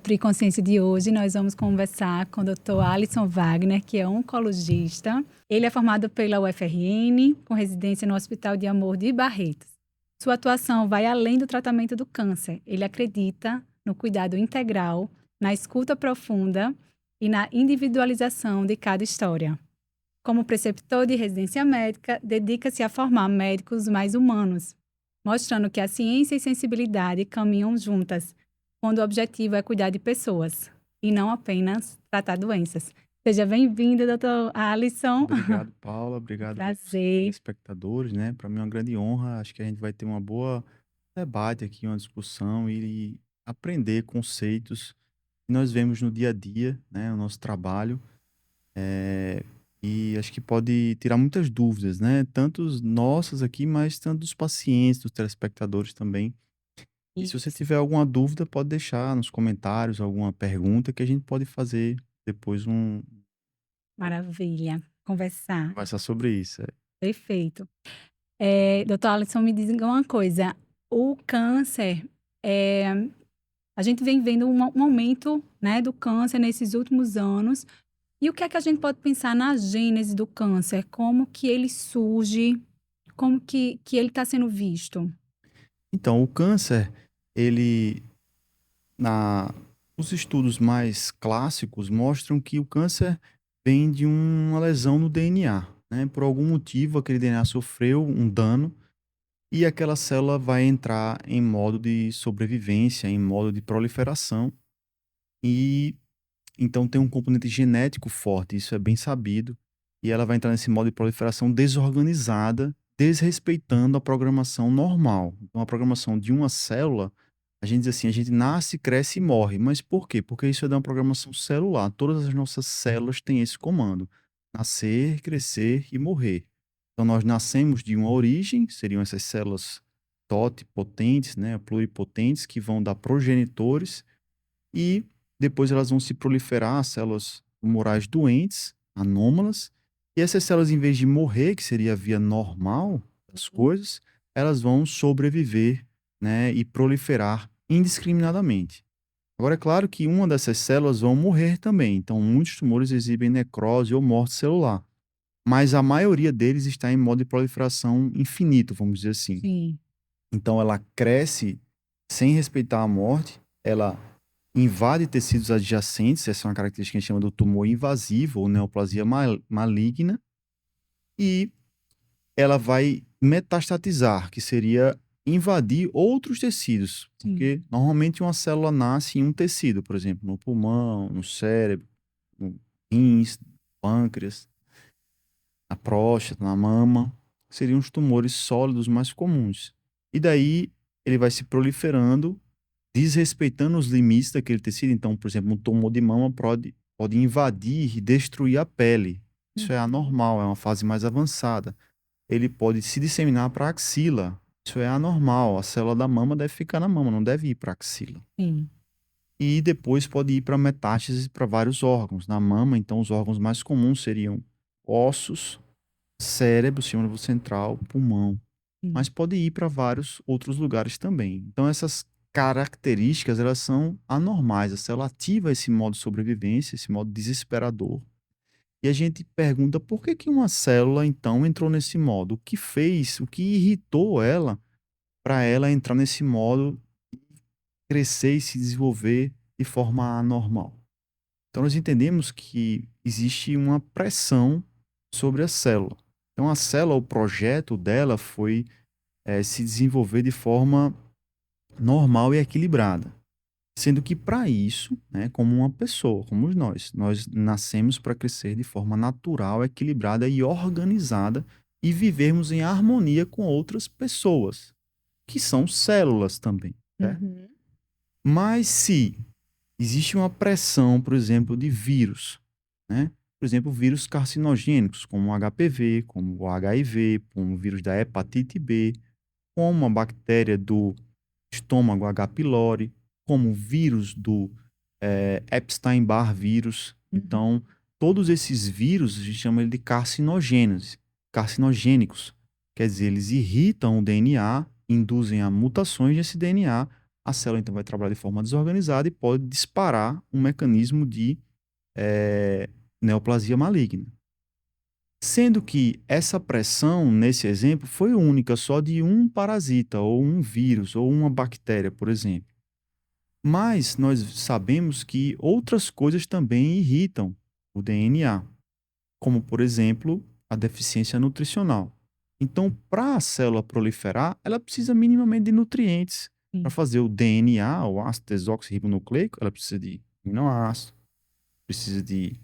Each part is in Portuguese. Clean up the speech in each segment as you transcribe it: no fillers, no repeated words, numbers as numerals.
Nutri Consciência de hoje, nós vamos conversar com o Dr. Alisson Wagner, que é oncologista. Ele é formado pela UFRN, com residência no Hospital de Amor de Barretos. Sua atuação vai além do tratamento do câncer. Ele acredita no cuidado integral, na escuta profunda e na individualização de cada história. Como preceptor de residência médica, dedica-se a formar médicos mais humanos, mostrando que a ciência e sensibilidade caminham juntas, quando o objetivo é cuidar de pessoas e não apenas tratar doenças. Seja bem-vindo, doutor Alisson. Obrigado, Paula. Obrigado aos Prazer. espectadores, né? Para mim é uma grande honra. Acho que a gente vai ter uma boa debate aqui, uma discussão e aprender conceitos que nós vemos no dia a dia, né? O nosso trabalho. E acho que pode tirar muitas dúvidas, né? Tanto nossas aqui, mas tanto dos pacientes, dos telespectadores também. E se você Isso. tiver alguma dúvida, pode deixar nos comentários alguma pergunta que a gente pode fazer depois Maravilha. Conversar. conversar sobre isso. Perfeito. Doutor Alisson, me diga uma coisa. O câncer, a gente vem vendo um aumento, né, do câncer nesses últimos anos. E o que é que a gente pode pensar na gênese do câncer? Como que ele surge? Como que ele está sendo visto? Então, o câncer, ele, na, os estudos mais clássicos mostram que o câncer vem de uma lesão no DNA, né? Por algum motivo, aquele DNA sofreu um dano e aquela célula vai entrar em modo de sobrevivência, em modo de proliferação e então tem um componente genético forte, isso é bem sabido, e ela vai entrar nesse modo de proliferação desorganizada, desrespeitando a programação normal. Então, a programação de uma célula, a gente diz assim, a gente nasce, cresce e morre. Mas por quê? Porque isso é de uma programação celular. Todas as nossas células têm esse comando: nascer, crescer e morrer. Então, nós nascemos de uma origem, seriam essas células totipotentes, né, pluripotentes, que vão dar progenitores, e depois elas vão se proliferar, células tumorais doentes, anômalas, e essas células, em vez de morrer, que seria a via normal das coisas, elas vão sobreviver, né, e proliferar indiscriminadamente. Agora, é claro que uma dessas células vão morrer também, então muitos tumores exibem necrose ou morte celular, mas a maioria deles está em modo de proliferação infinito, vamos dizer assim. Sim. Então ela cresce sem respeitar a morte, ela invade tecidos adjacentes, essa é uma característica que a gente chama do tumor invasivo ou neoplasia maligna, e ela vai metastatizar, que seria invadir outros tecidos, Sim. porque normalmente uma célula nasce em um tecido, por exemplo, no pulmão, no cérebro, no rins, pâncreas, na próstata, na mama, seriam os tumores sólidos mais comuns. E daí ele vai se proliferando, desrespeitando os limites daquele tecido. Então, por exemplo, um tumor de mama pode invadir e destruir a pele. Isso é Uhum. anormal, é uma fase mais avançada. Ele pode se disseminar para a axila. Isso é anormal. A célula da mama deve ficar na mama, não deve ir para a axila. Sim. E depois pode ir para metástase para vários órgãos. Na mama, então, os órgãos mais comuns seriam ossos, cérebro, sistema nervoso central, pulmão. Sim. Mas pode ir para vários outros lugares também. Então, essas características, elas são anormais. A célula ativa esse modo de sobrevivência, esse modo desesperador. E a gente pergunta por que que uma célula, então, entrou nesse modo? O que fez, o que irritou ela para ela entrar nesse modo, crescer e se desenvolver de forma anormal? Então, nós entendemos que existe uma pressão sobre a célula. Então, a célula, o projeto dela foi se desenvolver de forma normal e equilibrada. Sendo que para isso, né, como uma pessoa, como nós nascemos para crescer de forma natural, equilibrada e organizada e vivermos em harmonia com outras pessoas, que são células também, certo? Uhum. Mas se existe uma pressão, por exemplo, de vírus, né? Por exemplo, vírus carcinogênicos, como o HPV, como o HIV, como o vírus da hepatite B, como a bactéria do estômago H. pylori, como o vírus do Epstein-Barr vírus. Uhum. Então, todos esses vírus, a gente chama ele de carcinogênicos. Quer dizer, eles irritam o DNA, induzem a mutações desse DNA, a célula então vai trabalhar de forma desorganizada e pode disparar um mecanismo de neoplasia maligna. Sendo que essa pressão, nesse exemplo, foi única só de um parasita, ou um vírus, ou uma bactéria, por exemplo. Mas nós sabemos que outras coisas também irritam o DNA, como, por exemplo, a deficiência nutricional. Então, para a célula proliferar, ela precisa minimamente de nutrientes. Para Sim. fazer o DNA, o ácido desoxirribonucleico, ela precisa de aminoácidos, precisa de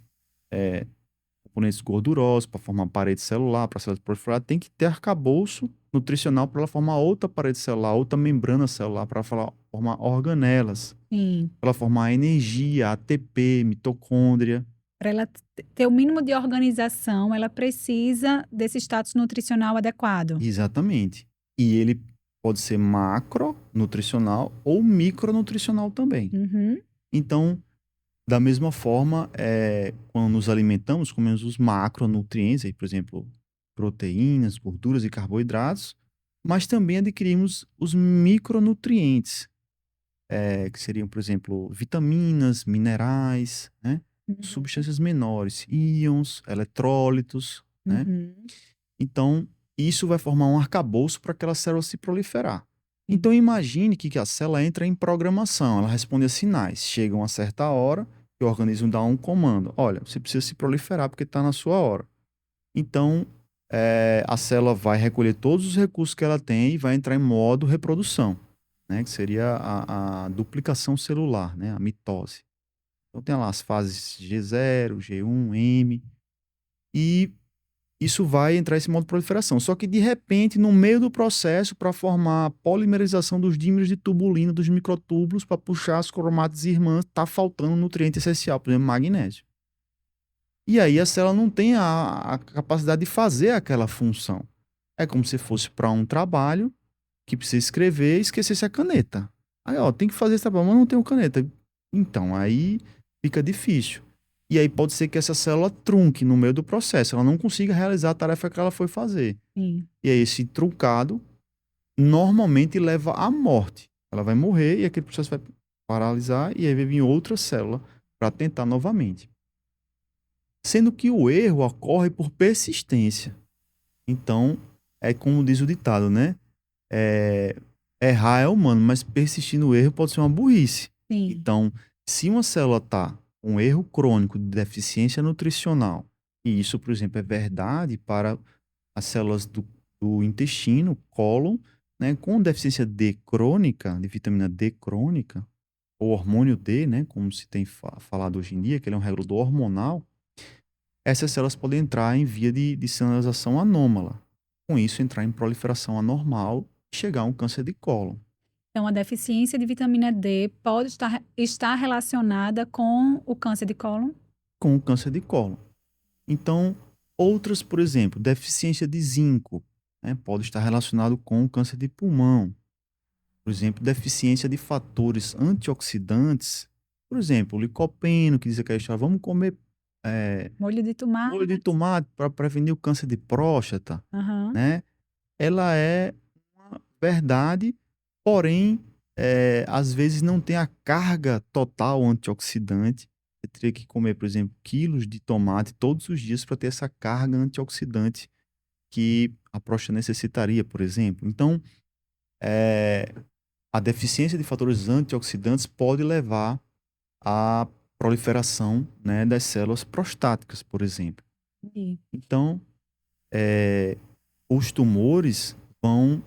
componentes gordurosos para formar parede celular, para a célula proliferar, tem que ter arcabouço nutricional para ela formar outra parede celular, outra membrana celular, para formar organelas, Sim. para ela formar energia, ATP, mitocôndria. Para ela ter o mínimo de organização, ela precisa desse status nutricional adequado. Exatamente. E ele pode ser macronutricional ou micronutricional também. Uhum. Então, da mesma forma, quando nos alimentamos, comemos os macronutrientes, aí, por exemplo, proteínas, gorduras e carboidratos, mas também adquirimos os micronutrientes, que seriam, por exemplo, vitaminas, minerais, né? Uhum. Substâncias menores, íons, eletrólitos, né? Uhum. Então, isso vai formar um arcabouço para aquela célula se proliferar. Sim. Então, imagine que a célula entra em programação, ela responde a sinais. Chega uma certa hora e o organismo dá um comando. Olha, você precisa se proliferar porque está na sua hora. Então, a célula vai recolher todos os recursos que ela tem e vai entrar em modo reprodução, né? Que seria a duplicação celular, né? A mitose. Então, tem lá as fases G0, G1, M. E isso vai entrar esse modo de proliferação. Só que, de repente, no meio do processo, para formar a polimerização dos dímeros de tubulina, dos microtúbulos, para puxar as cromátides irmãs, está faltando um nutriente essencial, por exemplo, magnésio. E aí a célula não tem a capacidade de fazer aquela função. É como se fosse para um trabalho que precisa escrever e esquecesse a caneta. Aí, ó, tem que fazer esse trabalho, mas não tenho caneta. Então, aí fica difícil. E aí pode ser que essa célula trunque no meio do processo, ela não consiga realizar a tarefa que ela foi fazer. Sim. E aí esse truncado normalmente leva à morte. Ela vai morrer e aquele processo vai paralisar e aí vai vir outra célula para tentar novamente. Sendo que o erro ocorre por persistência. Então, é como diz o ditado, né? Errar é humano, mas persistir no erro pode ser uma burrice. Sim. Então, se uma célula está com erro crônico de deficiência nutricional, e isso, por exemplo, é verdade para as células do intestino, cólon, né, com deficiência D crônica, de vitamina D crônica, ou hormônio D, né, como se tem falado hoje em dia, que ele é um regulador hormonal, essas células podem entrar em via de sinalização anômala. Com isso, entrar em proliferação anormal e chegar a um câncer de cólon. Então, a deficiência de vitamina D pode estar relacionada com o câncer de cólon? Com o câncer de cólon. Então, outras, por exemplo, deficiência de zinco, né, pode estar relacionado com o câncer de pulmão. Por exemplo, deficiência de fatores antioxidantes. Por exemplo, o licopeno, que diz aquela história, vamos comer Molho de tomate? molho de tomate para prevenir o câncer de próstata, Aham. né? Ela é uma verdade, porém, às vezes não tem a carga total antioxidante. Você teria que comer, por exemplo, quilos de tomate todos os dias para ter essa carga antioxidante que a próstata necessitaria, por exemplo. Então, a deficiência de fatores antioxidantes pode levar à proliferação, né, das células prostáticas, por exemplo. Entendi. Então, os tumores vão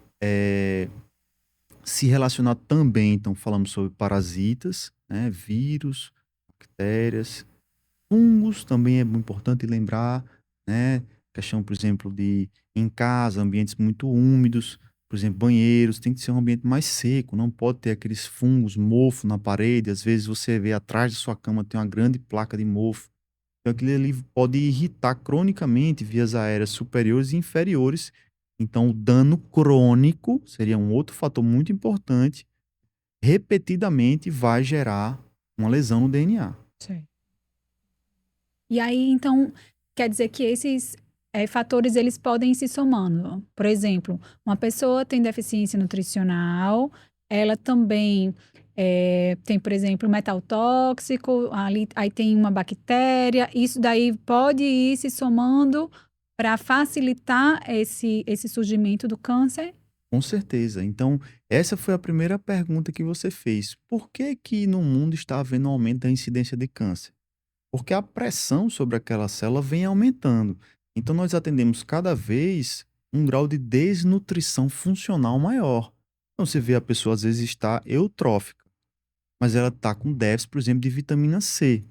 se relacionar também, então falamos sobre parasitas, né, vírus, bactérias, fungos também é muito importante lembrar, né, questão, por exemplo, de em casa, ambientes muito úmidos, por exemplo, banheiros, tem que ser um ambiente mais seco, não pode ter aqueles fungos, mofo na parede, às vezes você vê atrás da sua cama tem uma grande placa de mofo, então aquilo ali pode irritar cronicamente vias aéreas superiores e inferiores. Então, o dano crônico seria um outro fator muito importante. Repetidamente vai gerar uma lesão no DNA. Certo. E aí, então, quer dizer que esses fatores, eles podem ir se somando. Por exemplo, uma pessoa tem deficiência nutricional ela também tem, por exemplo, metal tóxico, ali, aí tem uma bactéria, isso daí pode ir se somando para facilitar esse surgimento do câncer? Com certeza. Então, essa foi a primeira pergunta que você fez. Por que que no mundo está havendo um aumento da incidência de câncer? Porque a pressão sobre aquela célula vem aumentando. Então, nós atendemos cada vez um grau de desnutrição funcional maior. Então, você vê a pessoa às vezes está eutrófica, mas ela está com déficit, por exemplo, de vitamina C.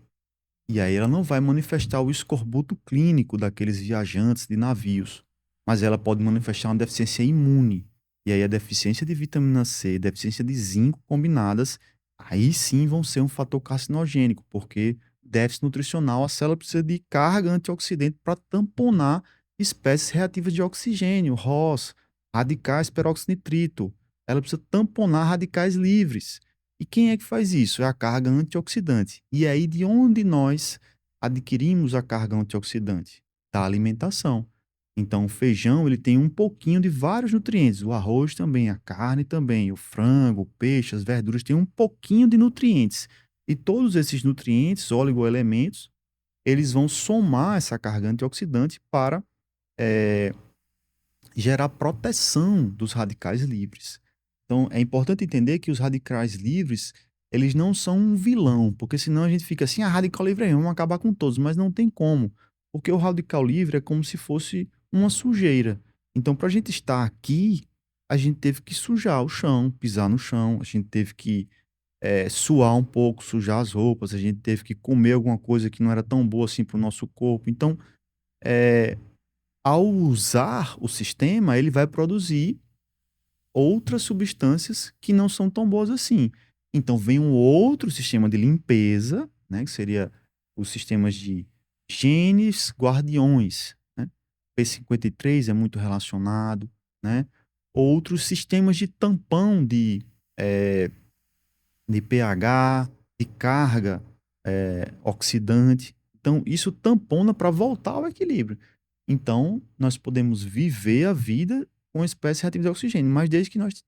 E aí ela não vai manifestar o escorbuto clínico daqueles viajantes de navios, mas ela pode manifestar uma deficiência imune. E aí a deficiência de vitamina C, deficiência de zinco combinadas, aí sim vão ser um fator carcinogênico, porque déficit nutricional, a célula precisa de carga antioxidante para tamponar espécies reativas de oxigênio, ROS, radicais peroxinitrito. Ela precisa tamponar radicais livres. E quem é que faz isso? É a carga antioxidante. E aí de onde nós adquirimos a carga antioxidante? Da alimentação. Então o feijão, ele tem um pouquinho de vários nutrientes, o arroz também, a carne também, o frango, o peixe, as verduras têm um pouquinho de nutrientes. E todos esses nutrientes, oligoelementos, eles vão somar essa carga antioxidante para eh, gerar proteção dos radicais livres. Então, é importante entender que os radicais livres, eles não são um vilão, porque senão a gente fica assim, radical livre é vamos acabar com todos, mas não tem como, porque o radical livre é como se fosse uma sujeira. Então, para a gente estar aqui, a gente teve que sujar o chão, pisar no chão, a gente teve que suar um pouco, sujar as roupas, a gente teve que comer alguma coisa que não era tão boa assim para o nosso corpo. Então, é, ao usar o sistema, ele vai produzir outras substâncias que não são tão boas assim. Então vem um outro sistema de limpeza, né, que seria os sistemas de genes guardiões, né? P53 é muito relacionado, né? Outros sistemas de tampão eh, de pH, de carga oxidante. Então, isso tampona para voltar ao equilíbrio. Então, nós podemos viver a vida com espécies reativas de oxigênio, mas desde que nós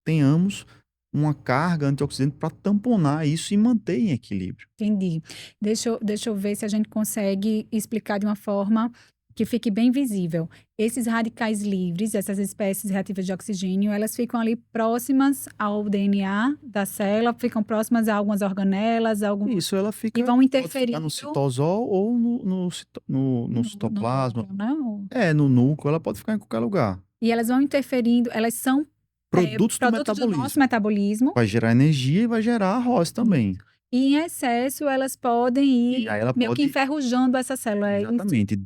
tenhamos uma carga antioxidante para tamponar isso e manter em equilíbrio. Entendi. Deixa eu ver se a gente consegue explicar de uma forma que fique bem visível. Esses radicais livres, essas espécies reativas de oxigênio, elas ficam ali próximas ao DNA da célula, ficam próximas a algumas organelas, Isso, ela e fica, vão pode ficar interferindo no citosol ou no no citoplasma. núcleo, né? No núcleo, ela pode ficar em qualquer lugar. E elas vão interferindo, elas são Produtos do produtos do nosso metabolismo. metabolismo. Vai gerar energia e vai gerar arroz também. E em excesso, elas podem E ir aí ela meio que pode enferrujando essa célula. É isso?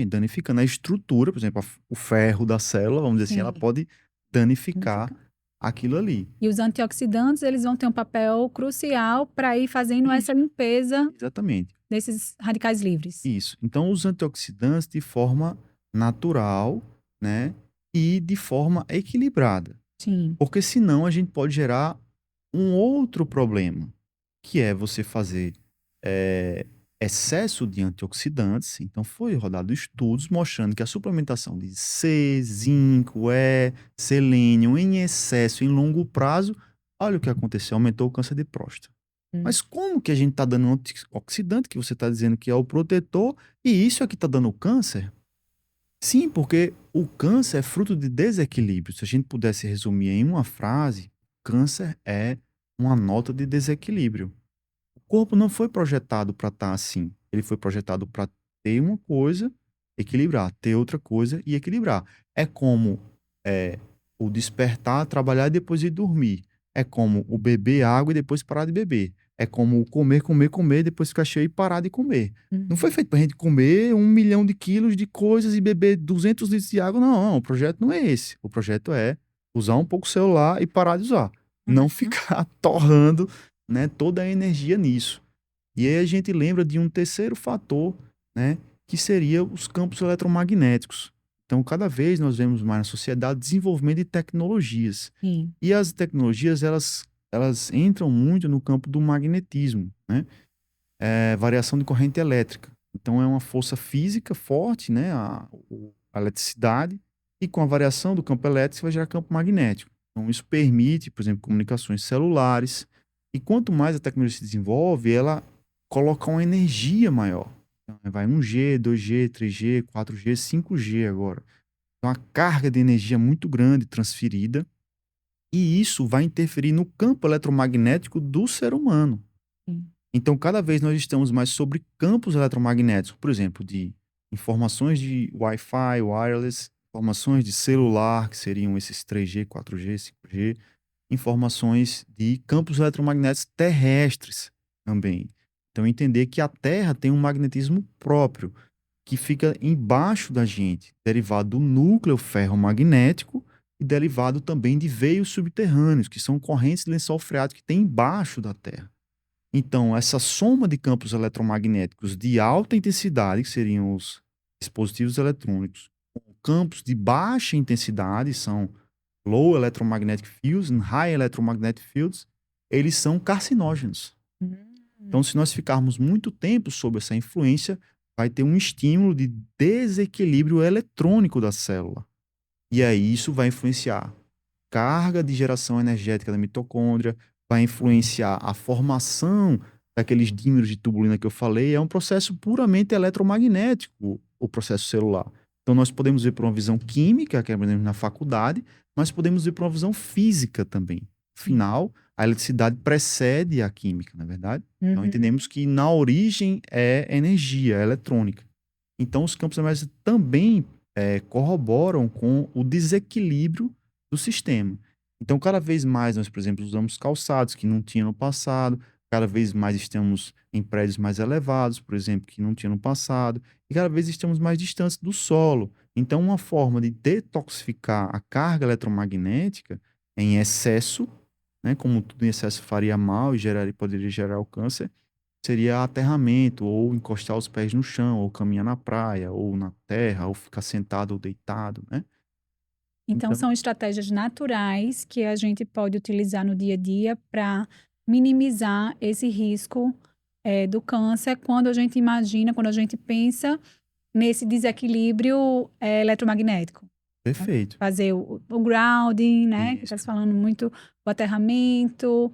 danificando a estrutura, por exemplo, o ferro da célula, vamos dizer assim, ela Sim. pode danificar aquilo ali. E os antioxidantes, eles vão ter um papel crucial para ir fazendo essa limpeza Exatamente, desses radicais livres. isso. Então, os antioxidantes de forma natural, né, e de forma equilibrada, Sim. porque senão a gente pode gerar um outro problema, que é você fazer eh, excesso de antioxidantes. Então, foi rodado estudos mostrando que a suplementação de C, zinco, selênio em excesso, em longo prazo, olha o que aconteceu, aumentou o câncer de próstata. Hum. Mas como que a gente está dando antioxidante, que você está dizendo que é o protetor, e isso é que está dando câncer? Sim, porque o câncer é fruto de desequilíbrio. Se a gente pudesse resumir em uma frase, câncer é uma nota de desequilíbrio. O corpo não foi projetado para estar assim. Ele foi projetado para ter uma coisa, equilibrar, ter outra coisa e equilibrar. É como é, o despertar, trabalhar e depois ir dormir. É como o beber água e depois parar de beber. É como o comer, comer, comer, depois ficar cheio e parar de comer. Não foi feito para a gente comer 1 milhão de quilos de coisas e beber 200 litros de água. Não, não, o projeto não é esse. O projeto é usar um pouco o celular e parar de usar. Não ficar torrando, né, toda a energia nisso. E aí a gente lembra de um terceiro fator, né, que seria os campos eletromagnéticos. Então, cada vez nós vemos mais na sociedade desenvolvimento de tecnologias. Sim. E as tecnologias, elas entram muito no campo do magnetismo, né? Variação de corrente elétrica. Então, é uma força física forte, né? A eletricidade, e com a variação do campo elétrico, vai gerar campo magnético. Então, isso permite, por exemplo, comunicações celulares. E quanto mais a tecnologia se desenvolve, ela coloca uma energia maior. Então, vai 1G, 2G, 3G, 4G, 5G agora. Então, a carga de energia é muito grande transferida. E isso vai interferir no campo eletromagnético do ser humano. Sim. Então, cada vez nós estamos mais sobre campos eletromagnéticos, por exemplo, de informações de Wi-Fi, wireless, informações de celular, que seriam esses 3G, 4G, 5G, informações de campos eletromagnéticos terrestres também. Então, entender que a Terra tem um magnetismo próprio, que fica embaixo da gente, derivado do núcleo ferromagnético e derivado também de veios subterrâneos, que são correntes de lençol freático que tem embaixo da Terra. Então, essa soma de campos eletromagnéticos de alta intensidade, que seriam os dispositivos eletrônicos, com campos de baixa intensidade, são low electromagnetic fields e high electromagnetic fields, eles são carcinógenos. Então, se nós ficarmos muito tempo sob essa influência, vai ter um estímulo de desequilíbrio eletrônico da célula. E aí isso vai influenciar carga de geração energética da mitocôndria, vai influenciar a formação daqueles dímeros de tubulina que eu falei. É um processo puramente eletromagnético, o processo celular. Então, nós podemos ver por uma visão química, que aprendemos na faculdade, mas podemos ver por uma visão física também. Afinal, a eletricidade precede a química, não é verdade? Então, entendemos que na origem é energia, é eletrônica. Então, os campos magnéticos também corroboram com o desequilíbrio do sistema. Então, cada vez mais nós, por exemplo, usamos calçados que não tinha no passado, cada vez mais estamos em prédios mais elevados, por exemplo, que não tinha no passado, e cada vez estamos mais distantes do solo. Então, uma forma de detoxificar a carga eletromagnética em excesso, né, como tudo em excesso faria mal e poderia gerar o câncer, seria aterramento, ou encostar os pés no chão, ou caminhar na praia, ou na terra, ou ficar sentado ou deitado, né? Então, Então, são estratégias naturais que a gente pode utilizar no dia a dia para minimizar esse risco do câncer quando a gente imagina, quando a gente pensa nesse desequilíbrio eletromagnético. perfeito. Fazer o grounding, né? Que Isso. está falando muito, o aterramento,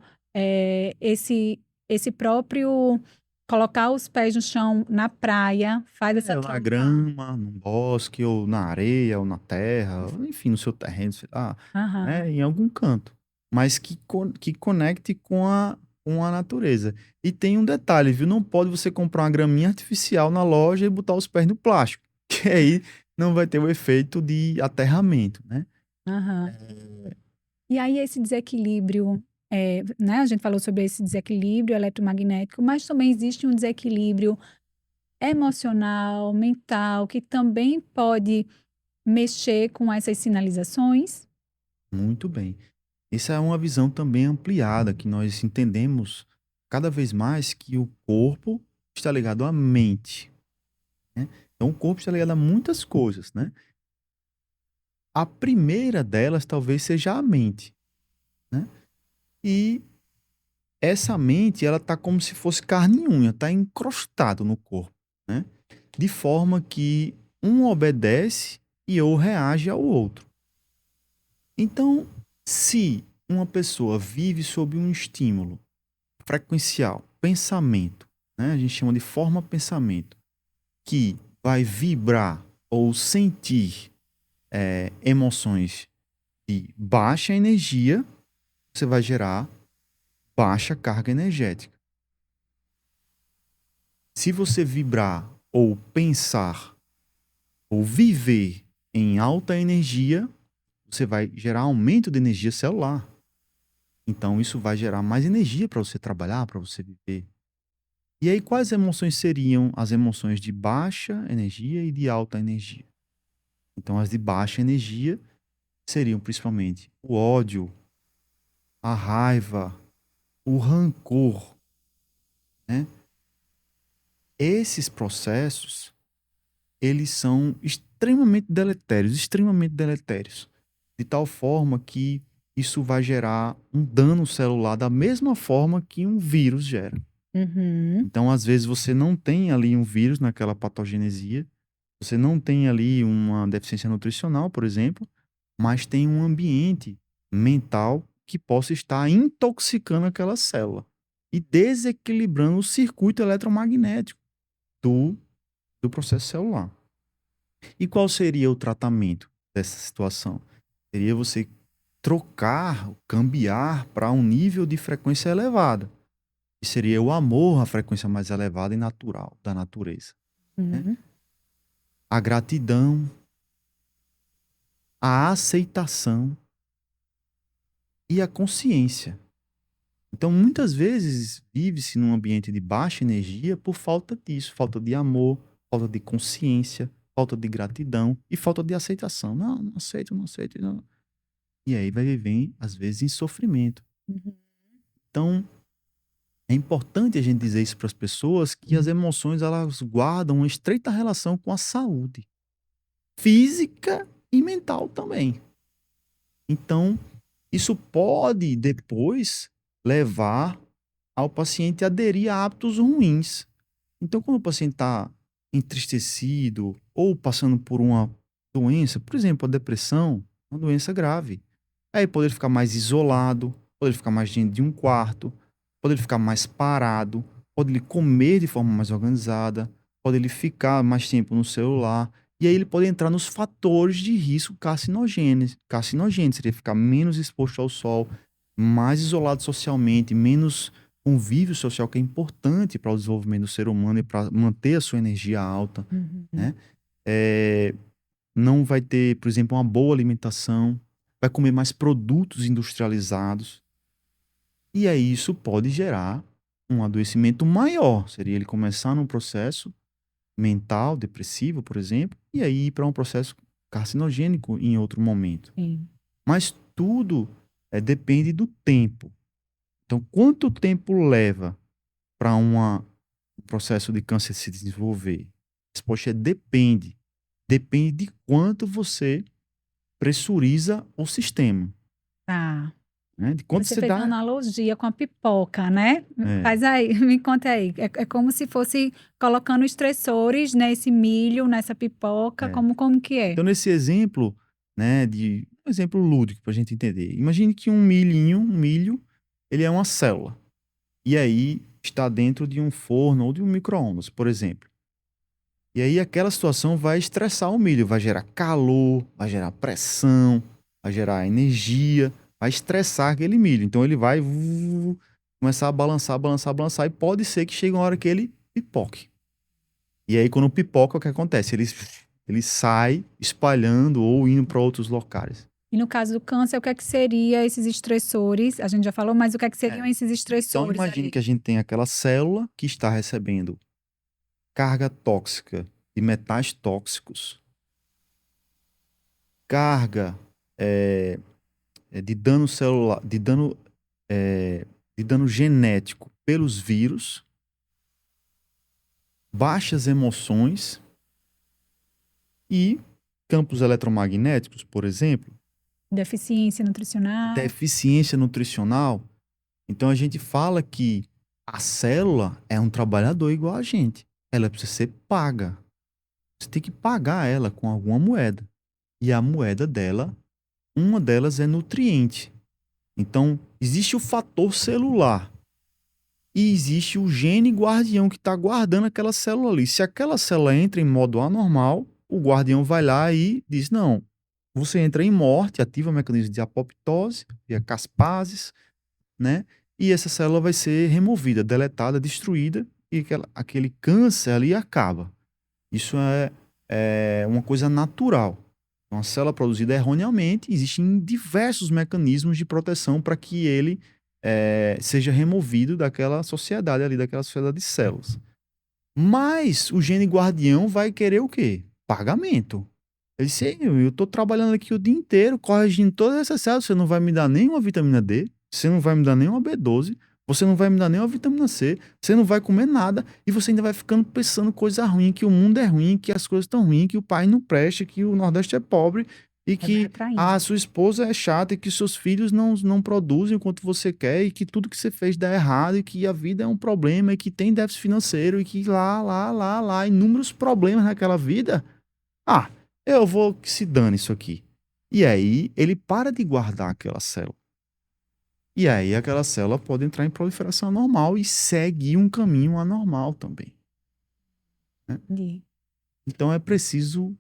esse próprio colocar os pés no chão na praia, faz essa Ou na troca. grama, no bosque, ou na areia, ou na terra, enfim, no seu terreno, sei lá, Aham. né, em algum canto. Mas que conecte com a natureza. E tem um detalhe, viu? Não pode você comprar uma graminha artificial na loja e botar os pés no plástico, que aí não vai ter o efeito de aterramento, né? Aham. E aí esse desequilíbrio, né, a gente falou sobre esse desequilíbrio eletromagnético, mas também existe um desequilíbrio emocional, mental, que também pode mexer com essas sinalizações. Muito bem. Essa é uma visão também ampliada, que nós entendemos cada vez mais que o corpo está ligado à mente, né? Então, o corpo está ligado a muitas coisas, né? A primeira delas talvez seja a mente, né? E essa mente, ela tá como se fosse carne e unha, tá encrostado no corpo, né? De forma que um obedece e ou reage ao outro. Então, se uma pessoa vive sob um estímulo frequencial, pensamento, né? A gente chama de forma pensamento, que vai vibrar ou sentir emoções de baixa energia, você vai gerar baixa carga energética. Se você vibrar ou pensar ou viver em alta energia, você vai gerar aumento de energia celular. Então, isso vai gerar mais energia para você trabalhar, para você viver. E aí, quais emoções seriam as emoções de baixa energia e de alta energia? Então, as de baixa energia seriam principalmente o ódio, a raiva, o rancor, né? Esses processos, eles são extremamente deletérios, de tal forma que isso vai gerar um dano celular da mesma forma que um vírus gera. Uhum. Então, às vezes, você não tem ali um vírus naquela patogenesia, você não tem ali uma deficiência nutricional, por exemplo, mas tem um ambiente mental que possa estar intoxicando aquela célula e desequilibrando o circuito eletromagnético do, do processo celular. E qual seria o tratamento dessa situação? Seria você trocar, cambiar para um nível de frequência elevada. Que seria o amor à frequência mais elevada e natural da natureza. Né? Uhum. A gratidão, a aceitação e a consciência. Então, muitas vezes, vive-se num ambiente de baixa energia por falta disso, falta de amor, falta de consciência, falta de gratidão e falta de aceitação. Não, não aceito, não aceito. Não. E aí vai viver, às vezes, em sofrimento. Uhum. Então, é importante a gente dizer isso para as pessoas que as emoções elas guardam uma estreita relação com a saúde física e mental também. Então, isso pode depois levar ao paciente a aderir a hábitos ruins. Então, quando o paciente está entristecido ou passando por uma doença, por exemplo, a depressão, uma doença grave, aí pode ficar mais isolado, pode ficar mais dentro de um quarto, pode ele ficar mais parado, pode ele comer de forma mais organizada, pode ele ficar mais tempo no celular, e aí ele pode entrar nos fatores de risco carcinogênicos. Carcinogênicos seria ficar menos exposto ao sol, mais isolado socialmente, menos convívio social, que é importante para o desenvolvimento do ser humano e para manter a sua energia alta, Uhum. né? Não vai ter, por exemplo, uma boa alimentação, vai comer mais produtos industrializados, e aí isso pode gerar um adoecimento maior. Seria ele começar num processo mental, depressivo, por exemplo, e aí ir para um processo carcinogênico em outro momento. Sim. Mas tudo depende do tempo. Então, quanto tempo leva para um processo de câncer se desenvolver? Resposta depende. Depende de quanto você pressuriza o sistema. Tá. Né? De quanto Você você fez uma dá. analogia com a pipoca, né? É. Faz aí, me conta aí. É como se fosse colocando estressores nesse milho, nessa pipoca, É. como que é? Então, nesse exemplo, né, um exemplo lúdico para a gente entender. Imagine que um milho, ele é uma célula. E aí está dentro de um forno ou de um micro-ondas, por exemplo. E aí aquela situação vai estressar o milho, vai gerar calor, vai gerar pressão, vai gerar energia, vai estressar aquele milho. Então ele vai começar a balançar, balançar, balançar, e pode ser que chegue uma hora que ele pipoque. E aí quando pipoca, o que acontece? Ele sai espalhando ou indo para outros locais. E no caso do câncer, o que é que seria esses estressores? A gente já falou, mas o que é que seriam esses Então estressores imagine ali? que a gente tem aquela célula que está recebendo carga tóxica de metais tóxicos, carga de dano celular, de dano genético pelos vírus, baixas emoções e campos eletromagnéticos, por exemplo, Deficiência nutricional. deficiência nutricional. Então a gente fala que a célula é um trabalhador igual a gente. Ela precisa ser paga. Você tem que pagar ela com alguma moeda. E a moeda dela, uma delas é nutriente. Então, existe o fator celular. E existe o gene guardião que está guardando aquela célula ali. Se aquela célula entra em modo anormal, o guardião vai lá e diz, não, você entra em morte, ativa o mecanismo de apoptose, via caspases, né? E essa célula vai ser removida, deletada, destruída, e aquele câncer ali acaba. Isso é uma coisa natural. Uma célula produzida erroneamente, existem diversos mecanismos de proteção para que ele seja removido daquela sociedade ali, daquela sociedade de células. Mas o gene guardião vai querer o quê? Pagamento. Ele disse, eu estou trabalhando aqui o dia inteiro, corrigindo todas essas células, você não vai me dar nenhuma vitamina D, você não vai me dar nenhuma B12, você não vai me dar nenhuma vitamina C, você não vai comer nada, e você ainda vai ficando pensando coisa ruim, que o mundo é ruim, que as coisas estão ruins, que o pai não presta, que o Nordeste é pobre, e que a sua esposa é chata, e que seus filhos não produzem o quanto você quer, e que tudo que você fez dá errado, e que a vida é um problema, e que tem déficit financeiro, e que lá, inúmeros problemas naquela vida. Eu vou que se dane isso aqui. E aí ele para de guardar aquela célula. E aí aquela célula pode entrar em proliferação anormal e seguir um caminho anormal também, né? Entendi. Então é preciso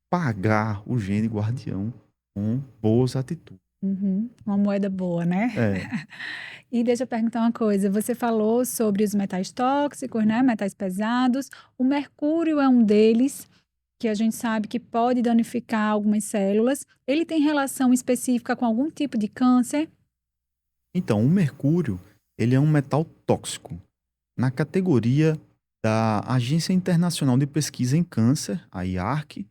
pagar o gene guardião com boas atitudes. Uhum. Uma moeda boa, né? É. E deixa eu perguntar uma coisa. Você falou sobre os metais tóxicos, né? Metais pesados. O mercúrio é um deles, que a gente sabe que pode danificar algumas células. Ele tem relação específica com algum tipo de câncer? Então, o mercúrio, ele é um metal tóxico. Na categoria da Agência Internacional de Pesquisa em Câncer, a IARC,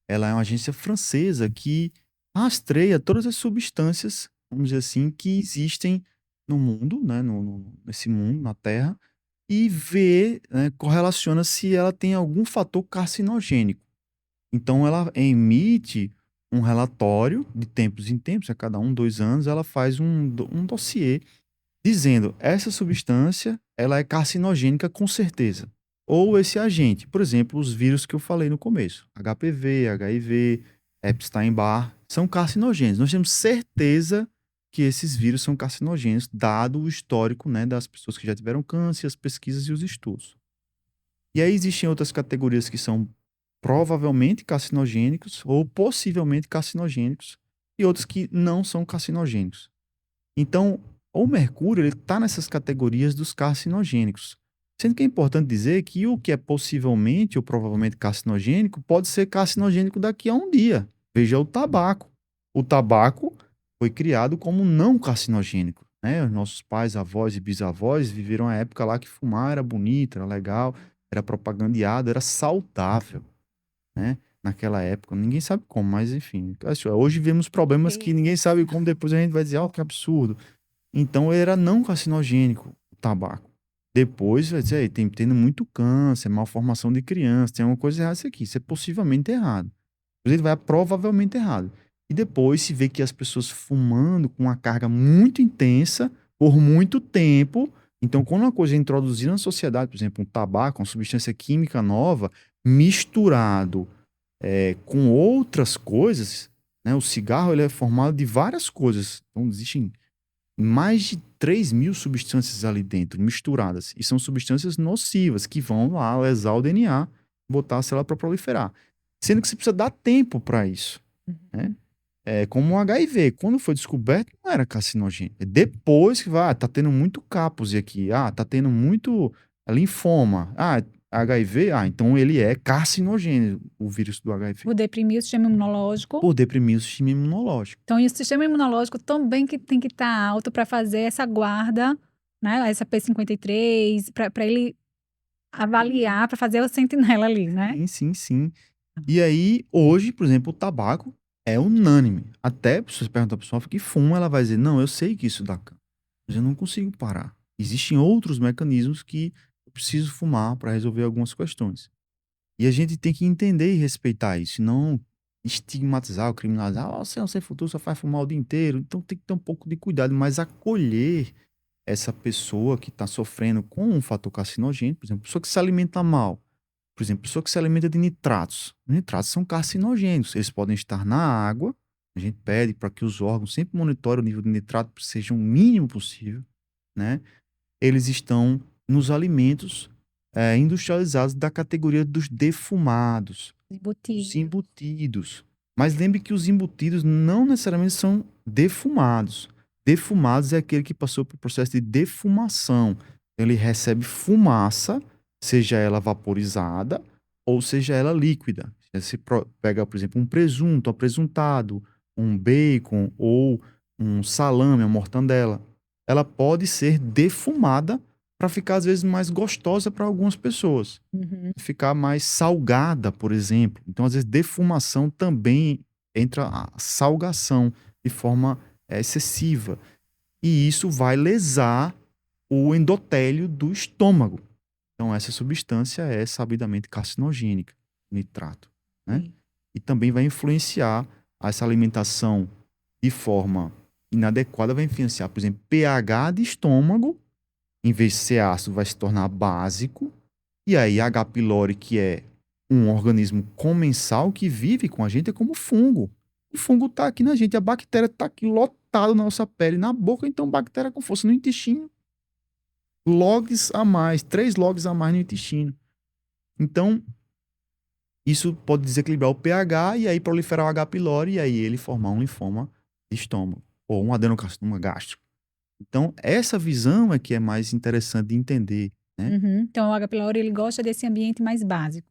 ela é uma agência francesa que rastreia todas as substâncias, vamos dizer assim, que existem no mundo, né, nesse mundo, na Terra, e vê, né, correlaciona se ela tem algum fator carcinogênico. Então, ela emite um relatório de tempos em tempos, a cada 2 anos, ela faz um dossiê dizendo essa substância ela é carcinogênica com certeza. Ou esse agente, por exemplo, os vírus que eu falei no começo, HPV, HIV, Epstein-Barr, são carcinogênicos. Nós temos certeza que esses vírus são carcinogênicos, dado o histórico, né, das pessoas que já tiveram câncer, as pesquisas e os estudos. E aí existem outras categorias que são provavelmente carcinogênicos ou possivelmente carcinogênicos e outros que não são carcinogênicos. Então, o mercúrio ele está nessas categorias dos carcinogênicos. Sendo que é importante dizer que o que é possivelmente ou provavelmente carcinogênico pode ser carcinogênico daqui a um dia. Veja o tabaco. O tabaco foi criado como não carcinogênico, né? Os nossos pais, avós e bisavós viveram a época lá que fumar era bonito, era legal, era propagandeado, era saudável, né? Naquela época, ninguém sabe como, mas enfim. Hoje vemos problemas que ninguém sabe como, depois a gente vai dizer, ó, que absurdo. Então era não carcinogênico o tabaco. Depois vai dizer, "Ei, tem tendo muito câncer, malformação de criança, tem alguma coisa errada isso aqui. Isso é possivelmente errado. Inclusive vai provavelmente errado. E depois se vê que as pessoas fumando com uma carga muito intensa por muito tempo. Então, quando uma coisa é introduzida na sociedade, por exemplo, um tabaco, uma substância química nova, misturado com outras coisas, né? O cigarro ele é formado de várias coisas. Então, existem mais de 3.000 substâncias ali dentro, misturadas. E são substâncias nocivas que vão lá lesar o DNA, botar a célula para proliferar. Sendo que você precisa dar tempo para isso, né? É como o HIV. Quando foi descoberto, não era carcinogênico. É depois que vai, tá tendo muito capos aqui. Tá tendo muito linfoma. HIV, então ele é carcinogênico, o vírus do HIV. Por deprimir o sistema imunológico. Por deprimir o sistema imunológico. Então, e o sistema imunológico também que tem que estar alto para fazer essa guarda, né? Essa P53, para ele avaliar, para fazer o sentinela ali, né? Sim. E aí, hoje, por exemplo, o tabaco é unânime. Até se você perguntar pra pessoa que fuma, ela vai dizer, não, eu sei que isso dá câncer, mas eu não consigo parar. Existem outros mecanismos que eu preciso fumar para resolver algumas questões. E a gente tem que entender e respeitar isso, não estigmatizar ou criminalizar. Você é um sem futuro, só faz fumar o dia inteiro. Então tem que ter um pouco de cuidado, mas acolher essa pessoa que está sofrendo com um fator carcinogênico, por exemplo, pessoa que se alimenta mal. Por exemplo, pessoa que se alimenta de nitratos. Os nitratos são carcinogênicos. Eles podem estar na água. A gente pede para que os órgãos sempre monitorem o nível de nitrato seja o mínimo possível, né? Eles estão nos alimentos industrializados da categoria dos defumados, os embutidos. Mas lembre que os embutidos não necessariamente são defumados. Defumados é aquele que passou por processo de defumação. Ele recebe fumaça, seja ela vaporizada ou seja ela líquida. Você pega, por exemplo, um presunto apresuntado, um bacon ou um salame, uma mortandela. Ela pode ser defumada para ficar, às vezes, mais gostosa para algumas pessoas. Uhum. Ficar mais salgada, por exemplo. Então, às vezes, defumação também entra a salgação de forma excessiva. E isso vai lesar o endotélio do estômago. Então, essa substância é sabidamente carcinogênica, nitrato, né? E também vai influenciar essa alimentação de forma inadequada, vai influenciar, por exemplo, pH de estômago, em vez de ser ácido, vai se tornar básico. E aí, H. pylori, que é um organismo comensal que vive com a gente, é como fungo. O fungo está aqui na gente, a bactéria está aqui lotada na nossa pele, na boca, então bactéria com força no intestino. Logs a mais, 3 logs a mais no intestino. Então, isso pode desequilibrar o pH e aí proliferar o H. pylori e aí ele formar um linfoma de estômago ou um adenocarcinoma gástrico. Então, essa visão é que é mais interessante de entender, né? Então, o H. pylori, ele gosta desse ambiente mais básico.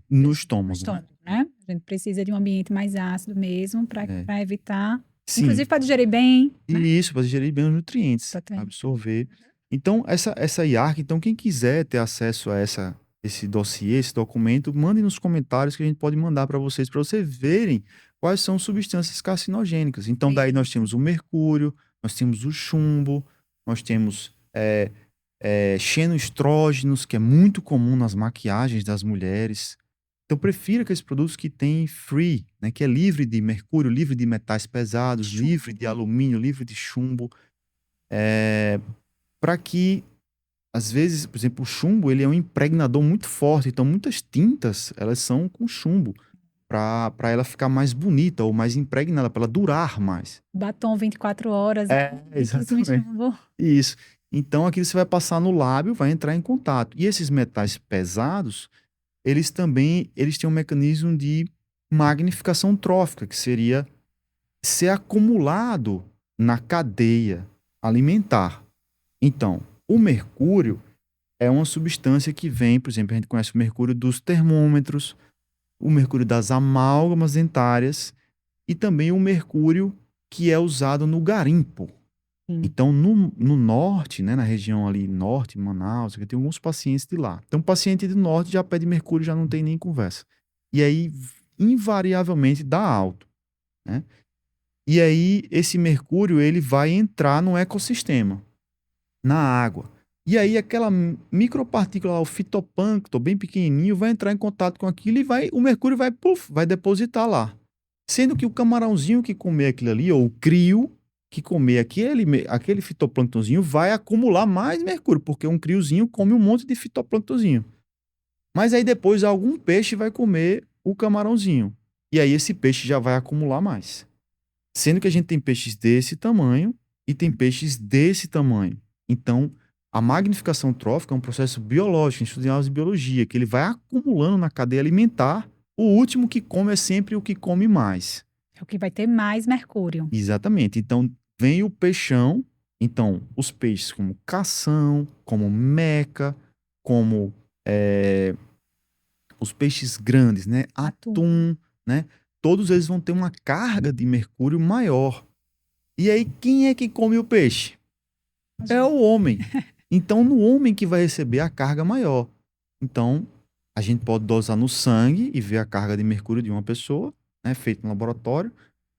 No No estômago, né? estômago, né? A gente precisa de um ambiente mais ácido mesmo para evitar, Sim, inclusive para digerir bem, né? e isso, para digerir bem os nutrientes, Exatamente. absorver. Então, essa IARC, então quem quiser ter acesso a esse dossiê, esse documento, mande nos comentários que a gente pode mandar para vocês verem quais são substâncias carcinogênicas. Então, daí nós temos o mercúrio, nós temos o chumbo, nós temos xenoestrógenos, que é muito comum nas maquiagens das mulheres. Então, prefira aqueles produtos que têm free, né, que é livre de mercúrio, livre de metais pesados, livre de alumínio, livre de chumbo, para que, às vezes, por exemplo, o chumbo ele é um impregnador muito forte, então muitas tintas elas são com chumbo, para ela ficar mais bonita ou mais impregnada, para ela durar mais. Batom 24 horas, líquidozinho Exatamente. chumbo. Isso. Então, aquilo você vai passar no lábio, vai entrar em contato. E esses metais pesados, eles têm um mecanismo de magnificação trófica, que seria ser acumulado na cadeia alimentar. Então, o mercúrio é uma substância que vem, por exemplo, a gente conhece o mercúrio dos termômetros, o mercúrio das amálgamas dentárias e também o mercúrio que é usado no garimpo. Então, no norte, né, na região ali norte, Manaus, tem alguns pacientes de lá. Então, paciente do norte já pede mercúrio, já não tem nem conversa. E aí, invariavelmente, dá alto, né? E aí, esse mercúrio, ele vai entrar no ecossistema, na água. E aí, aquela micropartícula, o fitoplâncton, bem pequenininho, vai entrar em contato com aquilo e o mercúrio vai depositar lá. Sendo que o camarãozinho que comer aquilo ali, ou o crio que comer aquele fitoplânctonzinho, vai acumular mais mercúrio, porque um criozinho come um monte de fitoplânctonzinho. Mas aí depois algum peixe vai comer o camarãozinho. E aí esse peixe já vai acumular mais. Sendo que a gente tem peixes desse tamanho e tem peixes desse tamanho. Então, a magnificação trófica é um processo biológico, estudo em aulas de biologia, que ele vai acumulando na cadeia alimentar. O último que come é sempre o que come mais. É o que vai ter mais mercúrio. Exatamente. Então, vem o peixão. Então, os peixes como cação, como meca, como os peixes grandes, né? Atum, né? Todos eles vão ter uma carga de mercúrio maior. E aí, quem é que come o peixe? É o homem. Então, no homem que vai receber a carga maior. Então, a gente pode dosar no sangue e ver a carga de mercúrio de uma pessoa, né, feito no laboratório,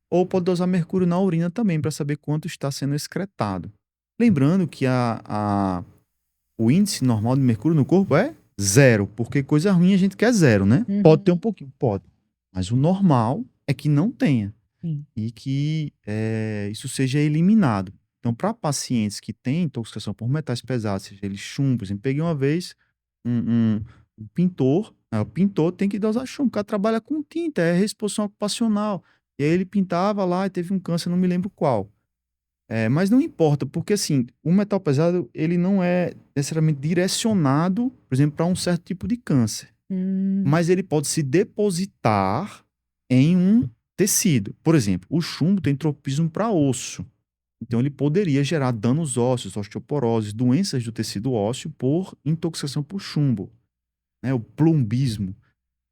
ou pode dosar mercúrio na urina também, para saber quanto está sendo excretado. Lembrando que o índice normal de mercúrio no corpo é 0, porque coisa ruim a gente quer 0, né? Pode ter um pouquinho, pode. Mas o normal é que não tenha. E que isso seja eliminado. Então, para pacientes que têm intoxicação por metais pesados, seja eles chumbo, por exemplo, peguei uma vez um pintor, né, o pintor tem que dosar chumbo, o cara trabalha com tinta, é reexposição ocupacional. E aí ele pintava lá e teve um câncer, não me lembro qual. Mas não importa, porque assim, o metal pesado, ele não é necessariamente direcionado, por exemplo, para um certo tipo de câncer. Mas ele pode se depositar em um tecido. Por exemplo, o chumbo tem tropismo para osso. Então, ele poderia gerar danos ósseos, osteoporose, doenças do tecido ósseo por intoxicação por chumbo, né? O plumbismo.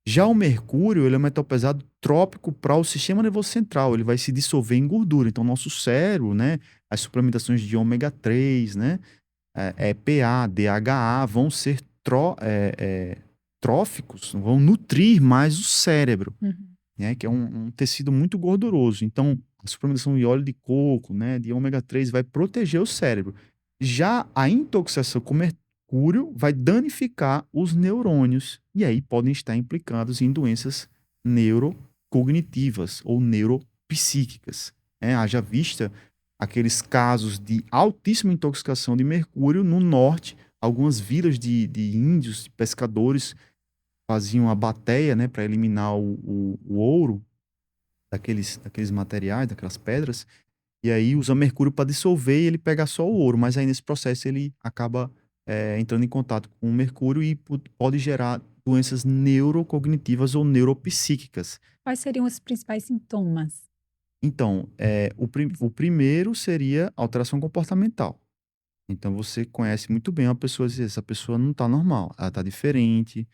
Já o mercúrio, ele é um metal pesado trópico para o sistema nervoso central. Ele vai se dissolver em gordura. Então, nosso cérebro, né? As suplementações de ômega 3, né? EPA, DHA vão ser tróficos, vão nutrir mais o cérebro, né? Que é um tecido muito gorduroso. Então, a suplementação de óleo de coco, né? De ômega 3 vai proteger o cérebro. Já a intoxicação com mercúrio vai danificar os neurônios e aí podem estar implicados em doenças neurocognitivas ou neuropsíquicas. Haja vista aqueles casos de altíssima intoxicação de mercúrio no norte, algumas vilas de índios, de pescadores, faziam a bateia, né, para eliminar o ouro daqueles materiais, daquelas pedras, e aí usa mercúrio para dissolver e ele pega só o ouro, mas aí nesse processo ele acaba entrando em contato com o mercúrio e pode gerar doenças neurocognitivas ou neuropsíquicas. Quais seriam os principais sintomas? Então, o primeiro seria alteração comportamental. Então, você conhece muito bem uma pessoa e diz, essa pessoa não está normal, ela está diferente,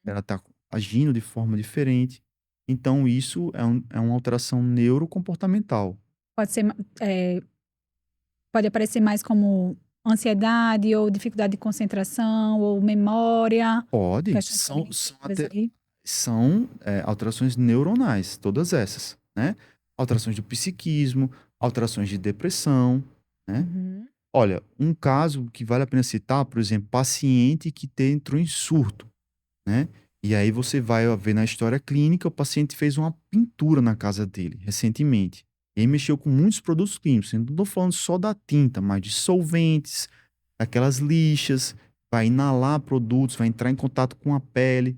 ela está agindo de forma diferente. Então, isso é uma alteração neurocomportamental. Pode ser, é, pode aparecer mais como ansiedade ou dificuldade de concentração ou memória, Pode, questões cognitivas aí. são alterações neuronais, todas essas, né? Alterações do psiquismo, alterações de depressão, né? Uhum. Olha, um caso que vale a pena citar, por exemplo, paciente que entrou em surto, né? E aí você vai ver na história clínica, o paciente fez uma pintura na casa dele recentemente. E aí mexeu com muitos produtos químicos. Eu não estou falando só da tinta, mas de solventes, aquelas lixas, vai inalar produtos, vai entrar em contato com a pele.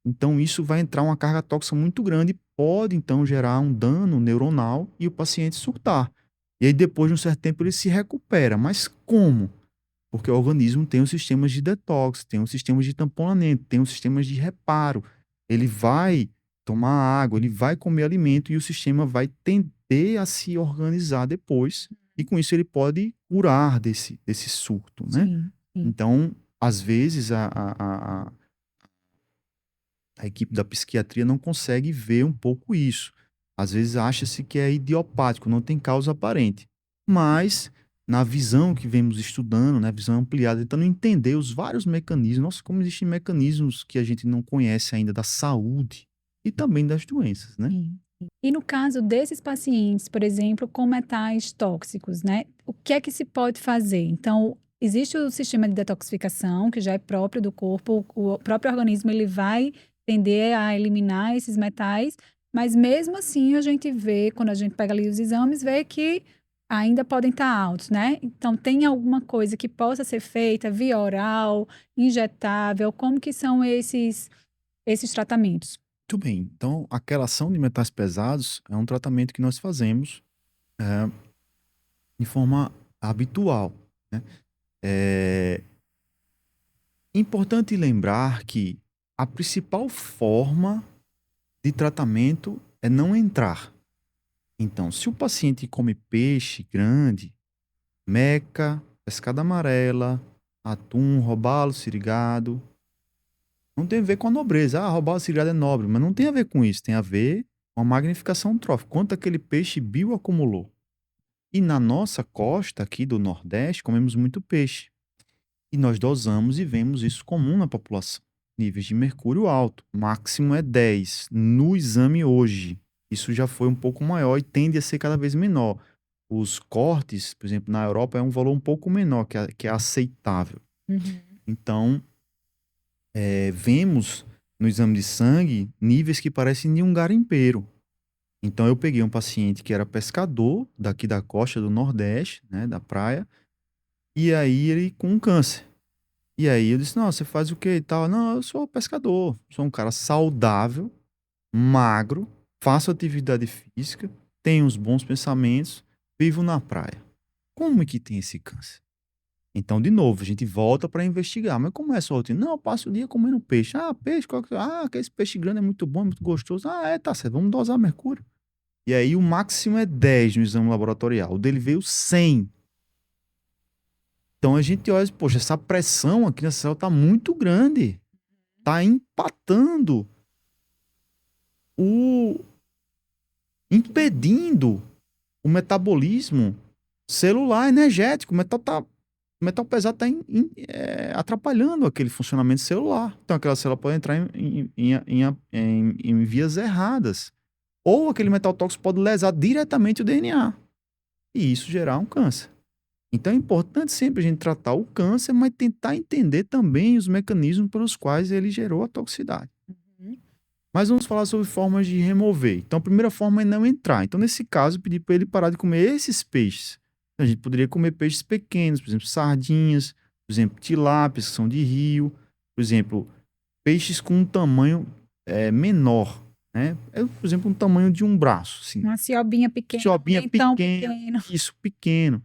Então isso vai entrar uma carga tóxica muito grande, pode então gerar um dano neuronal e o paciente surtar. E aí depois de um certo tempo ele se recupera. Mas como? Porque o organismo tem os sistemas de detox, tem os sistemas de tamponamento, tem os sistemas de reparo. Ele vai tomar água, ele vai comer alimento e o sistema vai tender a se organizar depois. E com isso ele pode curar desse surto, né? Sim, sim. Então, às vezes, a equipe da psiquiatria não consegue ver um pouco isso. Às vezes acha-se que é idiopático, não tem causa aparente. Mas, na visão que vemos estudando, né, visão ampliada, tentando entender os vários mecanismos, nossa, como existem mecanismos que a gente não conhece ainda da saúde e também das doenças, né? Sim. E no caso desses pacientes, por exemplo, com metais tóxicos, né? O que é que se pode fazer? Então, existe o sistema de detoxificação, que já é próprio do corpo, o próprio organismo ele vai tender a eliminar esses metais, mas mesmo assim a gente vê, quando a gente pega ali os exames, vê que ainda podem estar altos, né? Então, tem alguma coisa que possa ser feita via oral, injetável? Como que são esses tratamentos? Muito bem. Então, a quelação de metais pesados é um tratamento que nós fazemos de forma habitual, né? É importante lembrar que a principal forma de tratamento é não entrar. Então, se o paciente come peixe grande, meca, pescada amarela, atum, robalo, sirigado, não tem a ver com a nobreza. Ah, robalo, sirigado é nobre, mas não tem a ver com isso. Tem a ver com a magnificação trófica. Quanto aquele peixe bioacumulou. E na nossa costa aqui do Nordeste, comemos muito peixe. E nós dosamos e vemos isso comum na população. Níveis de mercúrio alto, máximo é 10 no exame hoje. Isso já foi um pouco maior e tende a ser cada vez menor. Os cortes, por exemplo, na Europa é um valor um pouco menor, que é aceitável. Uhum. Então, vemos no exame de sangue níveis que parecem de um garimpeiro. Então, eu peguei um paciente que era pescador, daqui da costa do Nordeste, né, da praia, e aí ele com um câncer. E aí eu disse, não, você faz o quê e tal? Não, eu sou pescador, sou um cara saudável, magro, faço atividade física, tenho uns bons pensamentos, vivo na praia. Como é que tem esse câncer? Então, de novo, a gente volta para investigar. Mas como é a sua rotina? Não, eu passo o dia comendo peixe. Ah, peixe, que esse peixe grande é muito bom, é muito gostoso. Ah, tá certo, vamos dosar mercúrio. E aí o máximo é 10 no exame laboratorial. O dele veio 100. Então a gente olha, poxa, essa pressão aqui nessa célula tá muito grande. Tá empatando o impedindo o metabolismo celular energético. O metal pesado está atrapalhando aquele funcionamento celular. Então aquela célula pode entrar em vias erradas. Ou aquele metal tóxico pode lesar diretamente o DNA. E isso gerar um câncer. Então é importante sempre a gente tratar o câncer, mas tentar entender também os mecanismos pelos quais ele gerou a toxicidade. Uhum. Mas vamos falar sobre formas de remover. Então, a primeira forma é não entrar. Então, nesse caso, eu pedi para ele parar de comer esses peixes. A gente poderia comer peixes pequenos, por exemplo, sardinhas, por exemplo, tilápias, que são de rio, por exemplo, peixes com um tamanho menor. né? É, por exemplo, um tamanho de um braço, assim. Uma ciobinha pequena, um Ciobinha dentão pequena, pequeno. isso, pequeno,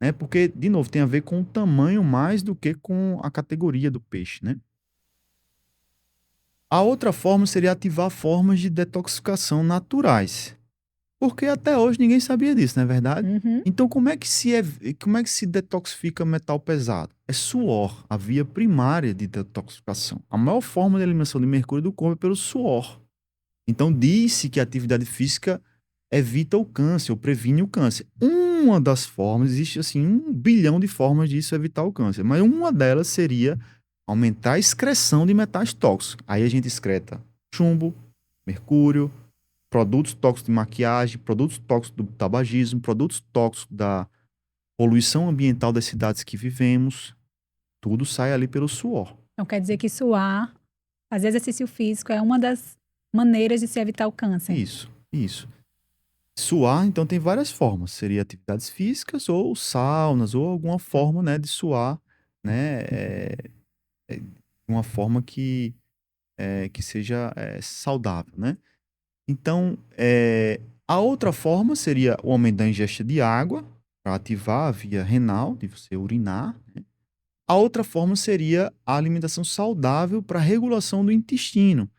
né? Porque, de novo, tem a ver com o tamanho mais do que com a categoria do peixe, né? A outra forma seria ativar formas de detoxificação naturais. Porque até hoje ninguém sabia disso, não é verdade? Uhum. Então, como é que se detoxifica metal pesado? É suor, a via primária de detoxificação. A maior forma de eliminação de mercúrio do corpo é pelo suor. Então, disse que a atividade física evita o câncer ou previne o câncer. Uma das formas, existe assim 1 bilhão de formas disso evitar o câncer, mas uma delas seria aumentar a excreção de metais tóxicos. Aí a gente excreta chumbo, mercúrio, produtos tóxicos de maquiagem, produtos tóxicos do tabagismo, produtos tóxicos da poluição ambiental das cidades que vivemos. Tudo sai ali pelo suor. Então quer dizer que suar, fazer exercício físico é uma das maneiras de se evitar o câncer. Isso, isso. Suar, então, tem várias formas. Seria atividades físicas ou saunas ou alguma forma, né, de suar, né, de uma forma que seja saudável, né? Então, a outra forma seria o aumento da ingesta de água para ativar a via renal, de você urinar, né? A outra forma seria a alimentação saudável para regulação do intestino,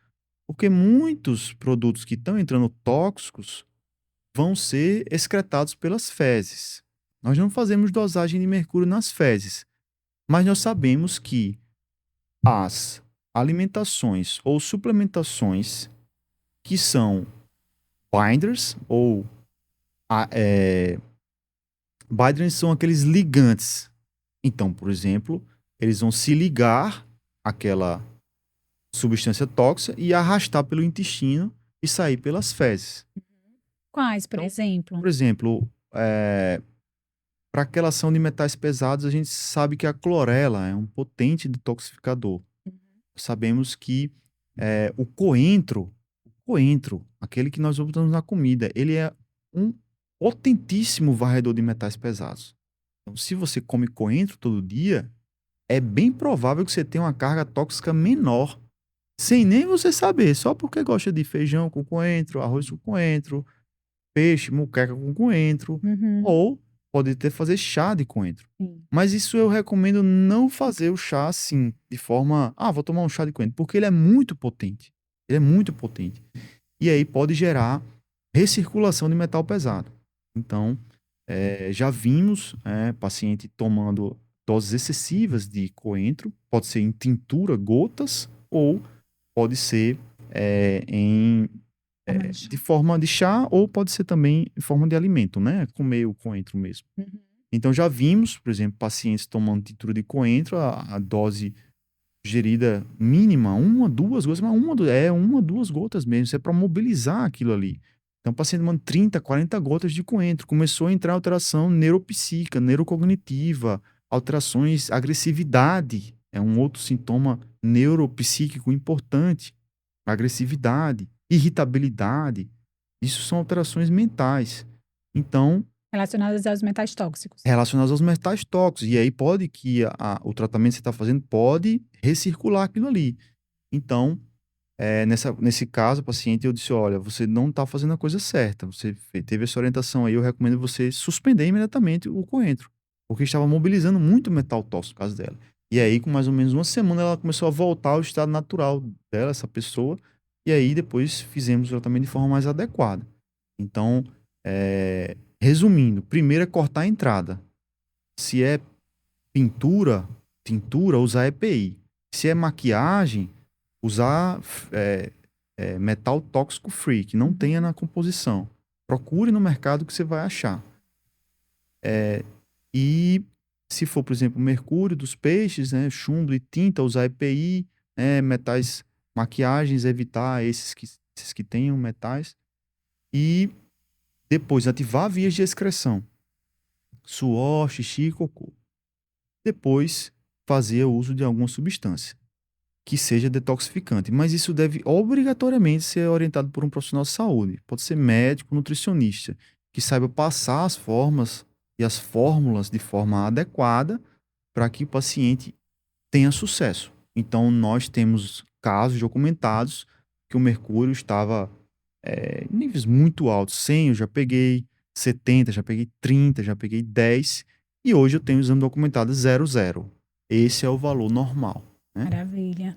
porque muitos produtos que estão entrando tóxicos vão ser excretados pelas fezes. Nós não fazemos dosagem de mercúrio nas fezes, mas nós sabemos que as alimentações ou suplementações que são binders ou a- é, binders são aqueles ligantes. Então, por exemplo, eles vão se ligar àquela substância tóxica e arrastar pelo intestino e sair pelas fezes. Quais, por Então, exemplo? por exemplo, para a quelação de metais pesados, a gente sabe que a clorela é um potente detoxificador. Sabemos que o coentro, aquele que nós usamos na comida, ele é um potentíssimo varredor de metais pesados. Então, se você come coentro todo dia, é bem provável que você tenha uma carga tóxica menor, sem nem você saber, só porque gosta de feijão com coentro, arroz com coentro, peixe, muqueca com coentro, Uhum. ou pode até fazer chá de coentro. Sim. Mas isso eu recomendo não fazer o chá assim, de forma, vou tomar um chá de coentro, porque ele é muito potente. Ele é muito potente. E aí pode gerar recirculação de metal pesado. Então, já vimos paciente tomando doses excessivas de coentro, pode ser em tintura, gotas, ou pode ser em Forma de chá. de forma de chá, ou pode ser também em forma de alimento, né? Comer o coentro mesmo. Uhum. Então já vimos, por exemplo, pacientes tomando tintura de coentro, a dose gerida mínima, 1, 2 gotas, mas 1, 2 gotas mesmo, isso é para mobilizar aquilo ali. Então o paciente tomando 30, 40 gotas de coentro, começou a entrar alteração neuropsíquica, neurocognitiva, alterações, agressividade, é um outro sintoma neuropsíquico importante, agressividade, irritabilidade, isso são alterações mentais. Então, Relacionadas aos metais tóxicos. relacionados aos metais tóxicos. E aí pode que o tratamento que você está fazendo pode recircular aquilo ali. Então, nesse caso, o paciente, eu disse, olha, você não está fazendo a coisa certa. Você teve essa orientação aí, eu recomendo você suspender imediatamente o coentro. Porque estava mobilizando muito metal tóxico no caso dela. E aí, com mais ou menos uma semana, ela começou a voltar ao estado natural dela, essa pessoa. E aí, depois, fizemos o tratamento de forma mais adequada. Então, resumindo, primeiro é cortar a entrada. Se é tintura, usar EPI. Se é maquiagem, usar metal tóxico free, que não tenha na composição. Procure no mercado que você vai achar. E se for, por exemplo, mercúrio dos peixes, né, chumbo e tinta, usar EPI, né, metais, maquiagens, evitar esses que tenham metais. E depois ativar vias de excreção. Suor, xixi e cocô. Depois, fazer o uso de alguma substância que seja detoxificante. Mas isso deve obrigatoriamente ser orientado por um profissional de saúde. Pode ser médico, nutricionista, que saiba passar as formas e as fórmulas de forma adequada para que o paciente tenha sucesso. Então, nós temos casos documentados que o mercúrio estava níveis muito altos. 100 eu já peguei, 70 já peguei, 30 já peguei, 10. E hoje eu tenho o exame documentado 00. Esse é o valor normal, né? Maravilha.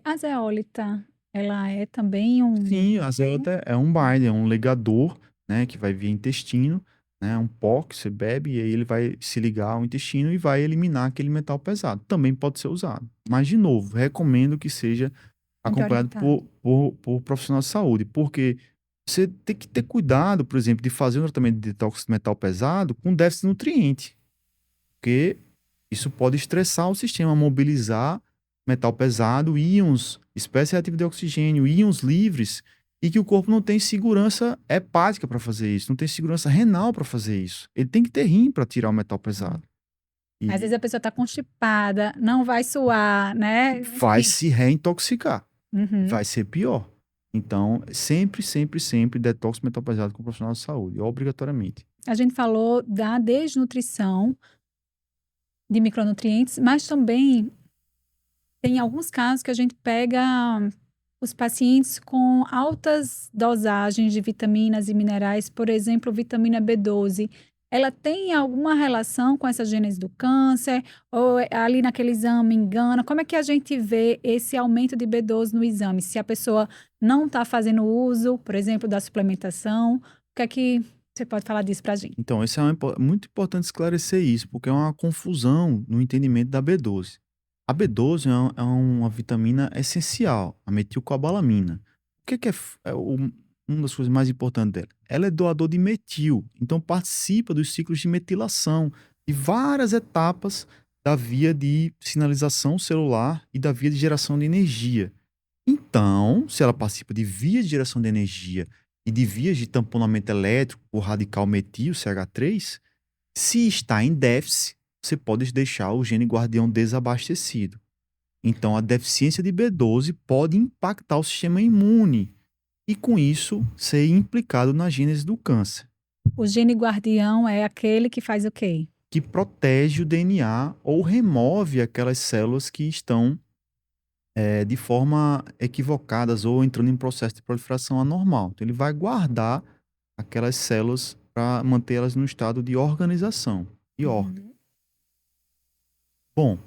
A zeólita, ela é também um... Sim, a zelta é um Biden, é um ligador, né, que vai via intestino, né, um pó que você bebe e aí ele vai se ligar ao intestino e vai eliminar aquele metal pesado. Também pode ser usado. Mas, de novo, recomendo que seja Muito acompanhado orientado. por profissional de saúde, porque você tem que ter cuidado, por exemplo, de fazer um tratamento de detox de metal pesado com déficit de nutriente, porque isso pode estressar o sistema, mobilizar metal pesado, íons, espécie reativa de oxigênio, íons livres, e que o corpo não tem segurança hepática para fazer isso, não tem segurança renal para fazer isso. Ele tem que ter rim para tirar o metal pesado. Às vezes E a pessoa está constipada, não vai suar, né? vai Enfim. se reintoxicar, Uhum. vai ser pior. Então, sempre, sempre, sempre detox metal pesado com o profissional de saúde, obrigatoriamente. A gente falou da desnutrição de micronutrientes, mas também tem alguns casos que a gente pega os pacientes com altas dosagens de vitaminas e minerais, por exemplo, vitamina B12. Ela tem alguma relação com essa gênese do câncer? Ou ali naquele exame engana? Como é que a gente vê esse aumento de B12 no exame? Se a pessoa não está fazendo uso, por exemplo, da suplementação, o que é que você pode falar disso para a gente? Então, muito importante esclarecer isso, porque é uma confusão no entendimento da B12. A B12 é uma vitamina essencial, a metilcobalamina. O que uma das coisas mais importantes dela? Ela é doador de metil, então participa dos ciclos de metilação e várias etapas da via de sinalização celular e da via de geração de energia. Então, se ela participa de vias de geração de energia e de vias de tamponamento elétrico por radical metil, CH3, se está em déficit, você pode deixar o gene guardião desabastecido. Então, a deficiência de B12 pode impactar o sistema imune e, com isso, ser implicado na gênese do câncer, O gene guardião é aquele que faz o quê? que protege o DNA ou remove aquelas células que estão de forma equivocadas ou entrando em processo de proliferação anormal. Então, ele vai guardar aquelas células para mantê-las no estado de organização e ordem. Uhum. Bom,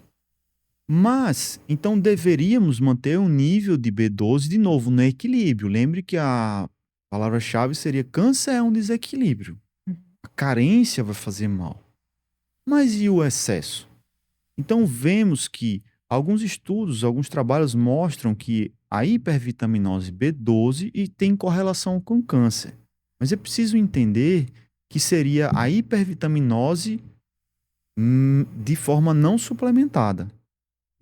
mas então deveríamos manter um nível de B12 de novo no equilíbrio. Lembre que a palavra-chave seria câncer é um desequilíbrio. A carência vai fazer mal. Mas e o excesso? Então vemos que alguns estudos, alguns trabalhos mostram que a hipervitaminose B12 tem correlação com câncer. Mas é preciso entender que seria a hipervitaminose de forma não suplementada.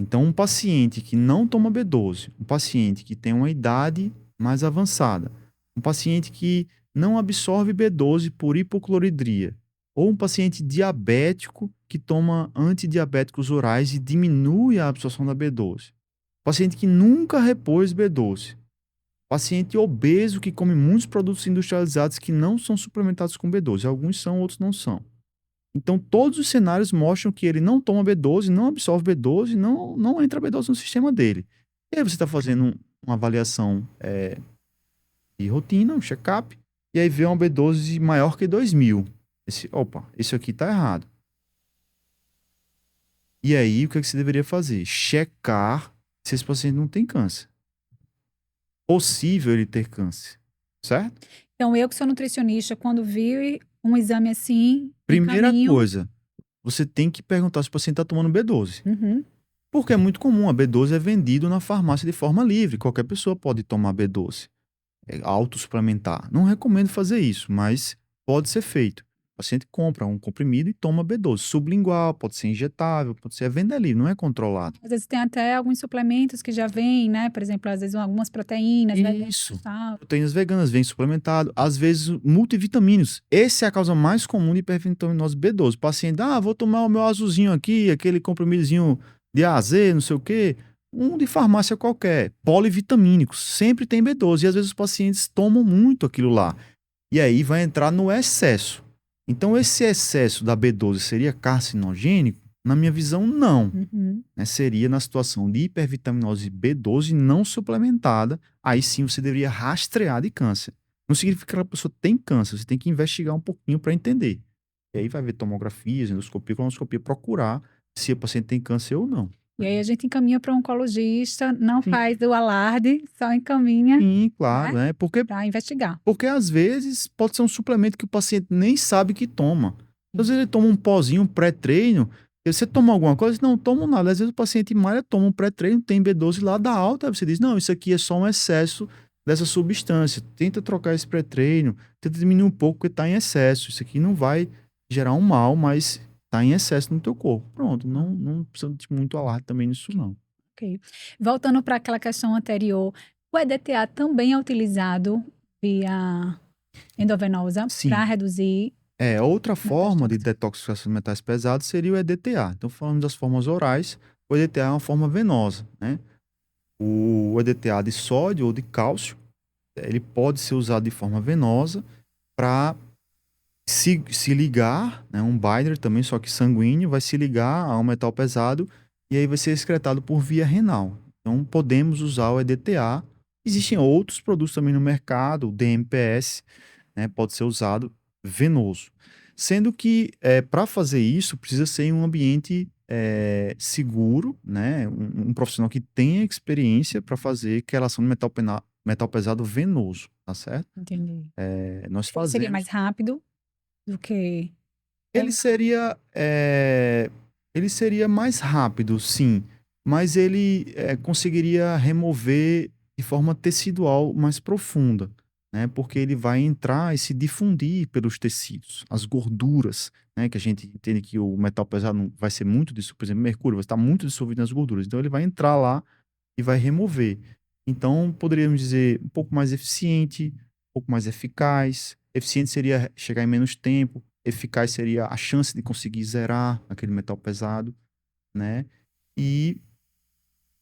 Então, um paciente que não toma B12, um paciente que tem uma idade mais avançada, um paciente que não absorve B12 por hipocloridria, ou um paciente diabético que toma antidiabéticos orais e diminui a absorção da B12, paciente que nunca repôs B12, paciente obeso que come muitos produtos industrializados que não são suplementados com B12, alguns são, outros não são. Então, todos os cenários mostram que ele não toma B12, não absorve B12, não entra B12 no sistema dele. E aí você está fazendo uma avaliação de rotina, um check-up, e aí vê uma B12 maior que 2.000. Isso aqui está errado. E aí, o que você deveria fazer? Checar se esse paciente não tem câncer. Possível ele ter câncer, certo? Então, eu que sou nutricionista, quando vi um exame assim, Primeira encaminho. coisa, você tem que perguntar se o paciente está tomando B12. Uhum. Porque é muito comum, a B12 é vendido na farmácia de forma livre, qualquer pessoa pode tomar B12, autossuplementar. Não recomendo fazer isso, mas pode ser feito. O paciente compra um comprimido e toma B12, sublingual, pode ser injetável, pode ser venda livre, não é controlado. Às vezes tem até alguns suplementos que já vêm, né? Por exemplo, às vezes algumas proteínas, né? Isso. Proteínas veganas vêm suplementado, às vezes multivitamínicos. Essa é a causa mais comum de hipervitaminose B12. O paciente, vou tomar o meu azulzinho aqui, aquele comprimidozinho de A a Z, não sei o quê. Um de farmácia qualquer, polivitamínicos, sempre tem B12. E às vezes os pacientes tomam muito aquilo lá. E aí vai entrar no excesso. Então esse excesso da B12 seria carcinogênico? Na minha visão, não. Uhum. Né? Seria na situação de hipervitaminose B12 não suplementada, aí sim você deveria rastrear de câncer. Não significa que a pessoa tem câncer, você tem que investigar um pouquinho para entender. E aí vai ver tomografias, endoscopia, colonoscopia, procurar se o paciente tem câncer ou não. E aí a gente encaminha para um oncologista, não Sim, faz o alarde, só encaminha, sim, claro, né, né? para investigar. Porque às vezes pode ser um suplemento que o paciente nem sabe que toma. Então, às vezes ele toma um pozinho, um pré-treino. E você toma alguma coisa? Não, tomo nada. Às vezes o paciente malha, toma um pré-treino, tem B12 lá, dá alta. Aí você diz, não, isso aqui é só um excesso dessa substância. Tenta trocar esse pré-treino, tenta diminuir um pouco porque está em excesso. Isso aqui não vai gerar um mal, mas está em excesso no teu corpo. Pronto, não precisa de muito alarde também nisso não. Ok. Voltando para aquela questão anterior, o EDTA também é utilizado via endovenosa Sim. para reduzir Outra forma de metástase. detoxificação de metais pesados seria o EDTA. Então, falando das formas orais, o EDTA é uma forma venosa, né? O EDTA de sódio ou de cálcio, ele pode ser usado de forma venosa para se ligar, né? Um binder também, só que sanguíneo, vai se ligar a um metal pesado e aí vai ser excretado por via renal. Então, podemos usar o EDTA. Existem outros produtos também no mercado, o DMPS, né, pode ser usado venoso. Sendo que para fazer isso precisa ser em um ambiente seguro, né, um profissional que tenha experiência para fazer quelação de metal pesado venoso, tá certo? Entendi. Nós Ele seria fazemos. mais rápido do que ou Ele não? seria, ele seria mais rápido, sim, mas ele conseguiria remover de forma tecidual mais profunda, né? Porque ele vai entrar e se difundir pelos tecidos, as gorduras, né? Que a gente entende que o metal pesado não vai ser muito disso, por exemplo, mercúrio vai estar muito dissolvido nas gorduras, então ele vai entrar lá e vai remover. Então, poderíamos dizer um pouco mais eficiente, um pouco mais eficaz. Eficiente seria chegar em menos tempo, eficaz seria a chance de conseguir zerar aquele metal pesado, né? E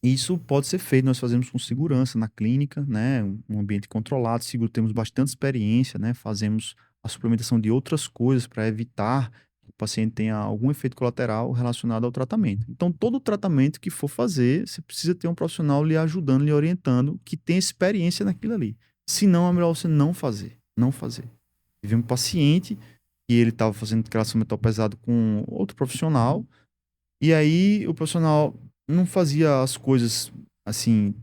isso pode ser feito, nós fazemos com segurança na clínica, né? Um ambiente controlado, seguro, temos bastante experiência, né? Fazemos a suplementação de outras coisas para evitar que o paciente tenha algum efeito colateral relacionado ao tratamento. Então, todo tratamento que for fazer, você precisa ter um profissional lhe ajudando, lhe orientando, que tem experiência naquilo ali. Se não, é melhor você não fazer, não fazer. Tive um paciente e ele estava fazendo relação metal pesado com outro profissional, e aí o profissional não fazia as coisas assim,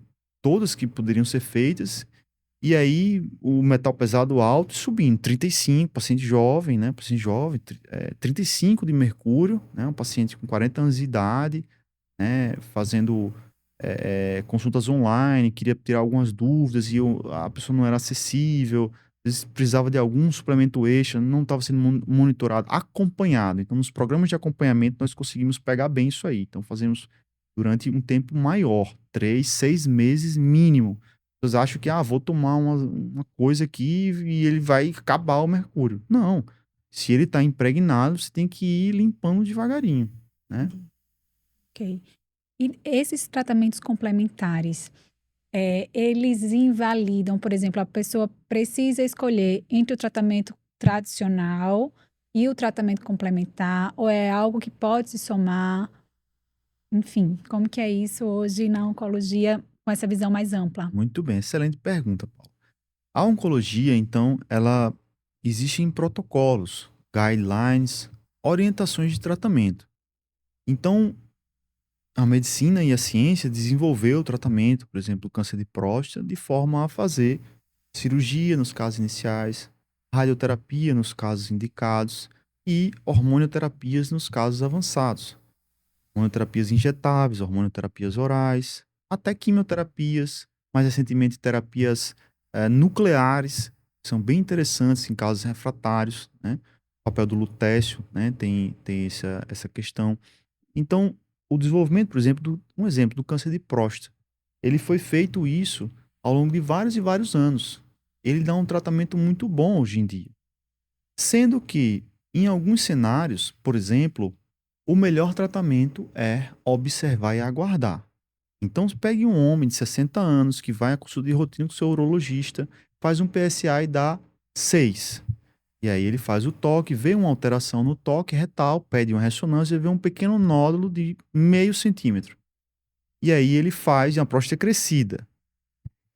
todas que poderiam ser feitas, e aí o metal pesado alto subindo, 35, paciente jovem, né? Paciente jovem, 35 de mercúrio, né? Um paciente com 40 anos de idade, né? Fazendo consultas online, queria tirar algumas dúvidas e a pessoa não era acessível, às vezes precisava de algum suplemento extra, não estava sendo monitorado, acompanhado. Então, nos programas de acompanhamento, nós conseguimos pegar bem isso aí. Então, fazemos durante um tempo maior, 3, 6 meses mínimo. Vocês acham que, vou tomar uma coisa aqui e ele vai acabar o mercúrio. Não. Se ele está impregnado, você tem que ir limpando devagarinho, né? Ok. E esses tratamentos complementares, eles invalidam, por exemplo, a pessoa precisa escolher entre o tratamento tradicional e o tratamento complementar, ou é algo que pode se somar? Enfim, como que é isso hoje na oncologia com essa visão mais ampla? Muito bem, excelente pergunta, Paulo. A oncologia, então, ela existe em protocolos, guidelines, orientações de tratamento. Então, a medicina e a ciência desenvolveu o tratamento, por exemplo, do câncer de próstata, de forma a fazer cirurgia nos casos iniciais, radioterapia nos casos indicados e hormonoterapias nos casos avançados. Hormonoterapias injetáveis, hormonoterapias orais, até quimioterapias, mais recentemente terapias nucleares, que são bem interessantes em casos refratários, né? O papel do lutécio, né? Tem essa questão. Então, o desenvolvimento, por exemplo, um exemplo do câncer de próstata, ele foi feito isso ao longo de vários e vários anos. Ele dá um tratamento muito bom hoje em dia. Sendo que, em alguns cenários, por exemplo, o melhor tratamento é observar e aguardar. Então, pegue um homem de 60 anos que vai à consulta de rotina com o seu urologista, faz um PSA e dá 6. E aí ele faz o toque, vê uma alteração no toque retal, pede uma ressonância e vê um pequeno nódulo de 0,5 centímetro. E aí ele faz uma próstata crescida.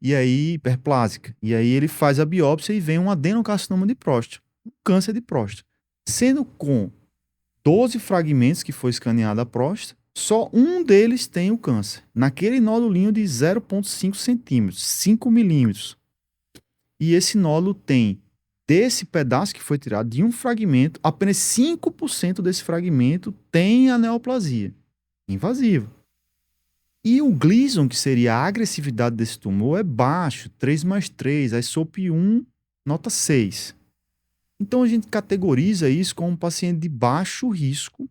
E aí hiperplásica. E aí ele faz a biópsia e vem um adenocarcinoma de próstata, um câncer de próstata. Sendo com 12 fragmentos que foi escaneada a próstata, só um deles tem o câncer. Naquele nódulinho de 0,5 centímetros, 5 milímetros. E esse nódulo tem, desse pedaço que foi tirado de um fragmento, apenas 5% desse fragmento tem a neoplasia invasiva. E o Gleason, que seria a agressividade desse tumor, é baixo, 3+3, a SOP1, nota 6. Então a gente categoriza isso como um paciente de baixo risco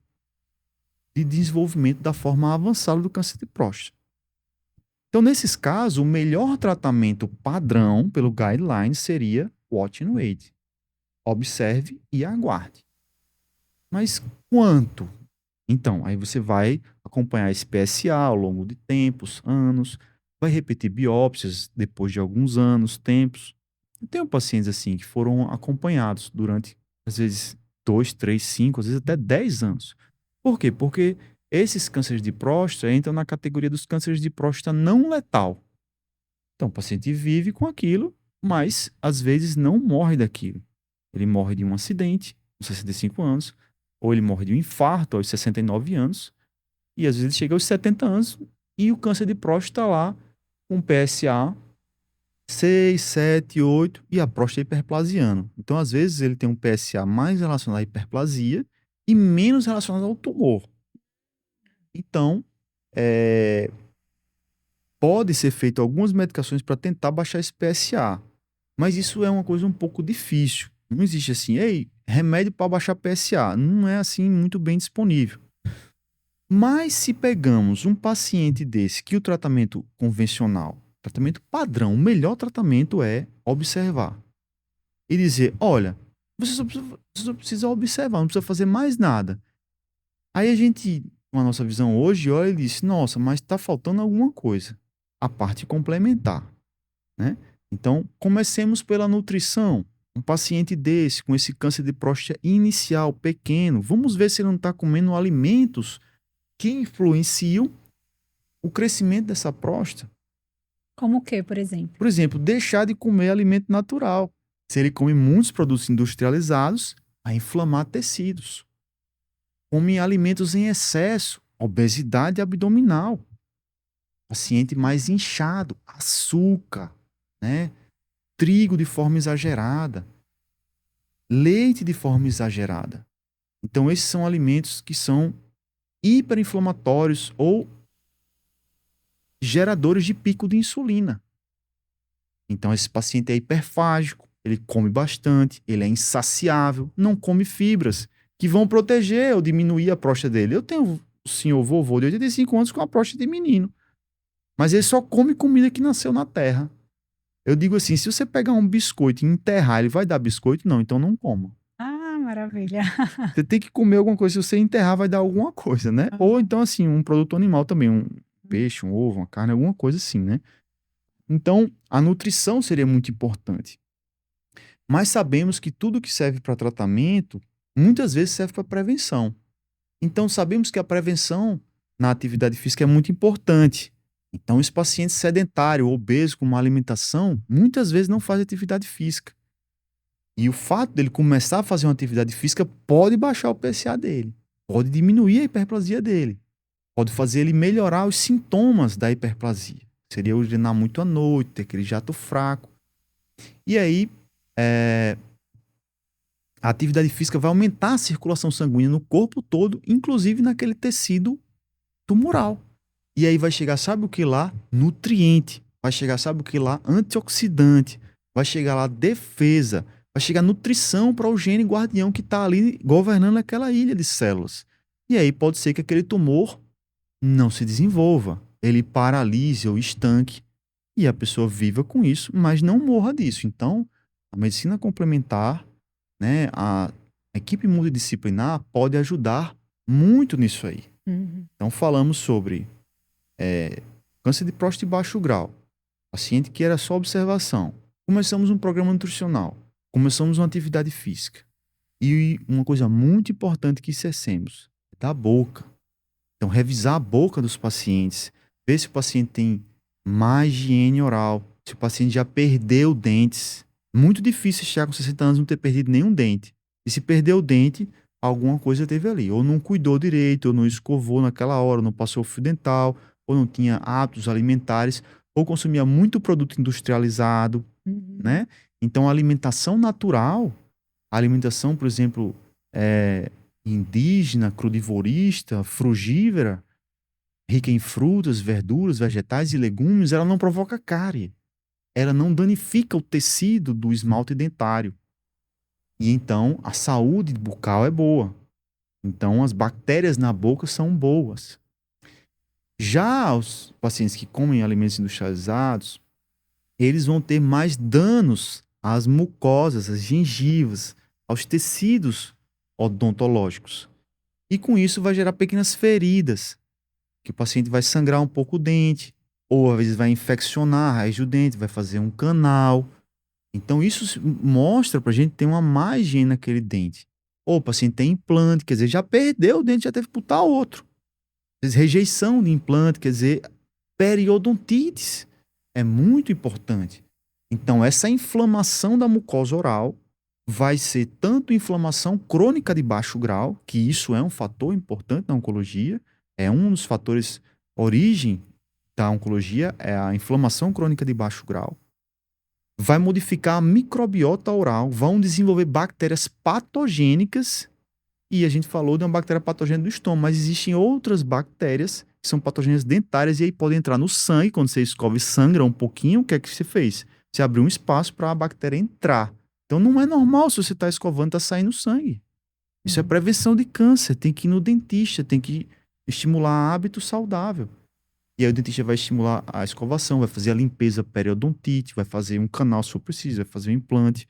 de desenvolvimento da forma avançada do câncer de próstata. Então, nesses casos, o melhor tratamento padrão pelo guideline seria watch and wait. Observe e aguarde. Mas quanto? Então, aí você vai acompanhar esse PSA ao longo de tempos, anos, vai repetir biópsias depois de alguns anos, tempos. Eu tenho pacientes assim que foram acompanhados durante, às vezes, 2, 3, 5, às vezes até 10 anos. Por quê? Porque esses cânceres de próstata entram na categoria dos cânceres de próstata não letal. Então, o paciente vive com aquilo, mas às vezes não morre daquilo. Ele morre de um acidente, aos 65 anos, ou ele morre de um infarto aos 69 anos, e às vezes ele chega aos 70 anos e o câncer de próstata está lá com PSA 6, 7, 8 e a próstata hiperplasiana. Então, às vezes, ele tem um PSA mais relacionado à hiperplasia e menos relacionado ao tumor. Então, pode ser feito algumas medicações para tentar baixar esse PSA, mas isso é uma coisa um pouco difícil. Não existe assim, ei, remédio para baixar PSA. Não é assim muito bem disponível. Mas se pegamos um paciente desse que o tratamento convencional, tratamento padrão, o melhor tratamento é observar. E dizer, olha, você só precisa observar, não precisa fazer mais nada. Aí a gente, com a nossa visão hoje, olha e diz, nossa, mas está faltando alguma coisa. A parte complementar, né? Então, comecemos pela nutrição. Um paciente desse, com esse câncer de próstata inicial, pequeno, vamos ver se ele não está comendo alimentos que influenciam o crescimento dessa próstata. Como o quê, por exemplo? Por exemplo, deixar de comer alimento natural. Se ele come muitos produtos industrializados, vai inflamar tecidos. Come alimentos em excesso, obesidade abdominal. Paciente mais inchado, açúcar, né? Trigo de forma exagerada, leite de forma exagerada. Então, esses são alimentos que são hiperinflamatórios ou geradores de pico de insulina. Então, esse paciente é hiperfágico, ele come bastante, ele é insaciável, não come fibras que vão proteger ou diminuir a próstata dele. Eu tenho o senhor vovô de 85 anos com a próstata de menino, mas ele só come comida que nasceu na terra. Eu digo assim, se você pegar um biscoito e enterrar, ele vai dar biscoito? Não, então não coma. Ah, maravilha. Você tem que comer alguma coisa, se você enterrar vai dar alguma coisa, né? Ou então assim, um produto animal também, um peixe, um ovo, uma carne, alguma coisa assim, né? Então, a nutrição seria muito importante. Mas sabemos que tudo que serve para tratamento, muitas vezes serve para prevenção. Então, sabemos que a prevenção na atividade física é muito importante. Então, esse paciente sedentário, obeso, com uma alimentação, muitas vezes não faz atividade física. E o fato dele começar a fazer uma atividade física pode baixar o PSA dele, pode diminuir a hiperplasia dele, pode fazer ele melhorar os sintomas da hiperplasia. Seria urinar muito à noite, ter aquele jato fraco. E aí, a atividade física vai aumentar a circulação sanguínea no corpo todo, inclusive naquele tecido tumoral. E aí vai chegar, sabe o que lá? Nutriente. Vai chegar, sabe o que lá? Antioxidante. Vai chegar lá defesa. Vai chegar nutrição para o gene guardião que está ali governando aquela ilha de células. E aí pode ser que aquele tumor não se desenvolva. Ele paralise ou estanque. E a pessoa viva com isso, mas não morra disso. Então, a medicina complementar, né, a equipe multidisciplinar pode ajudar muito nisso aí. Então, falamos sobre câncer de próstata de baixo grau, paciente que era só observação. Começamos um programa nutricional. começamos uma atividade física. E uma coisa muito importante que esquecemos é da boca. Então, revisar a boca dos pacientes, ver se o paciente tem má higiene oral, se o paciente já perdeu dentes. Muito difícil chegar com 60 anos e não ter perdido nenhum dente. E se perdeu o dente, alguma coisa teve ali. Ou não cuidou direito, ou não escovou naquela hora, ou não passou fio dental, ou não tinha hábitos alimentares, ou consumia muito produto industrializado, né? Então, a alimentação natural, a alimentação, por exemplo, indígena, crudivorista, frugívora, rica em frutas, verduras, vegetais e legumes, ela não provoca cárie. Ela não danifica o tecido do esmalte dentário. E então, a saúde bucal é boa. Então, as bactérias na boca são boas. Já os pacientes que comem alimentos industrializados, eles vão ter mais danos às mucosas, às gengivas, aos tecidos odontológicos. E com isso vai gerar pequenas feridas, que o paciente vai sangrar um pouco o dente, ou às vezes vai infeccionar a raiz do dente, vai fazer um canal. Então isso mostra pra gente ter uma má higiene naquele dente. Ou o paciente tem implante, quer dizer, já perdeu o dente, já teve que botar outro. Às vezes rejeição de implante, quer dizer, periodontites. É muito importante. Então essa inflamação da mucosa oral vai ser tanto inflamação crônica de baixo grau, que isso é um fator importante na oncologia, é um dos fatores origem da oncologia, é a inflamação crônica de baixo grau. Vai modificar a microbiota oral, vão desenvolver bactérias patogênicas, e a gente falou de uma bactéria patogênica do estômago, mas existem outras bactérias que são patogênicas dentárias e aí podem entrar no sangue, quando você escova e sangra um pouquinho, o que é que você fez? Você abriu um espaço para a bactéria entrar. Então não é normal se você está escovando, está saindo sangue. Isso é prevenção de câncer, tem que ir no dentista, tem que estimular hábito saudável. E aí o dentista vai estimular a escovação, vai fazer a limpeza periodontite, vai fazer um canal se for preciso, vai fazer um implante.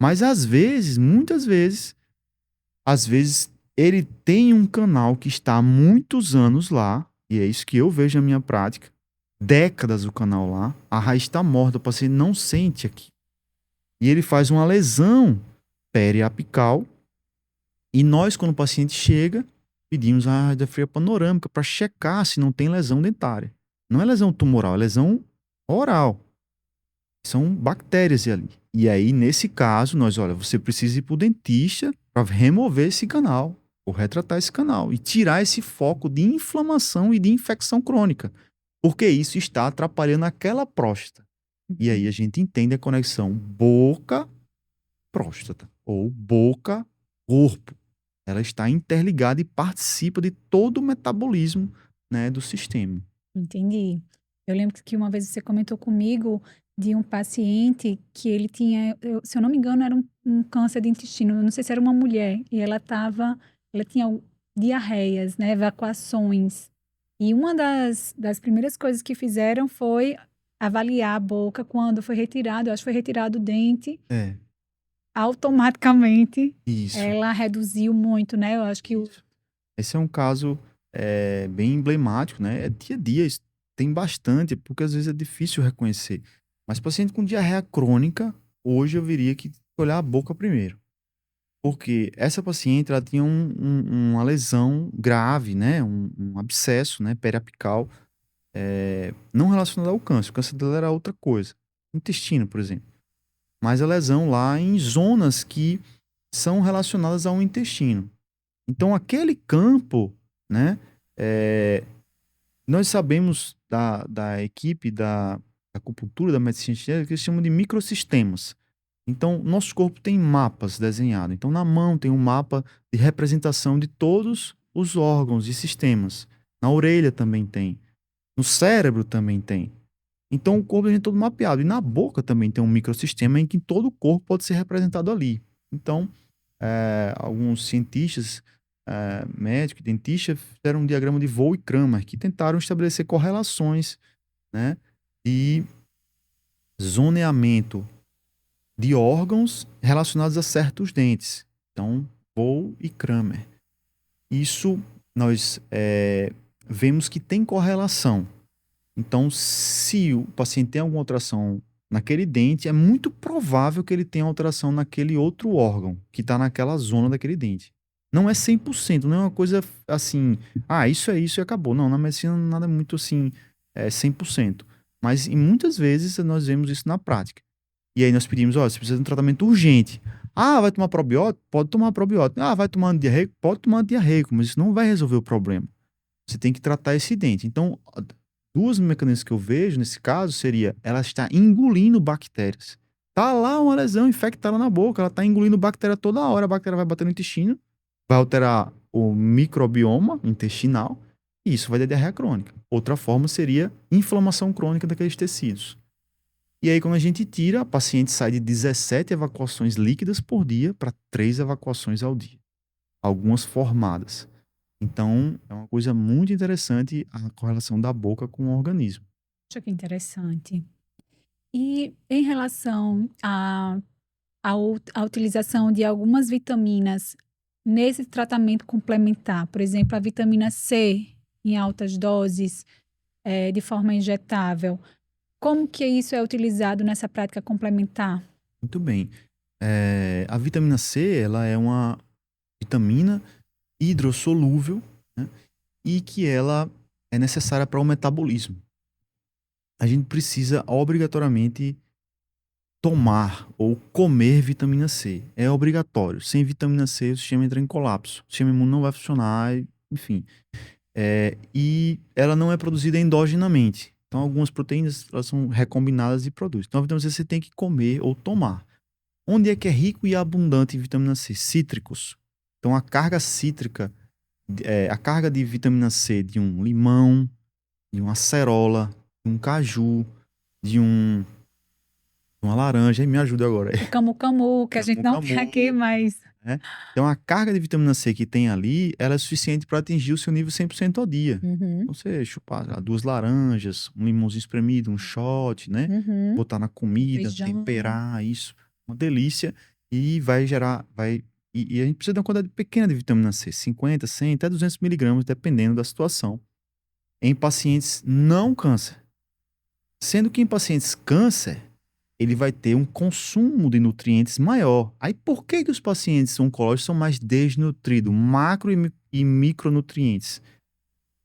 Mas às vezes, muitas vezes, ele tem um canal que está há muitos anos lá, e é isso que eu vejo na minha prática, décadas o canal lá, a raiz está morta, o paciente não sente aqui. E ele faz uma lesão periapical, e nós, quando o paciente chega, pedimos a radiografia panorâmica para checar se não tem lesão dentária. Não é lesão tumoral, é lesão oral. São bactérias ali. E aí, nesse caso, olha, você precisa ir para o dentista para remover esse canal, ou retratar esse canal, e tirar esse foco de inflamação e de infecção crônica. Porque isso está atrapalhando aquela próstata. E aí a gente entende a conexão boca-próstata, ou boca-corpo. Ela está interligada e participa de todo o metabolismo, né, do sistema. Entendi. Eu lembro que uma vez você comentou comigo de um paciente que ele tinha, se eu não me engano, era um câncer de intestino. Eu não sei se era uma mulher. E ela tinha diarreias, né, evacuações. E uma das primeiras coisas que fizeram foi avaliar a boca quando foi retirado, eu acho que foi retirado o dente. É. Automaticamente, Isso. ela reduziu muito, né? Eu acho que Esse é um caso bem emblemático, né? É dia a dia, isso tem bastante, porque às vezes é difícil reconhecer. Mas paciente com diarreia crônica, hoje eu viria que olhar a boca primeiro. Porque essa paciente, ela tinha uma lesão grave, né? Um abscesso, né? Periapical, não relacionado ao câncer. O câncer dela era outra coisa. Intestino, por exemplo. Mas a lesão lá em zonas que são relacionadas ao intestino. Então, aquele campo, né? Nós sabemos da equipe da acupuntura, da medicina chinesa, que eles chamam de microsistemas. Então, nosso corpo tem mapas desenhados. Então, na mão tem um mapa de representação de todos os órgãos e sistemas. Na orelha também tem. No cérebro também tem. Então, o corpo a gente é todo mapeado. E na boca também tem um microsistema em que todo o corpo pode ser representado ali. Então, alguns cientistas, médicos, dentistas, fizeram um diagrama de Voll e Kramer, que tentaram estabelecer correlações, né, e zoneamento de órgãos relacionados a certos dentes. Então, Voll e Kramer. Isso nós vemos que tem correlação. Então, se o paciente tem alguma alteração naquele dente, é muito provável que ele tenha alteração naquele outro órgão que está naquela zona daquele dente. Não é 100%, não é uma coisa assim, isso é isso e acabou. Não, na medicina nada é muito assim, 100%. Mas em muitas vezes nós vemos isso na prática. E aí nós pedimos, você precisa de um tratamento urgente. Vai tomar probiótico? Pode tomar probiótico. Vai tomar antidiarreico? Pode tomar antidiarreico, mas isso não vai resolver o problema. Você tem que tratar esse dente. Então, duas mecanismos que eu vejo nesse caso seria ela está engolindo bactérias. Tá lá uma lesão infectada na boca, ela está engolindo bactéria toda hora, a bactéria vai bater no intestino, vai alterar o microbioma intestinal e isso vai dar diarreia crônica. Outra forma seria inflamação crônica daqueles tecidos. E aí, quando a gente tira, a paciente sai de 17 evacuações líquidas por dia para 3 evacuações ao dia. Algumas formadas. Então, é uma coisa muito interessante a correlação da boca com o organismo. Acho que interessante. E em relação à utilização de algumas vitaminas nesse tratamento complementar, por exemplo, a vitamina C em altas doses, de forma injetável, como que isso é utilizado nessa prática complementar? Muito bem. A vitamina C, ela é uma vitamina hidrossolúvel, né? E que ela é necessária para o metabolismo. A gente precisa obrigatoriamente tomar ou comer vitamina C. É obrigatório. Sem vitamina C, o sistema entra em colapso. O sistema imune não vai funcionar, enfim. E ela não é produzida endogenamente. Então, algumas proteínas elas são recombinadas e produzem. Então, a vitamina C você tem que comer ou tomar. Onde é que é rico e abundante em vitamina C? Cítricos. Então, a carga cítrica, a carga de vitamina C de um limão, de uma acerola, de um caju, de uma laranja, me ajuda agora. O camu-camu, que a gente não tem aqui, mas... Então, a carga de vitamina C que tem ali, ela é suficiente para atingir o seu nível 100% ao dia. Então, você chupar 2 laranjas, um limãozinho espremido, um shot, né? Botar na comida, Feijão. temperar isso. Uma delícia. E vai gerar... E a gente precisa de uma quantidade pequena de vitamina C. 50, 100, até 200 miligramas, dependendo da situação. Em pacientes não câncer. Sendo que em pacientes câncer, ele vai ter um consumo de nutrientes maior. Aí por que os pacientes oncológicos são mais desnutridos, macro e micronutrientes?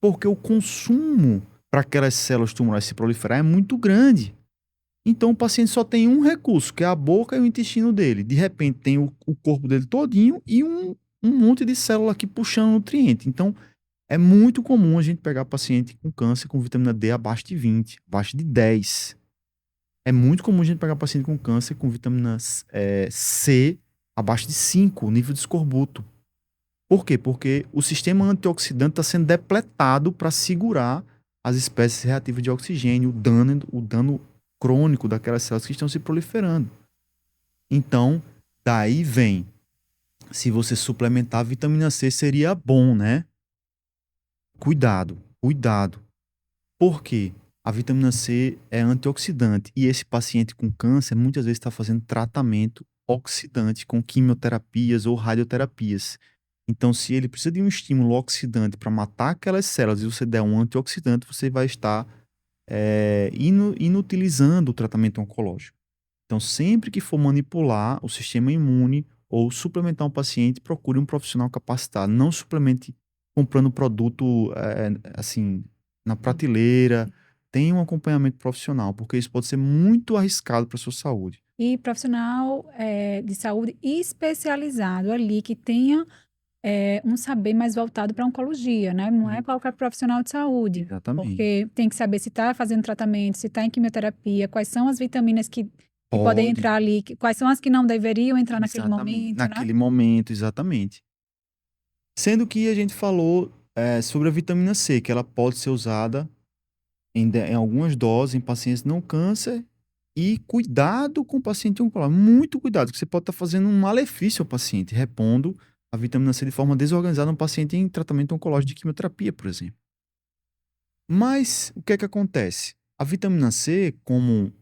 Porque o consumo para aquelas células tumorais se proliferar é muito grande. Então o paciente só tem um recurso, que é a boca e o intestino dele. De repente tem o corpo dele todinho e um monte de célula aqui puxando nutriente. Então é muito comum a gente pegar paciente com câncer com vitamina D abaixo de 20, abaixo de 10. É muito comum a gente pegar paciente com câncer com vitamina C abaixo de 5, nível de escorbuto. Por quê? Porque o sistema antioxidante está sendo depletado para segurar as espécies reativas de oxigênio, o dano crônico daquelas células que estão se proliferando. Então, daí vem, se você suplementar a vitamina C seria bom, né? Cuidado. Por quê? A vitamina C é antioxidante e esse paciente com câncer muitas vezes está fazendo tratamento oxidante com quimioterapias ou radioterapias. Então, se ele precisa de um estímulo oxidante para matar aquelas células e você der um antioxidante, você vai estar inutilizando o tratamento oncológico. Então, sempre que for manipular o sistema imune ou suplementar um paciente, procure um profissional capacitado. Não suplemente comprando produto assim na prateleira. Tenha um acompanhamento profissional, porque isso pode ser muito arriscado para a sua saúde. E profissional de saúde especializado ali, que tenha um saber mais voltado para oncologia, né? Não é qualquer profissional de saúde. Exatamente. Porque tem que saber se está fazendo tratamento, se está em quimioterapia, quais são as vitaminas que podem entrar ali, quais são as que não deveriam entrar naquele momento, naquele momento, exatamente. Sendo que a gente falou sobre a vitamina C, que ela pode ser usada em algumas doses em pacientes não câncer e cuidado com o paciente oncológico. Muito cuidado, porque você pode estar fazendo um malefício ao paciente, repondo a vitamina C de forma desorganizada no paciente em tratamento oncológico de quimioterapia, por exemplo. Mas o que é que acontece? A vitamina C, como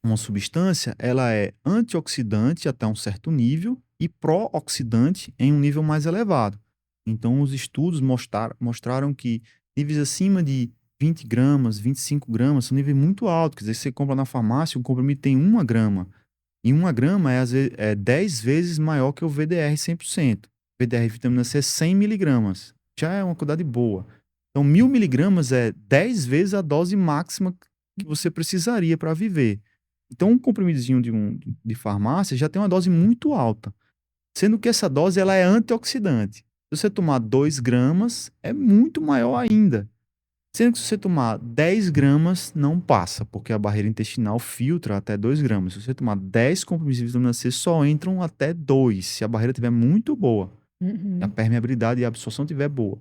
uma substância, ela é antioxidante até um certo nível e pró-oxidante em um nível mais elevado. Então, os estudos mostraram que níveis acima de 20 gramas, 25 gramas, são níveis muito altos. Quer dizer, você compra na farmácia, um comprimido tem 1 grama. E 1 grama às vezes, é 10 vezes maior que o VDR 100%. VDR vitamina C é 100 miligramas. Já é uma quantidade boa. Então, 1.000 miligramas é 10 vezes a dose máxima que você precisaria para viver. Então, um comprimidozinho de farmácia já tem uma dose muito alta. Sendo que essa dose ela é antioxidante. Se você tomar 2 gramas, é muito maior ainda. Sendo que se você tomar 10 gramas, não passa, porque a barreira intestinal filtra até 2 gramas. Se você tomar 10 comprimidos de vitamina C, só entram até 2, se a barreira estiver muito boa. A permeabilidade e a absorção estiver boa.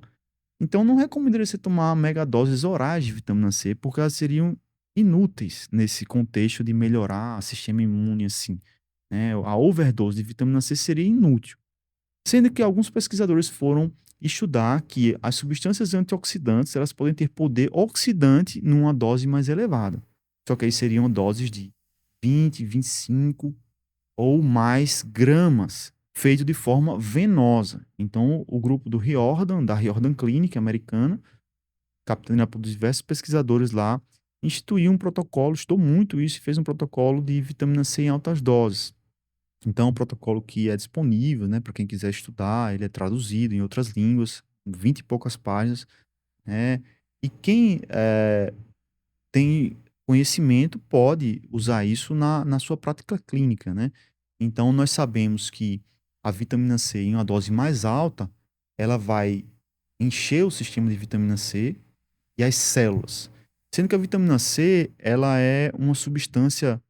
Então, não recomendaria você tomar megadoses orais de vitamina C, porque elas seriam inúteis nesse contexto de melhorar o sistema imune, assim. Né? A overdose de vitamina C seria inútil. Sendo que alguns pesquisadores foram estudar que as substâncias antioxidantes elas podem ter poder oxidante numa dose mais elevada. Só que aí seriam doses de 20, 25 ou mais gramas, feito de forma venosa. Então, o grupo do Riordan, da Riordan Clinic americana, capitaneado por diversos pesquisadores lá, instituiu um protocolo, estudou muito isso e fez um protocolo de vitamina C em altas doses. Então, é um protocolo que é disponível, né, para quem quiser estudar, ele é traduzido em outras línguas, 20 e poucas páginas, né, e quem tem conhecimento pode usar isso na sua prática clínica, né. Então, nós sabemos que a vitamina C em uma dose mais alta, ela vai encher o sistema de vitamina C e as células. Sendo que a vitamina C, ela é uma substância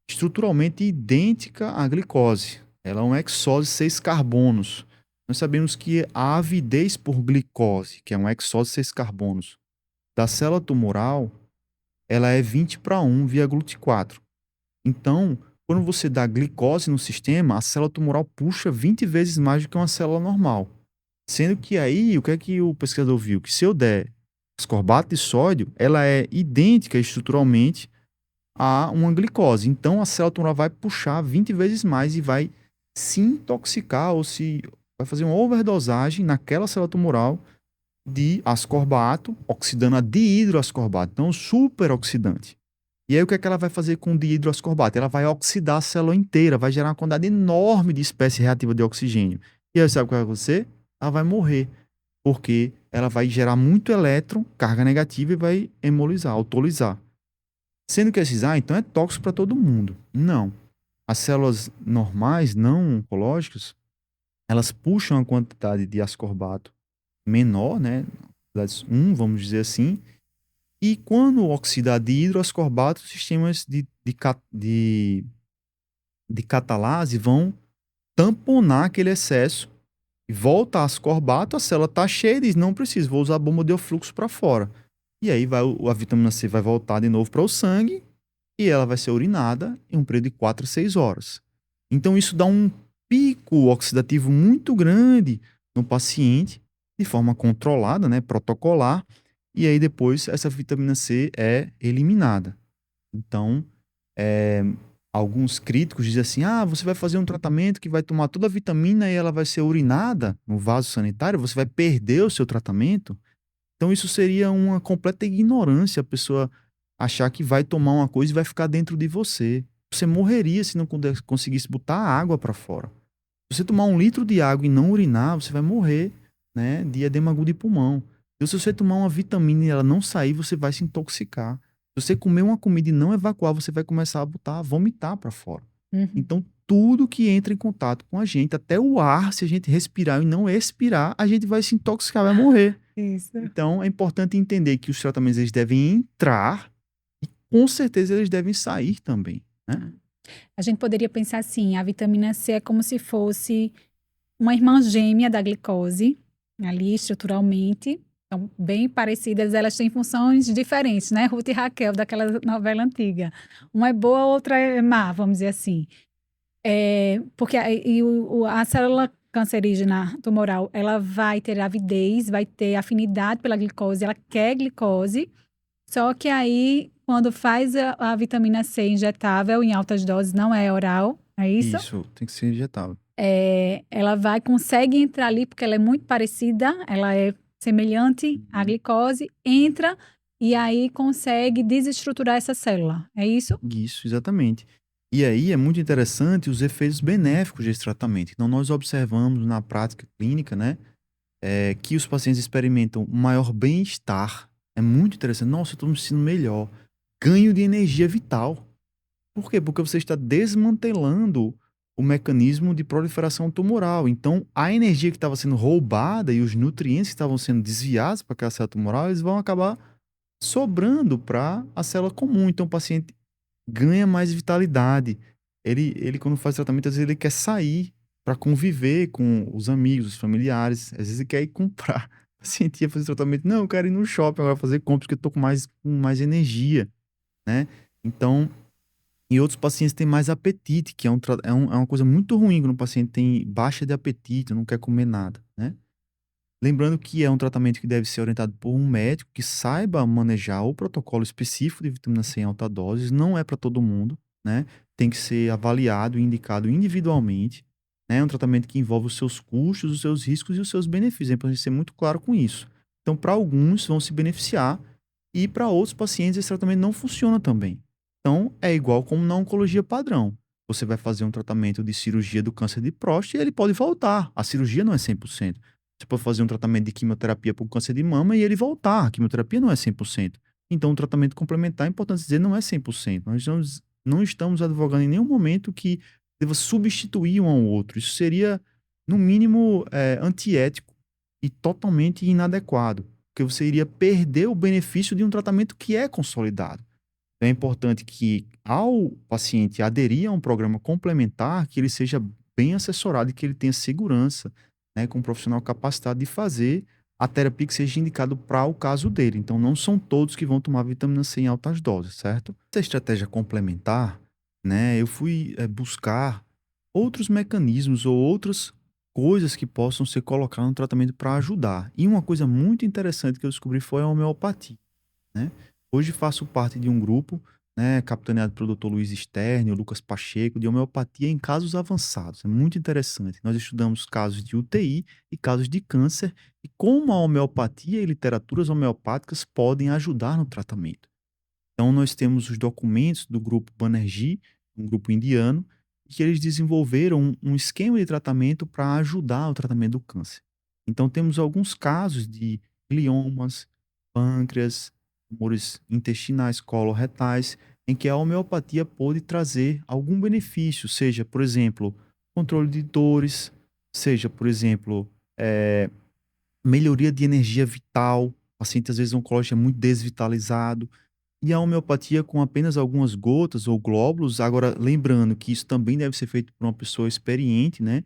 estruturalmente idêntica à glicose. Ela é um hexose 6 carbonos. Nós sabemos que a avidez por glicose, que é um hexose 6 carbonos, da célula tumoral, ela é 20 para 1 via GLUT4. Então, quando você dá glicose no sistema, a célula tumoral puxa 20 vezes mais do que uma célula normal. Sendo que aí, o que é que o pesquisador viu? Que se eu der ascorbato de sódio, ela é idêntica estruturalmente a uma glicose. Então, a célula tumoral vai puxar 20 vezes mais e vai se intoxicar ou vai fazer uma overdosagem naquela célula tumoral de ascorbato, oxidando a dihidroascorbato. Então, superoxidante. E aí, o que é que ela vai fazer com o dihidroascorbato? Ela vai oxidar a célula inteira, vai gerar uma quantidade enorme de espécie reativa de oxigênio. E aí, sabe o que vai acontecer? Ela vai morrer, porque ela vai gerar muito elétron, carga negativa, e vai hemolizar, autolizar. Sendo que esses, então é tóxico para todo mundo. Não. As células normais, não oncológicas, elas puxam a quantidade de ascorbato menor, né? 1, vamos dizer assim. E quando oxidar de hidroascorbato, os sistemas de catalase vão tamponar aquele excesso e volta a ascorbato, a célula está cheia e diz, não preciso, vou usar a bomba de fluxo para fora. E aí a vitamina C vai voltar de novo para o sangue e ela vai ser urinada em um período de 4 a 6 horas. Então isso dá um pico oxidativo muito grande no paciente, de forma controlada, né, protocolar, e aí depois essa vitamina C é eliminada. Então, alguns críticos dizem assim, você vai fazer um tratamento que vai tomar toda a vitamina e ela vai ser urinada no vaso sanitário, você vai perder o seu tratamento. Então isso seria uma completa ignorância, a pessoa achar que vai tomar uma coisa e vai ficar dentro de você. Você morreria se não conseguisse botar a água para fora. Se você tomar 1 litro de água e não urinar, você vai morrer, né, de edema agudo de pulmão. Então, se você tomar uma vitamina e ela não sair, você vai se intoxicar. Se você comer uma comida e não evacuar, você vai começar a vomitar para fora. Então, tudo que entra em contato com a gente, até o ar, se a gente respirar e não expirar, a gente vai se intoxicar, vai morrer. Isso. Então, é importante entender que os tratamentos eles devem entrar e, com certeza, eles devem sair também, né? A gente poderia pensar assim, a vitamina C é como se fosse uma irmã gêmea da glicose, ali estruturalmente. São bem parecidas, elas têm funções diferentes, né? Ruth e Raquel, daquela novela antiga. Uma é boa, a outra é má, vamos dizer assim. Porque a célula cancerígena tumoral, ela vai ter avidez, vai ter afinidade pela glicose, ela quer glicose, só que aí, quando faz a vitamina C injetável em altas doses, não é oral, é isso? Isso, tem que ser injetável. Ela consegue entrar ali, porque ela é muito parecida, ela é semelhante à glicose, entra e aí consegue desestruturar essa célula. É isso? Isso, exatamente. E aí é muito interessante os efeitos benéficos desse tratamento. Então, nós observamos na prática clínica, né, que os pacientes experimentam maior bem-estar. É muito interessante. Nossa, eu estou me sentindo melhor. Ganho de energia vital. Por quê? Porque você está desmantelando o mecanismo de proliferação tumoral. Então, a energia que estava sendo roubada e os nutrientes que estavam sendo desviados para aquela célula tumoral, eles vão acabar sobrando para a célula comum. Então, o paciente ganha mais vitalidade. Ele quando faz tratamento, às vezes ele quer sair para conviver com os amigos, os familiares. Às vezes ele quer ir comprar. O paciente ia fazer tratamento. Não, eu quero ir no shopping agora fazer compras, porque eu tô com mais energia, né? Então, e outros pacientes têm mais apetite, que é uma coisa muito ruim quando o paciente tem baixa de apetite, não quer comer nada, né? Lembrando que é um tratamento que deve ser orientado por um médico que saiba manejar o protocolo específico de vitamina C em alta dose, não é para todo mundo, né? Tem que ser avaliado e indicado individualmente, né? É um tratamento que envolve os seus custos, os seus riscos e os seus benefícios. É importante ser muito claro com isso. Então, para alguns vão se beneficiar e para outros pacientes esse tratamento não funciona também. Então, é igual como na oncologia padrão. Você vai fazer um tratamento de cirurgia do câncer de próstata e ele pode voltar. A cirurgia não é 100%. Você pode fazer um tratamento de quimioterapia para o câncer de mama e ele voltar. A quimioterapia não é 100%. Então, o tratamento complementar, é importante dizer, não é 100%. Nós não estamos advogando em nenhum momento que deva substituir um ao outro. Isso seria, no mínimo, antiético e totalmente inadequado, porque você iria perder o benefício de um tratamento que é consolidado. Então, é importante que, ao paciente aderir a um programa complementar, que ele seja bem assessorado e que ele tenha segurança, né, com um profissional capacitado de fazer a terapia que seja indicado para o caso dele. Então, não são todos que vão tomar vitamina C em altas doses, certo? Essa estratégia complementar, né, eu fui buscar outros mecanismos ou outras coisas que possam ser colocadas no tratamento para ajudar. E uma coisa muito interessante que eu descobri foi a homeopatia, né? Hoje faço parte de um grupo, né, capitaneado pelo Dr. Luiz Stern, o Lucas Pacheco, de homeopatia em casos avançados. É muito interessante. Nós estudamos casos de UTI e casos de câncer e como a homeopatia e literaturas homeopáticas podem ajudar no tratamento. Então, nós temos os documentos do grupo Banerjee, um grupo indiano, que eles desenvolveram um esquema de tratamento para ajudar o tratamento do câncer. Então, temos alguns casos de gliomas, pâncreas, tumores intestinais, coloretais, em que a homeopatia pode trazer algum benefício, seja, por exemplo, controle de dores, seja, por exemplo, eh, melhoria de energia vital. O paciente, às vezes, oncológico é muito desvitalizado, e a homeopatia com apenas algumas gotas ou glóbulos, agora lembrando que isso também deve ser feito por uma pessoa experiente, né,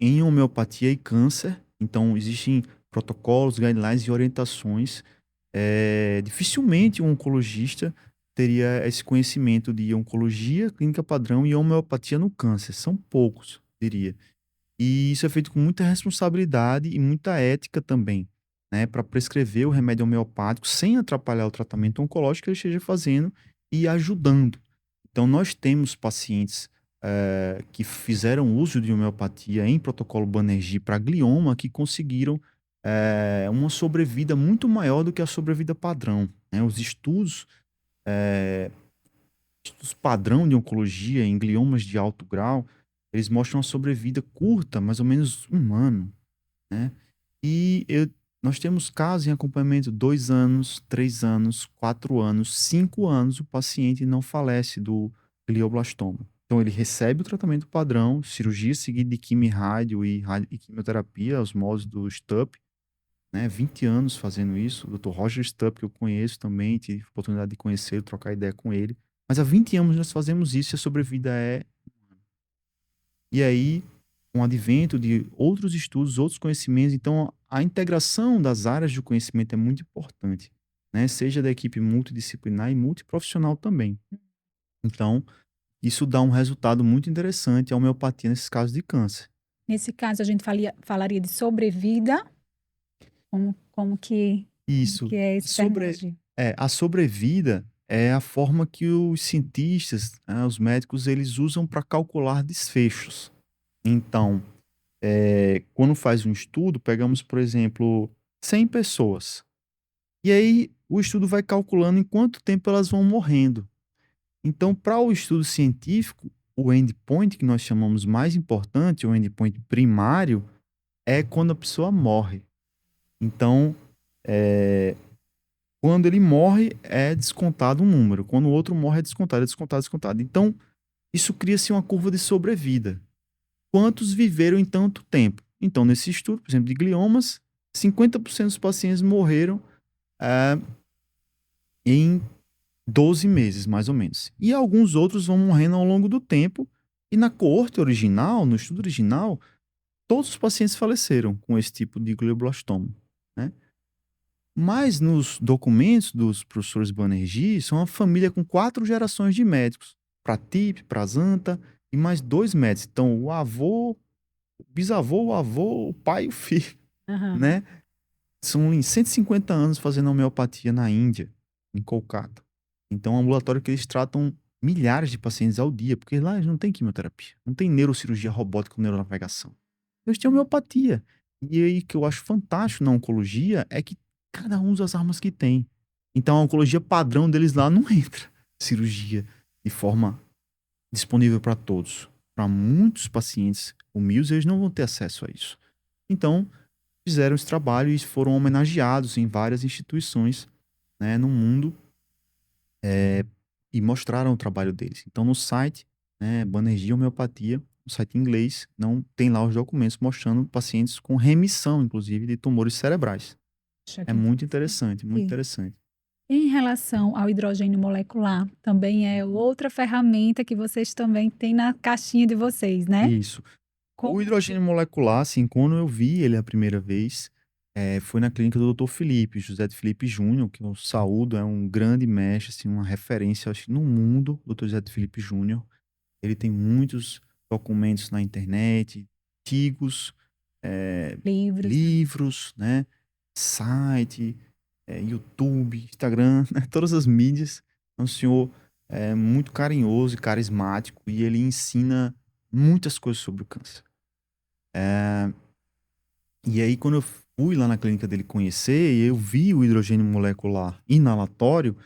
em homeopatia e câncer. Então existem protocolos, guidelines e orientações. Dificilmente um oncologista teria esse conhecimento de oncologia, clínica padrão e homeopatia no câncer. São poucos, diria. E isso é feito com muita responsabilidade e muita ética também, né, para prescrever o remédio homeopático sem atrapalhar o tratamento oncológico que ele esteja fazendo e ajudando. Então, nós temos pacientes que fizeram uso de homeopatia em protocolo Banerjee para glioma que conseguiram uma sobrevida muito maior do que a sobrevida padrão, né? Estudos padrão de oncologia em gliomas de alto grau, eles mostram uma sobrevida curta, mais ou menos um ano, né? Nós temos casos em acompanhamento 2 anos, 3 anos, 4 anos, 5 anos, o paciente não falece do glioblastoma. Então ele recebe o tratamento padrão, cirurgia seguida de quimio-rádio e quimioterapia, aos moldes do Stupp, né? 20 anos fazendo isso. O Dr. Roger Stupp, que eu conheço também, tive a oportunidade de conhecê-lo, trocar ideia com ele. Mas há 20 anos nós fazemos isso e a sobrevida é. E aí, com o advento de outros estudos, outros conhecimentos, então a integração das áreas de conhecimento é muito importante, né? Seja da equipe multidisciplinar e multiprofissional também. Então, isso dá um resultado muito interessante à homeopatia nesses casos de câncer. Nesse caso, a gente falaria de sobrevida. Como Isso. que é essa terminologia? A sobrevida é a forma que os cientistas, né, os médicos, eles usam para calcular desfechos. Então, quando faz um estudo, pegamos, por exemplo, 100 pessoas. E aí, o estudo vai calculando em quanto tempo elas vão morrendo. Então, para o estudo científico, o endpoint que nós chamamos mais importante, o endpoint primário, é quando a pessoa morre. Então, quando ele morre, é descontado um número. Quando o outro morre, é descontado, é descontado, é descontado. Então, isso cria-se uma curva de sobrevida. Quantos viveram em tanto tempo? Então, nesse estudo, por exemplo, de gliomas, 50% dos pacientes morreram em 12 meses, mais ou menos. E alguns outros vão morrendo ao longo do tempo. E na coorte original, no estudo original, todos os pacientes faleceram com esse tipo de glioblastoma, né? Mas nos documentos dos professores Banerjee, são uma família com 4 gerações de médicos. Pratip, Prasanta e mais 2 médicos. Então, o avô, o bisavô, o avô, o pai e o filho, Aham. né? São em 150 anos fazendo homeopatia na Índia, em Kolkata. Então, é um ambulatório que eles tratam milhares de pacientes ao dia, porque lá eles não têm quimioterapia, não tem neurocirurgia robótica com neuronavegação. Eles têm homeopatia. E aí, o que eu acho fantástico na oncologia é que cada um usa as armas que tem. Então, a oncologia padrão deles lá não entra cirurgia de forma disponível para todos. Para muitos pacientes humildes, eles não vão ter acesso a isso. Então, fizeram esse trabalho e foram homenageados em várias instituições, né, no mundo, e mostraram o trabalho deles. Então, no site, né, Banerjee Homeopatia, no site em inglês, não tem lá os documentos mostrando pacientes com remissão, inclusive, de tumores cerebrais. Poxa, É que muito interessante, muito interessante. interessante. Em relação ao hidrogênio molecular, também é outra ferramenta que vocês também têm na caixinha de vocês, né? Isso. O Como hidrogênio molecular, assim, quando eu vi ele a primeira vez, foi na clínica do Dr. Felipe, José de Felipe Júnior, que eu saúdo, é um grande mestre, assim, uma referência, acho que no mundo, Dr. José de Felipe Júnior. Ele tem muitos documentos na internet, artigos, livros, livros, né? Site, YouTube, Instagram, né? Todas as mídias. É um senhor muito carinhoso e carismático e ele ensina muitas coisas sobre o câncer. E aí, quando eu fui lá na clínica dele conhecer, eu vi o hidrogênio molecular inalatório,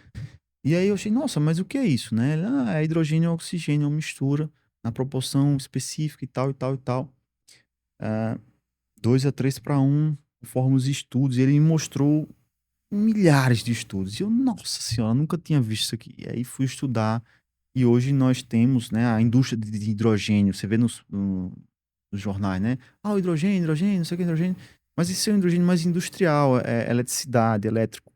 e aí eu achei, nossa, mas o que é isso, né? Ele, é hidrogênio e oxigênio, é uma mistura na proporção específica e tal, e tal, e tal. 2 a 3 para 1, conforme os estudos. E ele me mostrou milhares de estudos. E eu, nossa senhora, nunca tinha visto isso aqui. E aí fui estudar. E hoje nós temos, né, a indústria de hidrogênio. Você vê nos jornais, né? Ah, o hidrogênio, hidrogênio, não sei o que, hidrogênio. Mas isso é um hidrogênio mais industrial, é eletricidade, elétrico.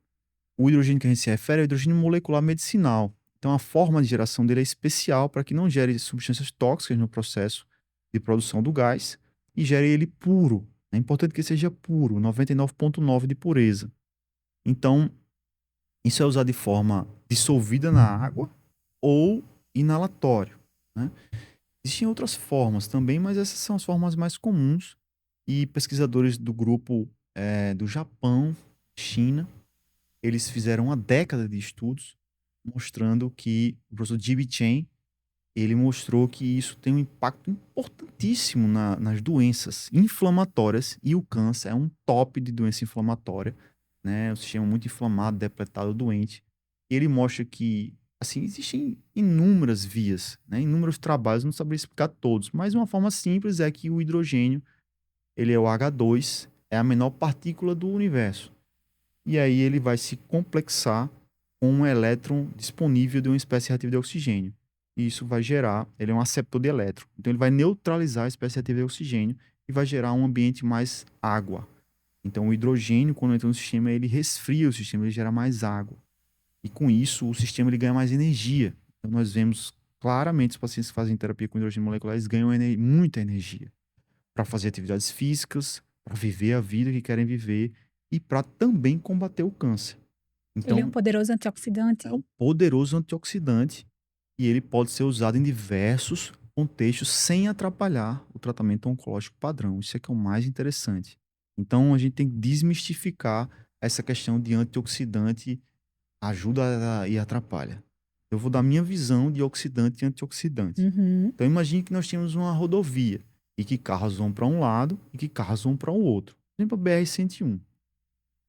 O hidrogênio que a gente se refere é o hidrogênio molecular medicinal. Então a forma de geração dele é especial para que não gere substâncias tóxicas no processo de produção do gás e gere ele puro. É importante que ele seja puro, 99,9 de pureza. Então, isso é usado de forma dissolvida na água ou inalatório, né? Existem outras formas também, mas essas são as formas mais comuns. E pesquisadores do grupo do Japão, China, eles fizeram uma década de estudos mostrando que o professor G.B. Chen, ele mostrou que isso tem um impacto importantíssimo nas doenças inflamatórias, e o câncer é um top de doença inflamatória, né? O sistema muito inflamado, depletado, doente. E ele mostra que, assim, existem inúmeras vias, né? Inúmeros trabalhos, não saberia explicar todos, mas uma forma simples é que o hidrogênio, ele é o H2, é a menor partícula do universo. E aí ele vai se complexar com um elétron disponível de uma espécie reativa de oxigênio. E isso vai gerar, ele é um aceptor de elétron. Então ele vai neutralizar a espécie reativa de oxigênio e vai gerar um ambiente mais água. Então o hidrogênio, quando entra no sistema, ele resfria o sistema, ele gera mais água. E com isso, o sistema ele ganha mais energia. Então nós vemos claramente os pacientes que fazem terapia com hidrogênio molecular, eles ganham muita energia para fazer atividades físicas, para viver a vida que querem viver e para também combater o câncer. ele é um Então, poderoso antioxidante. é um poderoso antioxidante e ele pode ser usado em diversos contextos sem atrapalhar o tratamento oncológico padrão. Isso é que é o mais interessante. Então, a gente tem que desmistificar essa questão de antioxidante ajuda e atrapalha. Eu vou dar minha visão de oxidante e antioxidante. Uhum. Então, imagine que nós temos uma rodovia e que carros vão para um lado e que carros vão para o outro. Por exemplo, a BR-101.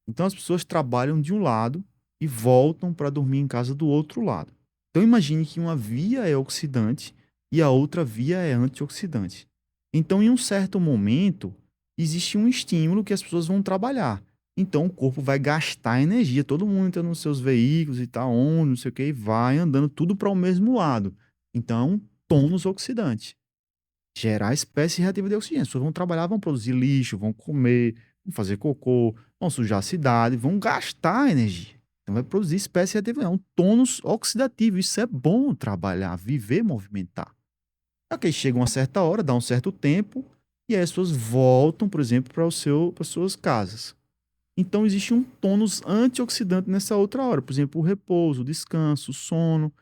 Então, as pessoas trabalham de um lado e voltam para dormir em casa do outro lado. Então imagine que uma via é oxidante e a outra via é antioxidante. Então, em um certo momento, existe um estímulo que as pessoas vão trabalhar. Então, o corpo vai gastar energia. Todo mundo entra nos seus veículos e tá on, não sei o que, e vai andando tudo para o mesmo lado. Então, tônus oxidante. Gerar espécie reativa de oxigênio. As pessoas vão trabalhar, vão produzir lixo, vão comer, vão fazer cocô, vão sujar a cidade, vão gastar energia. Então, vai produzir espécie reativa. É um tônus oxidativo. Isso é bom trabalhar, viver, movimentar. Ok, chega uma certa hora, dá um certo tempo, e aí as pessoas voltam, por exemplo, para as suas casas. Então, existe um tônus antioxidante nessa outra hora. Por exemplo, o repouso, o descanso, o sono,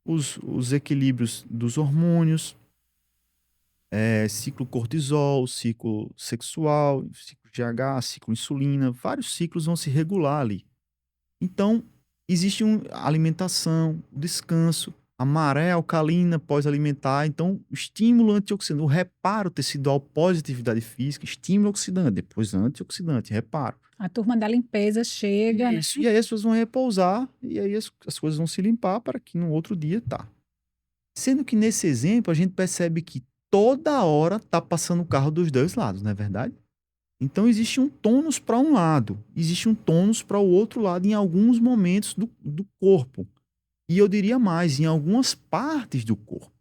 os equilíbrios dos hormônios, ciclo cortisol, ciclo sexual, ciclo GH, ciclo insulina, vários ciclos vão se regular ali. Então, existe a alimentação, o descanso, a maré alcalina pós-alimentar. Então, o estímulo antioxidante, o reparo tecidual pós-atividade física, estímulo oxidante, depois antioxidante, reparo. A turma da limpeza chega, né? Isso. E aí as pessoas vão repousar e aí as coisas vão se limpar para que no outro dia tá. Sendo que nesse exemplo a gente percebe que toda hora tá passando o carro dos dois lados, não é verdade? Então existe um tônus para um lado, existe um tônus para o outro lado em alguns momentos do corpo. E eu diria mais, em algumas partes do corpo.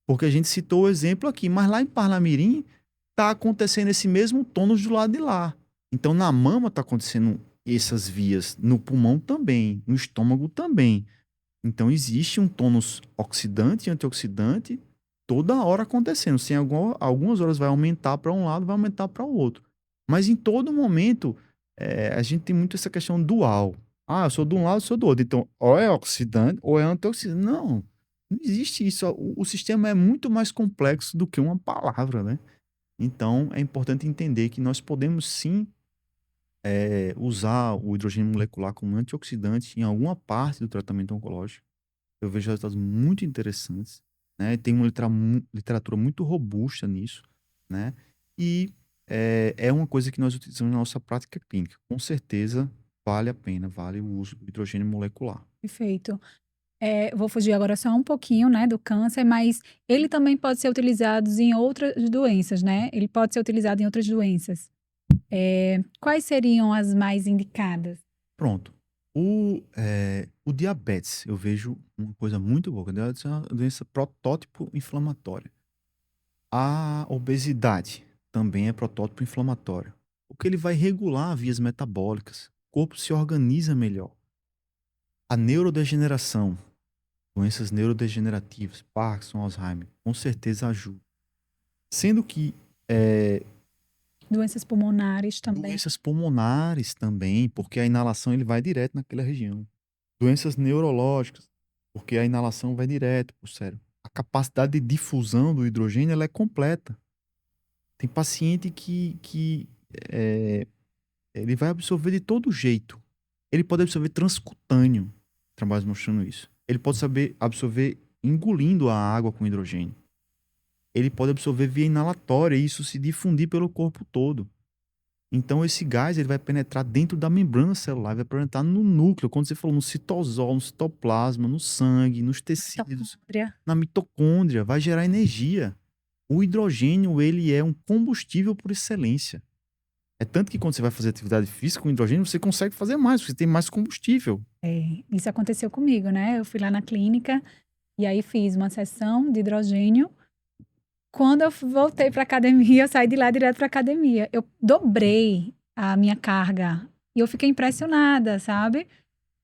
Porque a gente citou o exemplo aqui, mas lá em Parnamirim está acontecendo esse mesmo tônus do lado de lá. Então na mama está acontecendo essas vias, no pulmão também, no estômago também. Então existe um tônus oxidante e antioxidante toda hora acontecendo. Se em algumas horas vai aumentar para um lado, vai aumentar para o outro. Mas em todo momento, a gente tem muito essa questão dual. Ah, eu sou de um lado, eu sou do outro. Então, ou é oxidante ou é antioxidante. Não, não existe isso. O sistema é muito mais complexo do que uma palavra, né? Então, é importante entender que nós podemos sim usar o hidrogênio molecular como antioxidante em alguma parte do tratamento oncológico. Eu vejo resultados muito interessantes, né? Tem uma literatura muito robusta nisso, né? E é uma coisa que nós utilizamos na nossa prática clínica. Com certeza vale a pena, vale o uso do hidrogênio molecular. Perfeito. Vou fugir agora só um pouquinho, né, do câncer, mas ele também pode ser utilizado em outras doenças, né? Ele pode ser utilizado em outras doenças. Quais seriam as mais indicadas? Pronto. O diabetes, eu vejo uma coisa muito boa. O diabetes é uma doença protótipo inflamatória. A obesidade também é protótipo inflamatório. Porque ele vai regular vias metabólicas. O corpo se organiza melhor. A neurodegeneração, doenças neurodegenerativas, Parkinson, Alzheimer, com certeza ajuda. Sendo que Doenças pulmonares também. doenças pulmonares também, porque a inalação ele vai direto naquela região. Doenças neurológicas, porque a inalação vai direto para o cérebro. A capacidade de difusão do hidrogênio ela é completa. Tem paciente que ele vai absorver de todo jeito. Ele pode absorver transcutâneo, trabalhos mostrando isso. Ele pode saber absorver engolindo a água com hidrogênio. Ele pode absorver via inalatória e isso se difundir pelo corpo todo. Então esse gás ele vai penetrar dentro da membrana celular, vai penetrar no núcleo, quando você falou no citosol, no citoplasma, no sangue, nos tecidos, Mitocôndria. na mitocôndria, vai gerar energia. O hidrogênio ele é um combustível por excelência. É tanto que quando você vai fazer atividade física com hidrogênio, você consegue fazer mais, porque você tem mais combustível. Isso aconteceu comigo, né? Eu fui lá na clínica e aí fiz uma sessão de hidrogênio. Quando eu voltei para academia, eu saí de lá direto para academia. Eu dobrei a minha carga e eu fiquei impressionada, sabe?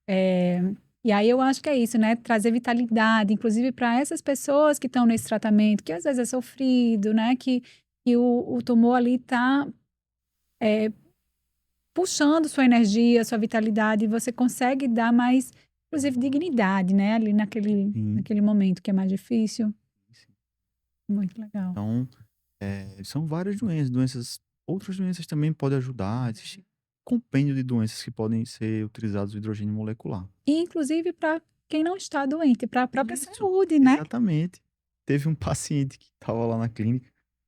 E aí eu acho que é isso, né? Trazer vitalidade, inclusive para essas pessoas que estão nesse tratamento, que às vezes é sofrido, né? Que o tumor ali está puxando sua energia, sua vitalidade, e você consegue dar mais, inclusive, dignidade, né? Ali Sim. naquele momento que é mais difícil. Muito legal. Então, são várias doenças. Outras doenças também podem ajudar. Existe um compêndio de doenças que podem ser utilizados o hidrogênio molecular. E, inclusive, para quem não está doente, para a própria Isso, saúde, né? exatamente. Teve um paciente que estava lá na clínica,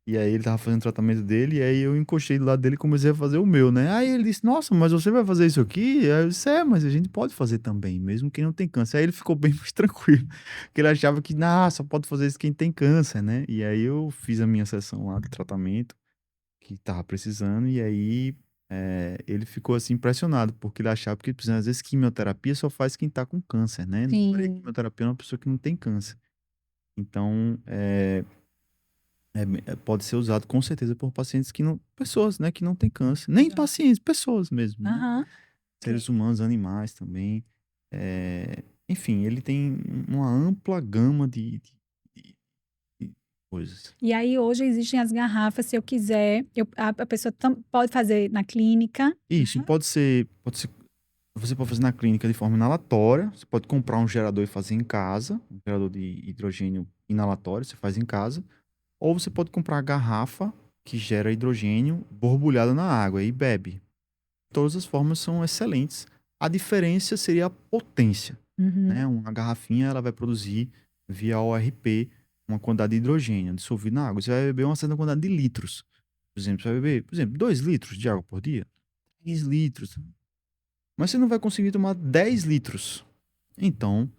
E aí ele tava fazendo o tratamento dele, e aí eu encostei do lado dele e comecei a fazer o meu, né? Aí ele disse, nossa, mas você vai fazer isso aqui? Aí eu disse, mas a gente pode fazer também, mesmo quem não tem câncer. Aí ele ficou bem mais tranquilo, porque ele achava que, só pode fazer isso quem tem câncer, né? E aí eu fiz a minha sessão lá de tratamento, que tava precisando, e aí ele ficou assim impressionado, porque ele achava que, às vezes, quimioterapia só faz quem tá com câncer, né? Não faria Sim. quimioterapia é uma pessoa que não tem câncer. Então, pode ser usado com certeza por pacientes que não, pessoas, né, que não têm câncer. Nem Exato. pacientes, pessoas mesmo, né? Aham. Seres humanos, animais também. Enfim, ele tem uma ampla gama de- de coisas. E aí hoje existem as garrafas, se eu quiser, a pessoa pode fazer na clínica. Isso pode ser, você pode fazer na clínica de forma inalatória, você pode comprar um gerador e fazer em casa, um gerador de hidrogênio inalatório, você faz em casa, ou você pode comprar a garrafa que gera hidrogênio borbulhado na água e bebe. Todas as formas são excelentes. A diferença seria a potência, Uhum. né? Uma garrafinha ela vai produzir via ORP uma quantidade de hidrogênio dissolvido na água. Você vai beber uma certa quantidade de litros. Por exemplo, você vai beber, por exemplo, 2 litros de água por dia, 3 litros. Mas você não vai conseguir tomar 10 litros. Então,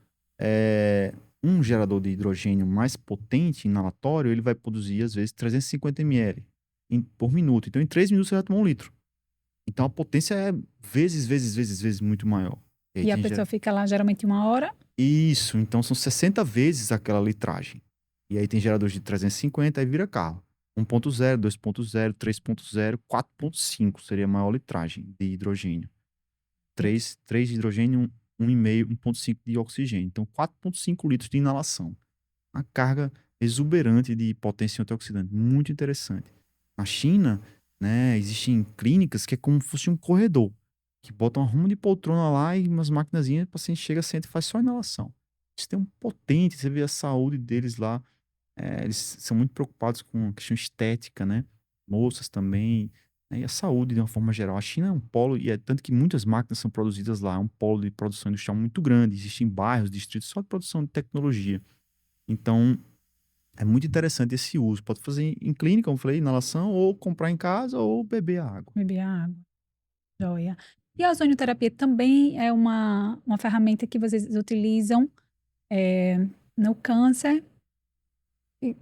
um gerador de hidrogênio mais potente, inalatório, ele vai produzir, às vezes, 350 ml por minuto. Então, em 3 minutos você vai tomar 1 litro. Então a potência é vezes muito maior. E aí E a tem pessoa fica lá geralmente 1 hora. Isso, então são 60 vezes aquela litragem. E aí tem geradores de 350, aí vira carro. 1.0, 2.0, 3.0, 4.5 seria a maior litragem de hidrogênio. 3 de hidrogênio, 1,5, 1.5 de oxigênio. Então 4.5 litros de inalação. Uma carga exuberante de potência antioxidante. Muito interessante. Na China, né, existem clínicas que é como se fosse um corredor, que botam uma rumo de poltrona lá e umas maquinazinhas, o paciente chega, senta e faz só inalação. Eles têm um potente, você vê a saúde deles lá, eles são muito preocupados com a questão estética, né? Moças também, né? E a saúde de uma forma geral. A China é um polo, e é tanto que muitas máquinas são produzidas lá, é um polo de produção industrial muito grande, existem bairros, distritos só de produção de tecnologia. Então, é muito interessante esse uso. Pode fazer em clínica, como eu falei, inalação, ou comprar em casa, ou beber a água. Beber a água. Joia. E a ozonioterapia também é uma ferramenta que vocês utilizam no câncer. E,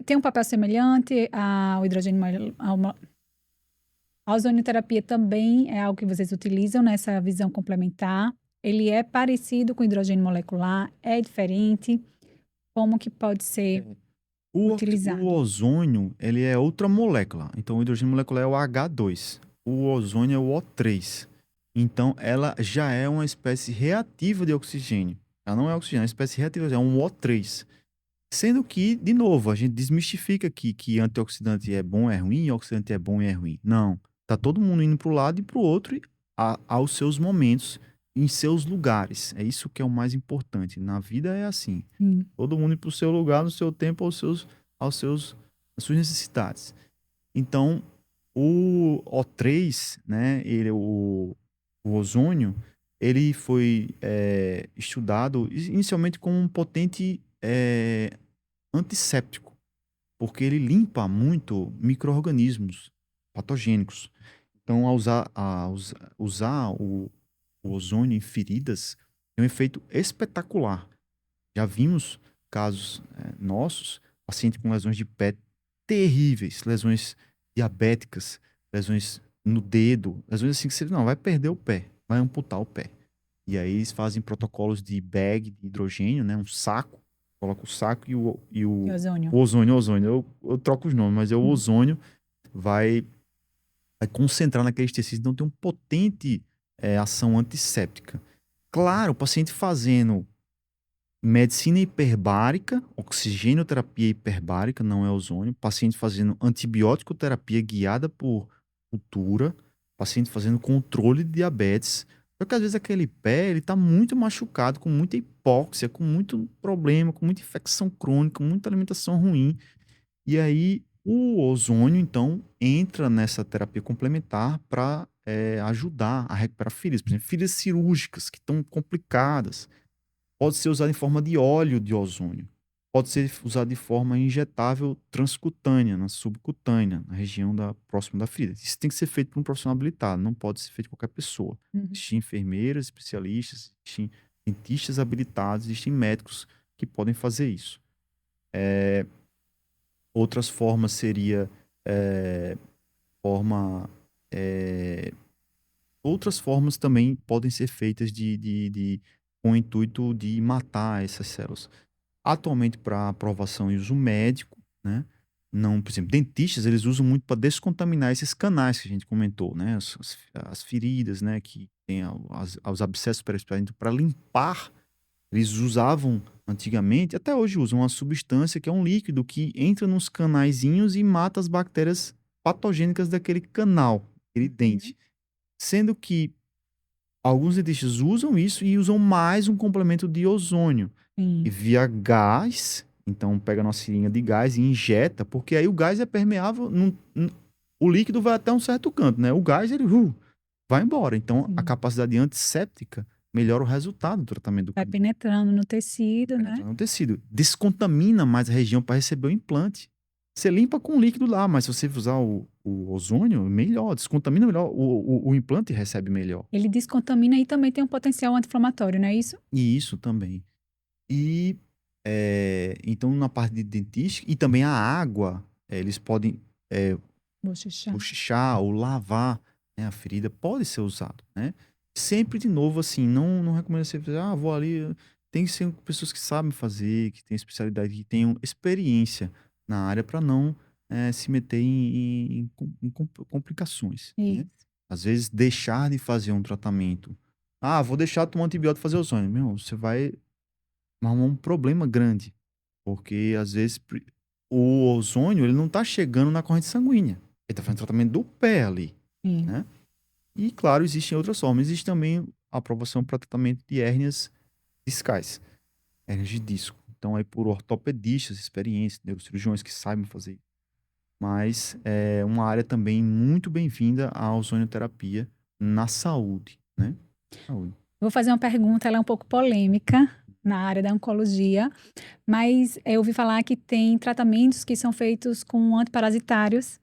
tem um papel semelhante ao hidrogênio, a ozonioterapia também é algo que vocês utilizam nessa visão complementar. Ele é parecido com hidrogênio molecular, é diferente. Como que pode ser O utilizado? ozônio, ele é outra molécula. Então, o hidrogênio molecular é o H2. O ozônio é o O3. Então, ela já é uma espécie reativa de oxigênio. Ela não é oxigênio, é uma espécie reativa, é um O3. Sendo que, de novo, a gente desmistifica que antioxidante é bom, é ruim, e oxidante é bom e é ruim. Não. Tá todo mundo indo para o lado e para o outro aos seus momentos, em seus lugares. É isso que é o mais importante. Na vida é assim. Hum. Todo mundo ir para o seu lugar, no seu tempo, às suas necessidades. Então, o O3, né, o ozônio, ele foi estudado inicialmente como um potente antisséptico, porque ele limpa muito micro-organismos patogênicos. Então, usar o ozônio em feridas tem um efeito espetacular. Já vimos casos nossos, paciente com lesões de pé terríveis, lesões diabéticas, lesões no dedo, lesões assim que você não vai perder o pé, vai amputar o pé. E aí eles fazem protocolos de bag de hidrogênio, né, um saco, coloca o saco E ozônio. o ozônio. Eu troco os nomes, mas é o Uhum. ozônio vai concentrar naqueles tecidos, então tem um potente ação antisséptica. Claro, o paciente fazendo medicina hiperbárica, oxigenoterapia hiperbárica, não é ozônio. Paciente fazendo antibiótico terapia guiada por cultura. Paciente fazendo controle de diabetes. Só que às vezes aquele pé, ele tá muito machucado, com muita hipóxia, com muito problema, com muita infecção crônica, muita alimentação ruim. E aí o ozônio, então, entra nessa terapia complementar para ajudar a recuperar feridas. Por exemplo, feridas cirúrgicas que estão complicadas, pode ser usado em forma de óleo de ozônio. pode ser usado de forma injetável transcutânea, na subcutânea, na região próxima da ferida. Isso tem que ser feito por um profissional habilitado, não pode ser feito por qualquer pessoa. Uhum. Existem enfermeiras, especialistas, existem dentistas habilitados, existem médicos que podem fazer isso. Outras formas seria outras formas também podem ser feitas com o intuito de matar essas células. Atualmente, para aprovação e uso médico, né? Não, por exemplo, dentistas, eles usam muito para descontaminar esses canais que a gente comentou, né? As feridas, né? Que tem os abscessos periospermídeos, para limpar. Eles usavam antigamente, até hoje usam uma substância que é um líquido que entra nos canaizinhos e mata as bactérias patogênicas daquele canal, aquele dente. Sendo que alguns dentistas usam isso e usam mais um complemento de ozônio, Sim. e via gás. Então pega uma seringa de gás e injeta, porque aí o gás é permeável, o líquido vai até um certo canto, né? O gás ele vai embora. Então a Sim. capacidade antisséptica melhora o resultado do tratamento do Vai canal. penetrando no tecido, né? Penetra no tecido. Descontamina mais a região para receber o implante. Você limpa com líquido lá, mas se você usar o ozônio, melhor, descontamina melhor, o implante recebe melhor. Ele descontamina e também tem um potencial anti-inflamatório, não é isso? E isso também. E então na parte de dentística, e também a água, eles podem Bochecha. bochechar ou lavar, né, a ferida, pode ser usado, né? Sempre de novo, assim, não recomendo você fazer, vou ali. Tem que ser pessoas que sabem fazer, que têm especialidade, que tenham experiência na área para não se meter em complicações, né? Isso. Às vezes, deixar de fazer um tratamento. Vou deixar de tomar antibiótico e fazer ozônio. Meu, você vai arrumar um problema grande. Porque, às vezes, o ozônio ele não está chegando na corrente sanguínea. Ele está fazendo tratamento do pé ali, Sim. né? E, claro, existem outras formas. Existe também a aprovação para tratamento de hérnias discais, hérnias de disco. Então, aí por ortopedistas, experientes, neurocirurgiões que saibam fazer isso. Mas é uma área também muito bem-vinda à ozonioterapia na saúde, né? Saúde. Vou fazer uma pergunta, ela é um pouco polêmica na área da oncologia, mas eu ouvi falar que tem tratamentos que são feitos com antiparasitários.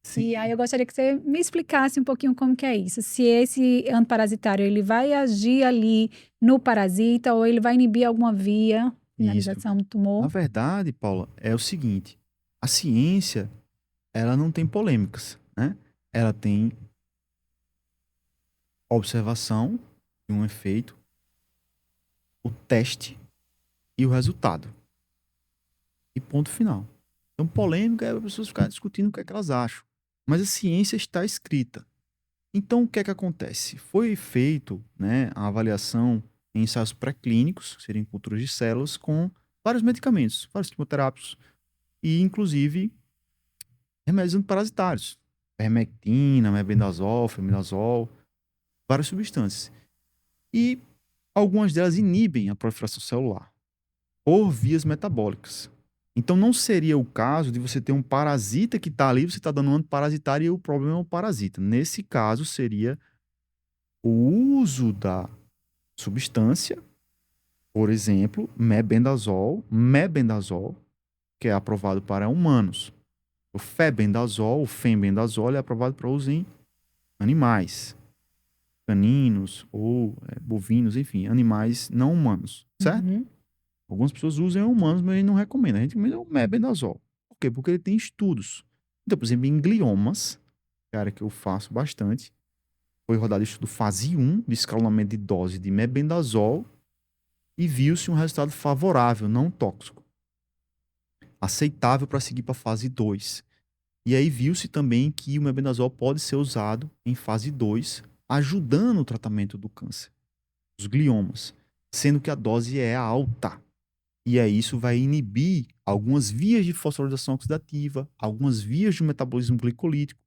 Sim. E aí eu gostaria que você me explicasse um pouquinho como que é isso. Se esse antiparasitário ele vai agir ali no parasita ou ele vai inibir alguma via, finalização do Na tumor. verdade, Paula, é o seguinte: a ciência, ela não tem polêmicas, né? Ela tem observação de um efeito, o teste e o resultado. E ponto final. Então, polêmica é as pessoas ficarem discutindo o que é que elas acham. Mas a ciência está escrita. Então, o que é que acontece? Foi feito, né, a avaliação em ensaios pré-clínicos, que seriam culturas de células, com vários medicamentos, vários quimioterápicos, e inclusive remédios antiparasitários. Vermectina, mebendazol, fenbendazol, várias substâncias. E algumas delas inibem a proliferação celular por vias metabólicas. Então não seria o caso de você ter um parasita que está ali, você está dando um antiparasitário e o problema é o parasita. Nesse caso, seria o uso da substância, por exemplo, mebendazol, que é aprovado para humanos. O febendazol, o fenbendazol, é aprovado para uso em animais, caninos ou bovinos, enfim, animais não humanos, certo? Uhum. Algumas pessoas usam em humanos, mas a gente não recomenda. A gente recomenda o mebendazol. Por quê? Porque ele tem estudos. Então, por exemplo, em gliomas, cara, que eu faço bastante, foi rodado estudo fase 1 de escalonamento de dose de mebendazol e viu-se um resultado favorável, não tóxico. Aceitável para seguir para a fase 2. E aí viu-se também que o mebendazol pode ser usado em fase 2, ajudando o tratamento do câncer, dos gliomas, sendo que a dose é alta. E aí isso vai inibir algumas vias de fosforilação oxidativa, algumas vias de metabolismo glicolítico,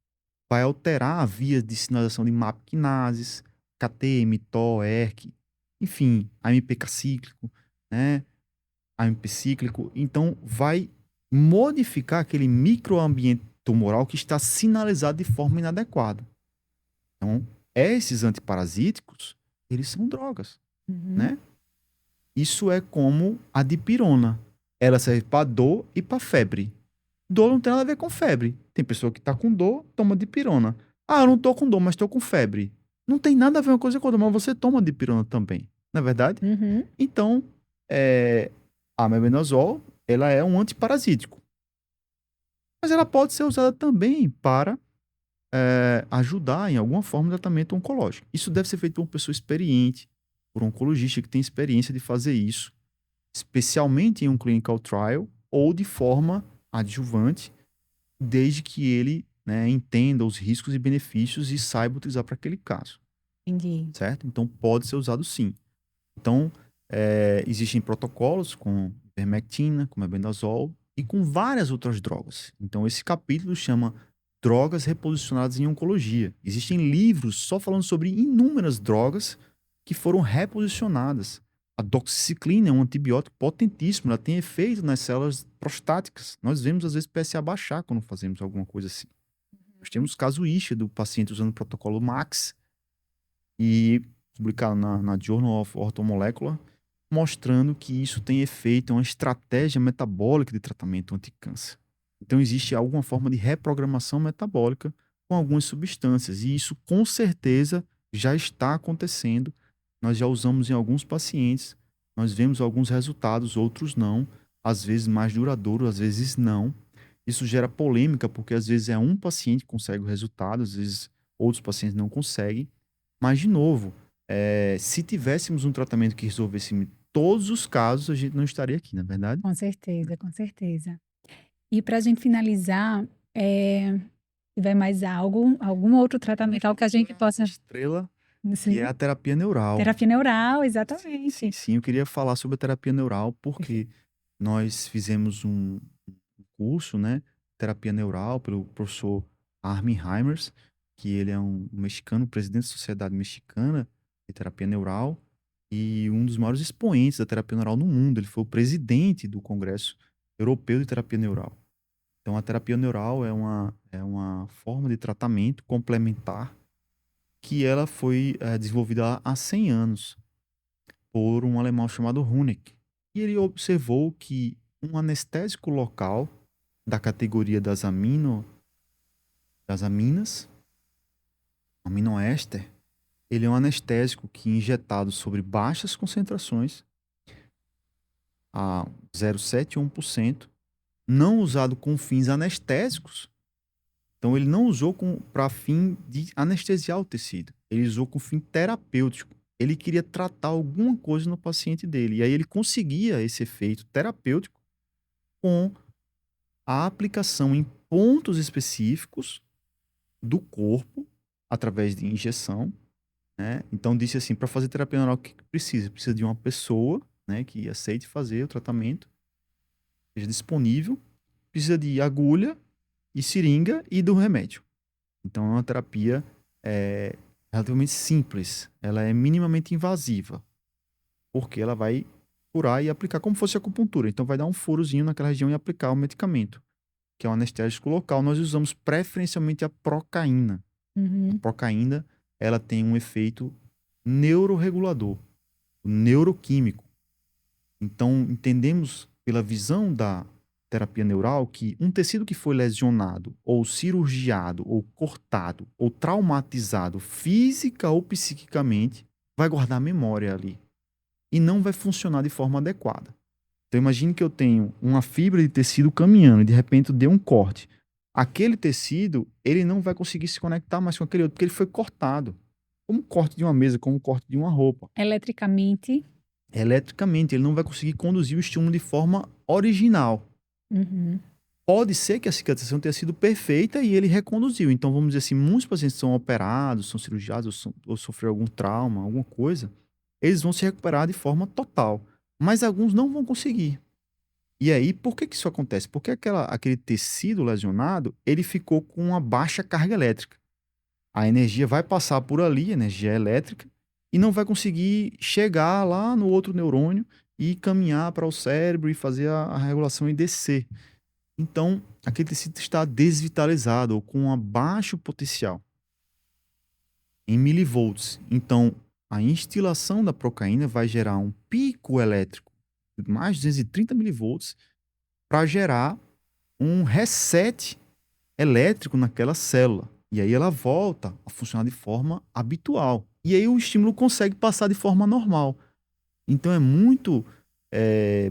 vai alterar a via de sinalização de MAP quinases, KT, TO, ERK, enfim, AMPK cíclico, né? AMP cíclico. Então vai modificar aquele microambiente tumoral que está sinalizado de forma inadequada. Então, esses antiparasíticos, eles são drogas, Uhum. né? Isso é como a dipirona. Ela serve para dor e para febre. Dor não tem nada a ver com febre. Tem pessoa que tá com dor, toma dipirona. Ah, eu não tô com dor, mas tô com febre. Não tem nada a ver uma coisa com outra, mas você toma dipirona também, não é verdade? Uhum. Então, a mebendazol, ela é um antiparasítico. Mas ela pode ser usada também para ajudar em alguma forma no tratamento oncológico. Isso deve ser feito por uma pessoa experiente, por um oncologista que tem experiência de fazer isso, especialmente em um clinical trial ou de forma adjuvante, desde que ele, né, entenda os riscos e benefícios e saiba utilizar para aquele caso, Entendi. certo? Então pode ser usado sim. Então, existem protocolos com ivermectina, com mebendazol e com várias outras drogas. Então, esse capítulo chama Drogas Reposicionadas em Oncologia. Existem livros só falando sobre inúmeras drogas que foram reposicionadas. A doxiciclina é um antibiótico potentíssimo, ela tem efeito nas células prostáticas. Nós vemos, às vezes, PSA baixar quando fazemos alguma coisa assim. Nós temos casuística do paciente usando o protocolo MAX e publicado na Journal of Orthomolecular, mostrando que isso tem efeito, é uma estratégia metabólica de tratamento anticâncer. Então, existe alguma forma de reprogramação metabólica com algumas substâncias, e isso com certeza já está acontecendo. Nós já usamos em alguns pacientes, nós vemos alguns resultados, outros não, às vezes mais duradouros, às vezes não. Isso gera polêmica, porque às vezes é um paciente que consegue o resultado, às vezes outros pacientes não conseguem. Mas, de novo, se tivéssemos um tratamento que resolvesse todos os casos, a gente não estaria aqui, não é verdade? Com certeza, com certeza. E para a gente finalizar, tiver mais algum outro tratamento, algo que a gente possa. Estrela, que é Sim. a terapia neural. Terapia neural, Sim, exatamente. sim, eu queria falar sobre a terapia neural, porque nós fizemos um curso, né, terapia neural, pelo professor Armin Heimers, que ele é um mexicano, presidente da Sociedade Mexicana de Terapia Neural e um dos maiores expoentes da terapia neural no mundo. Ele foi o presidente do Congresso Europeu de Terapia Neural. Então, a terapia neural é uma forma de tratamento complementar que ela foi desenvolvida há 100 anos por um alemão chamado Huneck. E ele observou que um anestésico local da categoria das aminas, aminoéster, ele é um anestésico que injetado sobre baixas concentrações, a 0,7 e 1%, não usado com fins anestésicos. Então ele não usou para fim de anestesiar o tecido, ele usou com fim terapêutico. Ele queria tratar alguma coisa no paciente dele. E aí ele conseguia esse efeito terapêutico com a aplicação em pontos específicos do corpo, através de injeção, né? Então disse assim, para fazer terapia neural, o que precisa? Precisa de uma pessoa, né, que aceite fazer o tratamento, seja disponível, precisa de agulha e seringa e do remédio. Então é uma terapia relativamente simples, ela é minimamente invasiva, porque ela vai curar e aplicar como fosse acupuntura. Então vai dar um furozinho naquela região e aplicar o medicamento, que é um anestésico local. Nós usamos preferencialmente a procaína. A Uhum. procaína, ela tem um efeito neuroregulador, neuroquímico. Então, entendemos pela visão da terapia neural que um tecido que foi lesionado, ou cirurgiado, ou cortado, ou traumatizado física ou psiquicamente, vai guardar memória ali e não vai funcionar de forma adequada. Então, imagine que eu tenho uma fibra de tecido caminhando e de repente eu dei um corte. Aquele tecido, ele não vai conseguir se conectar mais com aquele outro, porque ele foi cortado. Como o corte de uma mesa, como o corte de uma roupa. Eletricamente. Eletricamente, ele não vai conseguir conduzir o estímulo de forma original. Uhum. Pode ser que a cicatrização tenha sido perfeita e ele reconduziu. Então, vamos dizer assim, muitos pacientes são operados, são cirurgiados ou sofreram algum trauma, alguma coisa, eles vão se recuperar de forma total. Mas alguns não vão conseguir. E aí, por que isso acontece? Porque aquele tecido lesionado, ele ficou com uma baixa carga elétrica. A energia vai passar por ali, energia elétrica, e não vai conseguir chegar lá no outro neurônio e caminhar para o cérebro e fazer a regulação e descer. Então, aquele tecido está desvitalizado ou com um baixo potencial em milivolts. Então, a instilação da procaína vai gerar um pico elétrico mais de 230 milivolts, para gerar um reset elétrico naquela célula. E aí ela volta a funcionar de forma habitual. E aí o estímulo consegue passar de forma normal. Então é muito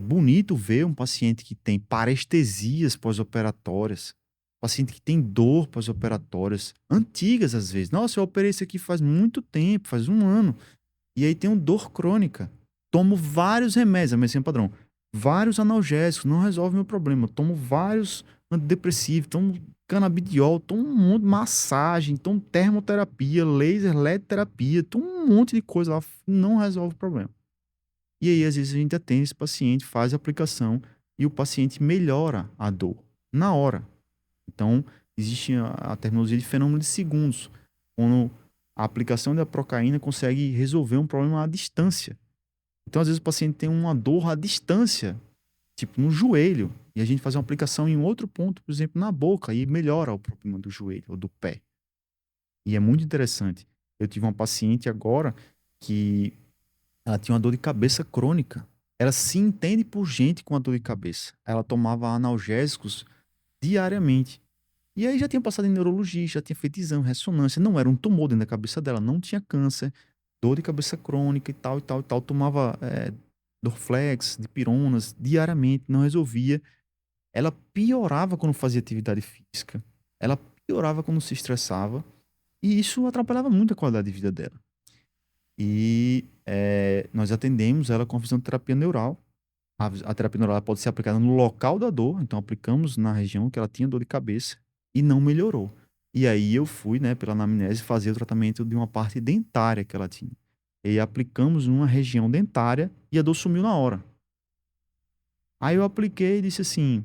bonito ver um paciente que tem parestesias pós-operatórias, paciente que tem dor pós-operatórias, antigas às vezes. Nossa, eu operei isso aqui faz muito tempo, faz 1 ano. E aí tenho dor crônica. Tomo vários remédios, a medicina padrão. Vários analgésicos, não resolve meu problema. Tomo vários antidepressivos, tomo canabidiol, tomo um monte de massagem, tomo termoterapia, laser, LED-terapia, tomo um monte de coisa lá, não resolve o problema. E aí, às vezes, a gente atende esse paciente, faz a aplicação e o paciente melhora a dor na hora. Então, existe a terminologia de fenômeno de segundos, quando a aplicação da procaína consegue resolver um problema à distância. Então, às vezes, o paciente tem uma dor à distância, tipo no joelho, e a gente faz uma aplicação em outro ponto, por exemplo, na boca, e melhora o problema do joelho ou do pé. E é muito interessante. Eu tive uma paciente agora que ela tinha uma dor de cabeça crônica. Ela se entende por gente com a dor de cabeça. Ela tomava analgésicos diariamente. E aí já tinha passado em neurologia, já tinha feito exame, ressonância. Não era um tumor dentro da cabeça dela, não tinha câncer, dor de cabeça crônica e tal, e tal, e tal. Tomava Dorflex, dipironas, diariamente, não resolvia. Ela piorava quando fazia atividade física. Ela piorava quando se estressava. E isso atrapalhava muito a qualidade de vida dela. E nós atendemos ela com a fisioterapia neural. A terapia neural pode ser aplicada no local da dor, então aplicamos na região que ela tinha dor de cabeça e não melhorou. E aí eu fui, né, pela anamnese, fazer o tratamento de uma parte dentária que ela tinha. E aplicamos numa região dentária e a dor sumiu na hora. Aí eu apliquei e disse assim: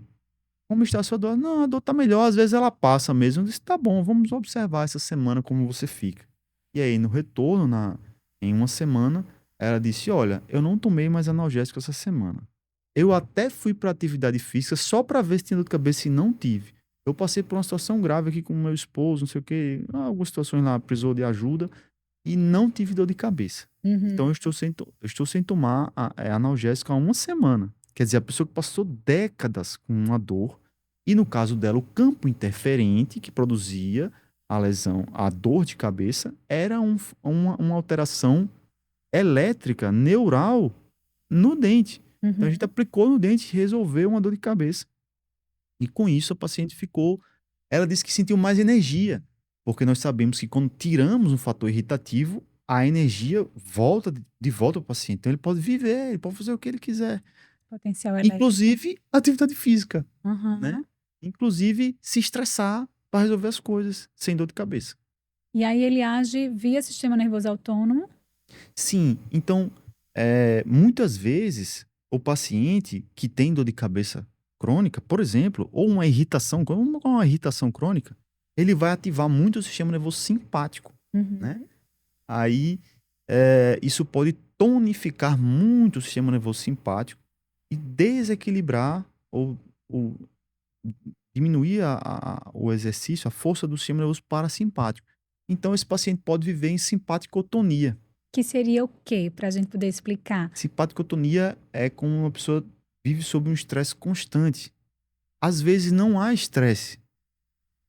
como está a sua dor? Não, a dor tá melhor, às vezes ela passa mesmo. Eu disse: tá bom, vamos observar essa semana como você fica. E aí no retorno, em uma semana, ela disse: olha, eu não tomei mais analgésico essa semana. Eu até fui para atividade física só para ver se tinha dor de cabeça e não tive. Eu passei por uma situação grave aqui com meu esposo, não sei o quê, algumas situações lá, precisou de ajuda e não tive dor de cabeça. Então eu estou sem tomar analgésico há uma semana. Quer dizer, a pessoa que passou décadas com uma dor, e no caso dela, o campo interferente que produzia a lesão, a dor de cabeça, era uma alteração elétrica, neural, no dente. Então a gente aplicou no dente e resolveu uma dor de cabeça. E com isso a paciente ela disse que sentiu mais energia, porque nós sabemos que quando tiramos um fator irritativo, a energia volta de volta ao paciente. Então ele pode viver, ele pode fazer o que ele quiser. Potencial elétrico. Inclusive atividade física, Uhum. né? Inclusive se estressar para resolver as coisas sem dor de cabeça. E aí ele age via sistema nervoso autônomo? Sim, então muitas vezes o paciente que tem dor de cabeça crônica, por exemplo, ou uma irritação crônica, ele vai ativar muito o sistema nervoso simpático, né? Aí isso pode tonificar muito o sistema nervoso simpático e desequilibrar ou diminuir o exercício, a força do sistema nervoso parasimpático. Então esse paciente pode viver em simpaticotonia. Que seria o quê? Para a gente poder explicar. Simpaticotonia é como uma pessoa vive sob um estresse constante. Às vezes não há estresse.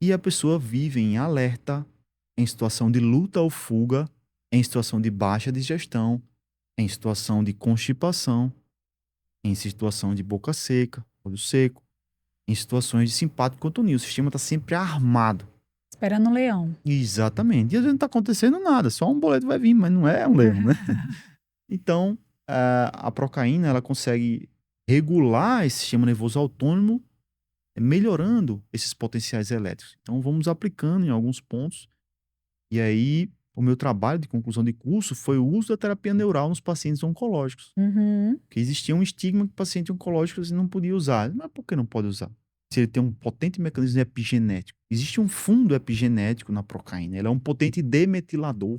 E a pessoa vive em alerta, em situação de luta ou fuga, em situação de baixa digestão, em situação de constipação, em situação de boca seca, olho seco, em situações de simpaticotonia. O sistema está sempre armado. Esperando um leão. Exatamente. E às vezes não está acontecendo nada, só um boleto vai vir, mas não é um leão, né? Então, a procaína, ela consegue regular esse sistema nervoso autônomo, melhorando esses potenciais elétricos. Então, vamos aplicando em alguns pontos. E aí, o meu trabalho de conclusão de curso foi o uso da terapia neural nos pacientes oncológicos. Porque existia um estigma que paciente oncológico não podia usar. Mas por que não pode usar? Se ele tem um potente mecanismo epigenético. Existe um fundo epigenético na procaína. Ele é um potente demetilador.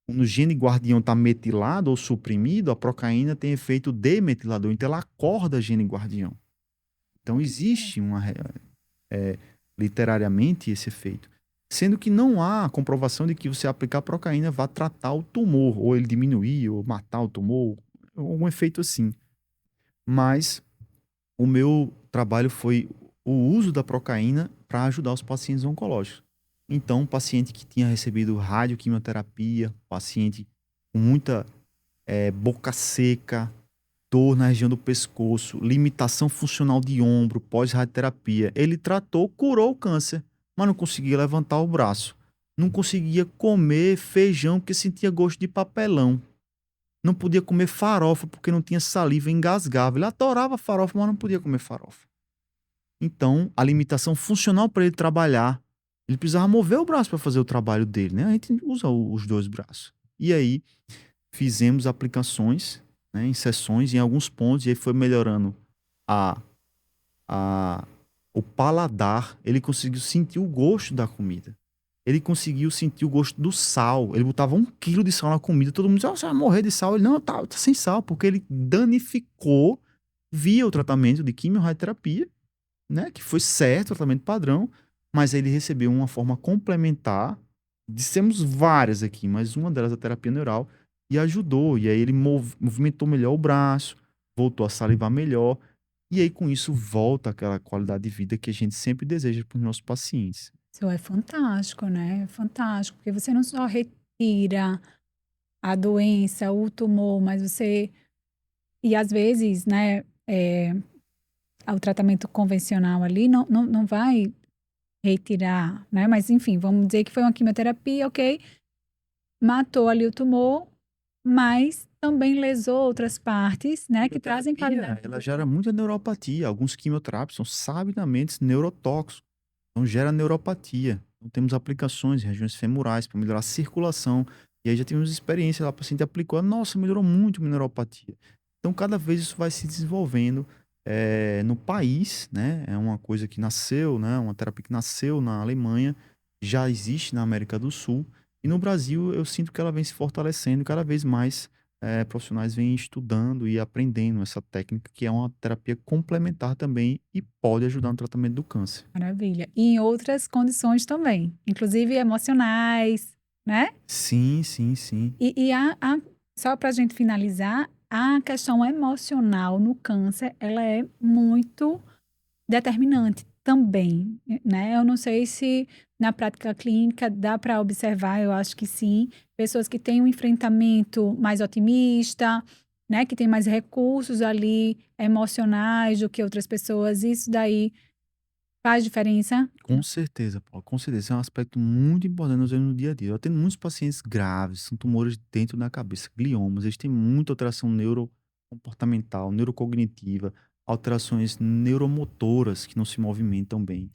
Quando o gene guardião está metilado ou suprimido, a procaína tem efeito demetilador. Então, ela acorda o gene guardião. Então, existe literariamente esse efeito. Sendo que não há comprovação de que você aplicar procaína vá tratar o tumor, ou ele diminuir, ou matar o tumor, algum efeito assim. Mas o meu trabalho foi o uso da procaína para ajudar os pacientes oncológicos. Então, um paciente que tinha recebido radioquimioterapia, paciente com muita boca seca, dor na região do pescoço, limitação funcional de ombro, pós-radioterapia, ele tratou, curou o câncer, mas não conseguia levantar o braço. Não conseguia comer feijão porque sentia gosto de papelão. Não podia comer farofa porque não tinha saliva, engasgava. Ele adorava farofa, mas não podia comer farofa. Então, a limitação funcional para ele trabalhar, ele precisava mover o braço para fazer o trabalho dele, né? A gente usa os dois braços. E aí, fizemos aplicações, né, em sessões, em alguns pontos, e aí foi melhorando a, a, o paladar. Ele conseguiu sentir o gosto da comida. Ele conseguiu sentir o gosto do sal. Ele botava 1 quilo de sal na comida. Todo mundo dizia, você vai morrer de sal. Ele, não, tá sem sal, porque ele danificou via o tratamento de quimio-radioterapia, né, que foi certo, tratamento padrão, mas ele recebeu uma forma complementar. Dissemos várias aqui, mas uma delas a terapia neural e ajudou. E aí ele movimentou melhor o braço, voltou a salivar melhor. E aí com isso volta aquela qualidade de vida que a gente sempre deseja para os nossos pacientes. Isso é fantástico, né? É fantástico, porque você não só retira a doença, o tumor, mas você. E às vezes, né, o tratamento convencional ali não vai retirar, né? Mas enfim, vamos dizer que foi uma quimioterapia, ok? Matou ali o tumor, mas também lesou outras partes, né, que trazem qualidade. Ela gera muita neuropatia. Alguns quimioterápicos são sabidamente neurotóxicos. Então gera neuropatia. Então temos aplicações em regiões femorais para melhorar a circulação. E aí já tivemos experiência lá, o paciente aplicou, nossa, melhorou muito a neuropatia. Então cada vez isso vai se desenvolvendo no país, né? É uma coisa que nasceu, né? Uma terapia que nasceu na Alemanha, já existe na América do Sul. E no Brasil eu sinto que ela vem se fortalecendo e cada vez mais profissionais vêm estudando e aprendendo essa técnica, que é uma terapia complementar também e pode ajudar no tratamento do câncer. Maravilha. E em outras condições também, inclusive emocionais, né? Sim, sim, sim. E só para a gente finalizar, a questão emocional no câncer, ela é muito determinante também, né? Eu não sei se na prática clínica dá para observar, eu acho que sim, pessoas que têm um enfrentamento mais otimista, né? Que tem mais recursos ali emocionais do que outras pessoas, isso daí faz diferença. Com certeza, Paulo, com certeza. Esse é um aspecto muito importante nós vemos no dia a dia. Eu tenho muitos pacientes graves, são tumores dentro da cabeça, gliomas, eles têm muita alteração neurocomportamental, neurocognitiva, alterações neuromotoras que não se movimentam bem.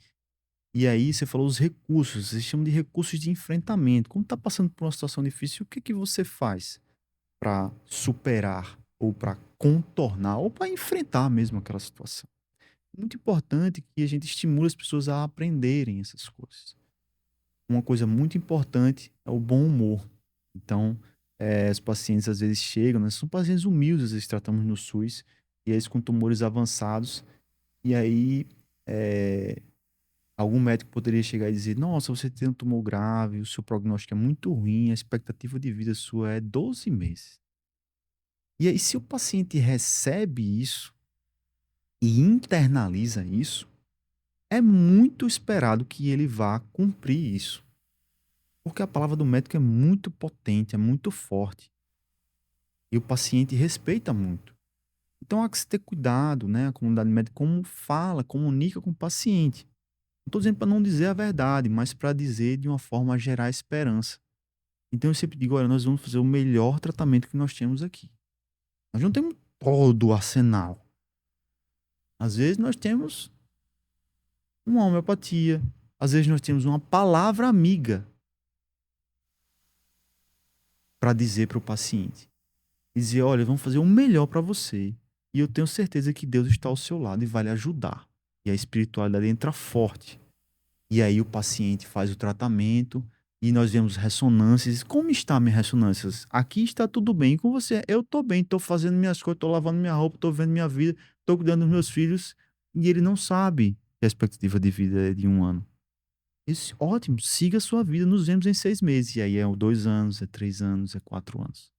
E aí você falou os recursos, eles chamam de recursos de enfrentamento. Quando está passando por uma situação difícil, o que que você faz para superar ou para contornar ou para enfrentar mesmo aquela situação? Muito importante que a gente estimule as pessoas a aprenderem essas coisas. Uma coisa muito importante é o bom humor. Então, os pacientes às vezes chegam, né? São pacientes humildes, às vezes tratamos no SUS, e eles com tumores avançados, e aí algum médico poderia chegar e dizer, nossa, você tem um tumor grave, o seu prognóstico é muito ruim, a expectativa de vida sua é 12 meses. E aí, se o paciente recebe isso e internaliza isso, é muito esperado que ele vá cumprir isso. Porque a palavra do médico é muito potente, é muito forte. E o paciente respeita muito. Então há que se ter cuidado, né? A comunidade médica, como fala, comunica com o paciente. Não estou dizendo para não dizer a verdade, mas para dizer de uma forma a gerar esperança. Então eu sempre digo, olha, nós vamos fazer o melhor tratamento que nós temos aqui. Nós não temos todo o arsenal. Às vezes nós temos uma homeopatia, às vezes nós temos uma palavra amiga para dizer para o paciente. E dizer, olha, vamos fazer o melhor para você. E eu tenho certeza que Deus está ao seu lado e vai lhe ajudar. E a espiritualidade entra forte. E aí o paciente faz o tratamento e nós vemos ressonâncias. Como está minhas ressonâncias? Aqui está tudo bem com você. Eu estou bem, estou fazendo minhas coisas, estou lavando minha roupa, estou vendo minha vida, estou cuidando dos meus filhos. E ele não sabe que a expectativa de vida é de 1 ano. Isso, ótimo, siga a sua vida, nos vemos em 6 meses. E aí é 2 anos, é 3 anos, é 4 anos.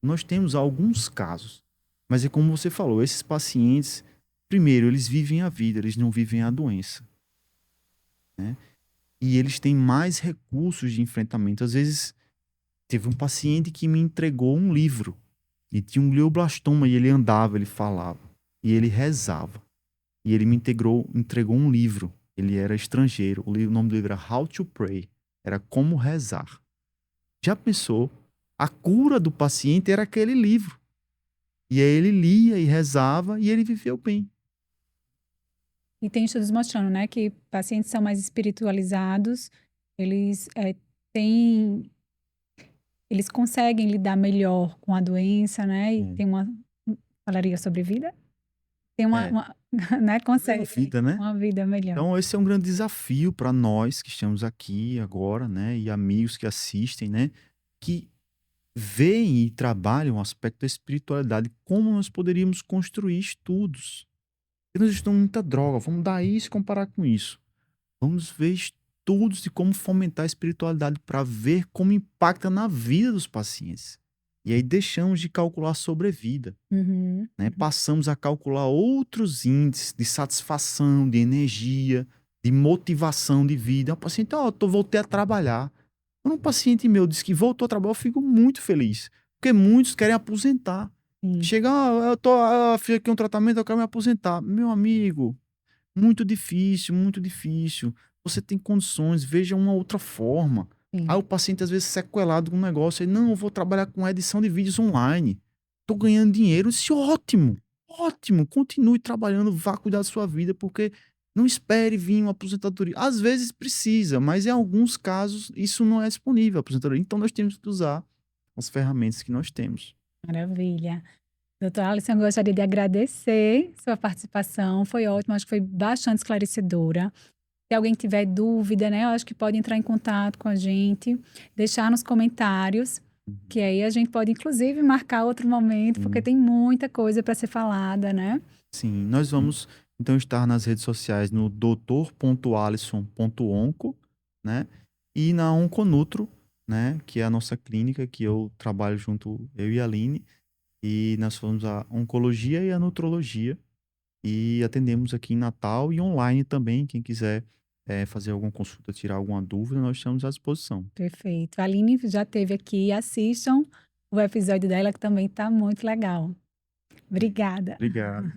Nós temos alguns casos. Mas é como você falou, esses pacientes, primeiro, eles vivem a vida, eles não vivem a doença, né? E eles têm mais recursos de enfrentamento. Às vezes, teve um paciente que me entregou um livro e tinha um glioblastoma e ele andava, ele falava e ele rezava. E ele me entregou um livro. Ele era estrangeiro. O nome do livro era How to Pray. Era Como Rezar. Já pensou? A cura do paciente era aquele livro. E aí ele lia e rezava e ele viveu bem. E tem estudos mostrando, né, que pacientes são mais espiritualizados, eles têm, eles conseguem lidar melhor com a doença, né, e tem uma, falaria sobre vida? Tem É, né, é a consegue vida, né? uma vida melhor. Então, esse é um grande desafio para nós que estamos aqui agora, né? E amigos que assistem, né? Que veem e trabalham o aspecto da espiritualidade. Como nós poderíamos construir estudos? Porque nós estamos muita droga. Vamos dar isso e comparar com isso. Vamos ver estudos de como fomentar a espiritualidade para ver como impacta na vida dos pacientes. E aí deixamos de calcular a sobrevida, Uhum. né? Passamos a calcular outros índices de satisfação, de energia, de motivação de vida. O paciente, voltei a trabalhar. Quando um paciente meu diz que voltou a trabalhar, eu fico muito feliz. Porque muitos querem aposentar. Sim. Chega, fiz aqui um tratamento, eu quero me aposentar. Meu amigo, muito difícil, muito difícil. Você tem condições, veja uma outra forma. Sim. Aí o paciente às vezes sequelado com um negócio, aí, não, eu vou trabalhar com edição de vídeos online. Tô ganhando dinheiro. Isso é ótimo, ótimo. Continue trabalhando, vá cuidar da sua vida, porque não espere vir uma aposentadoria. Às vezes precisa, mas em alguns casos isso não é disponível, a aposentadoria. Então nós temos que usar as ferramentas que nós temos. Maravilha. Doutor Alisson, eu gostaria de agradecer sua participação. Foi ótimo, acho que foi bastante esclarecedora. Se alguém tiver dúvida, né, eu acho que pode entrar em contato com a gente, deixar nos comentários, que aí a gente pode, inclusive, marcar outro momento, porque tem muita coisa para ser falada, né? Sim, nós vamos então estar nas redes sociais no doutor.alisson.onco, né? E na Onconutro, né? Que é a nossa clínica, que eu trabalho junto, eu e a Aline. E nós fazemos a oncologia e a nutrologia. E atendemos aqui em Natal e online também. Quem quiser fazer alguma consulta, tirar alguma dúvida, nós estamos à disposição. Perfeito. A Aline já esteve aqui, assistam o episódio dela, que também está muito legal. Obrigada. Obrigado.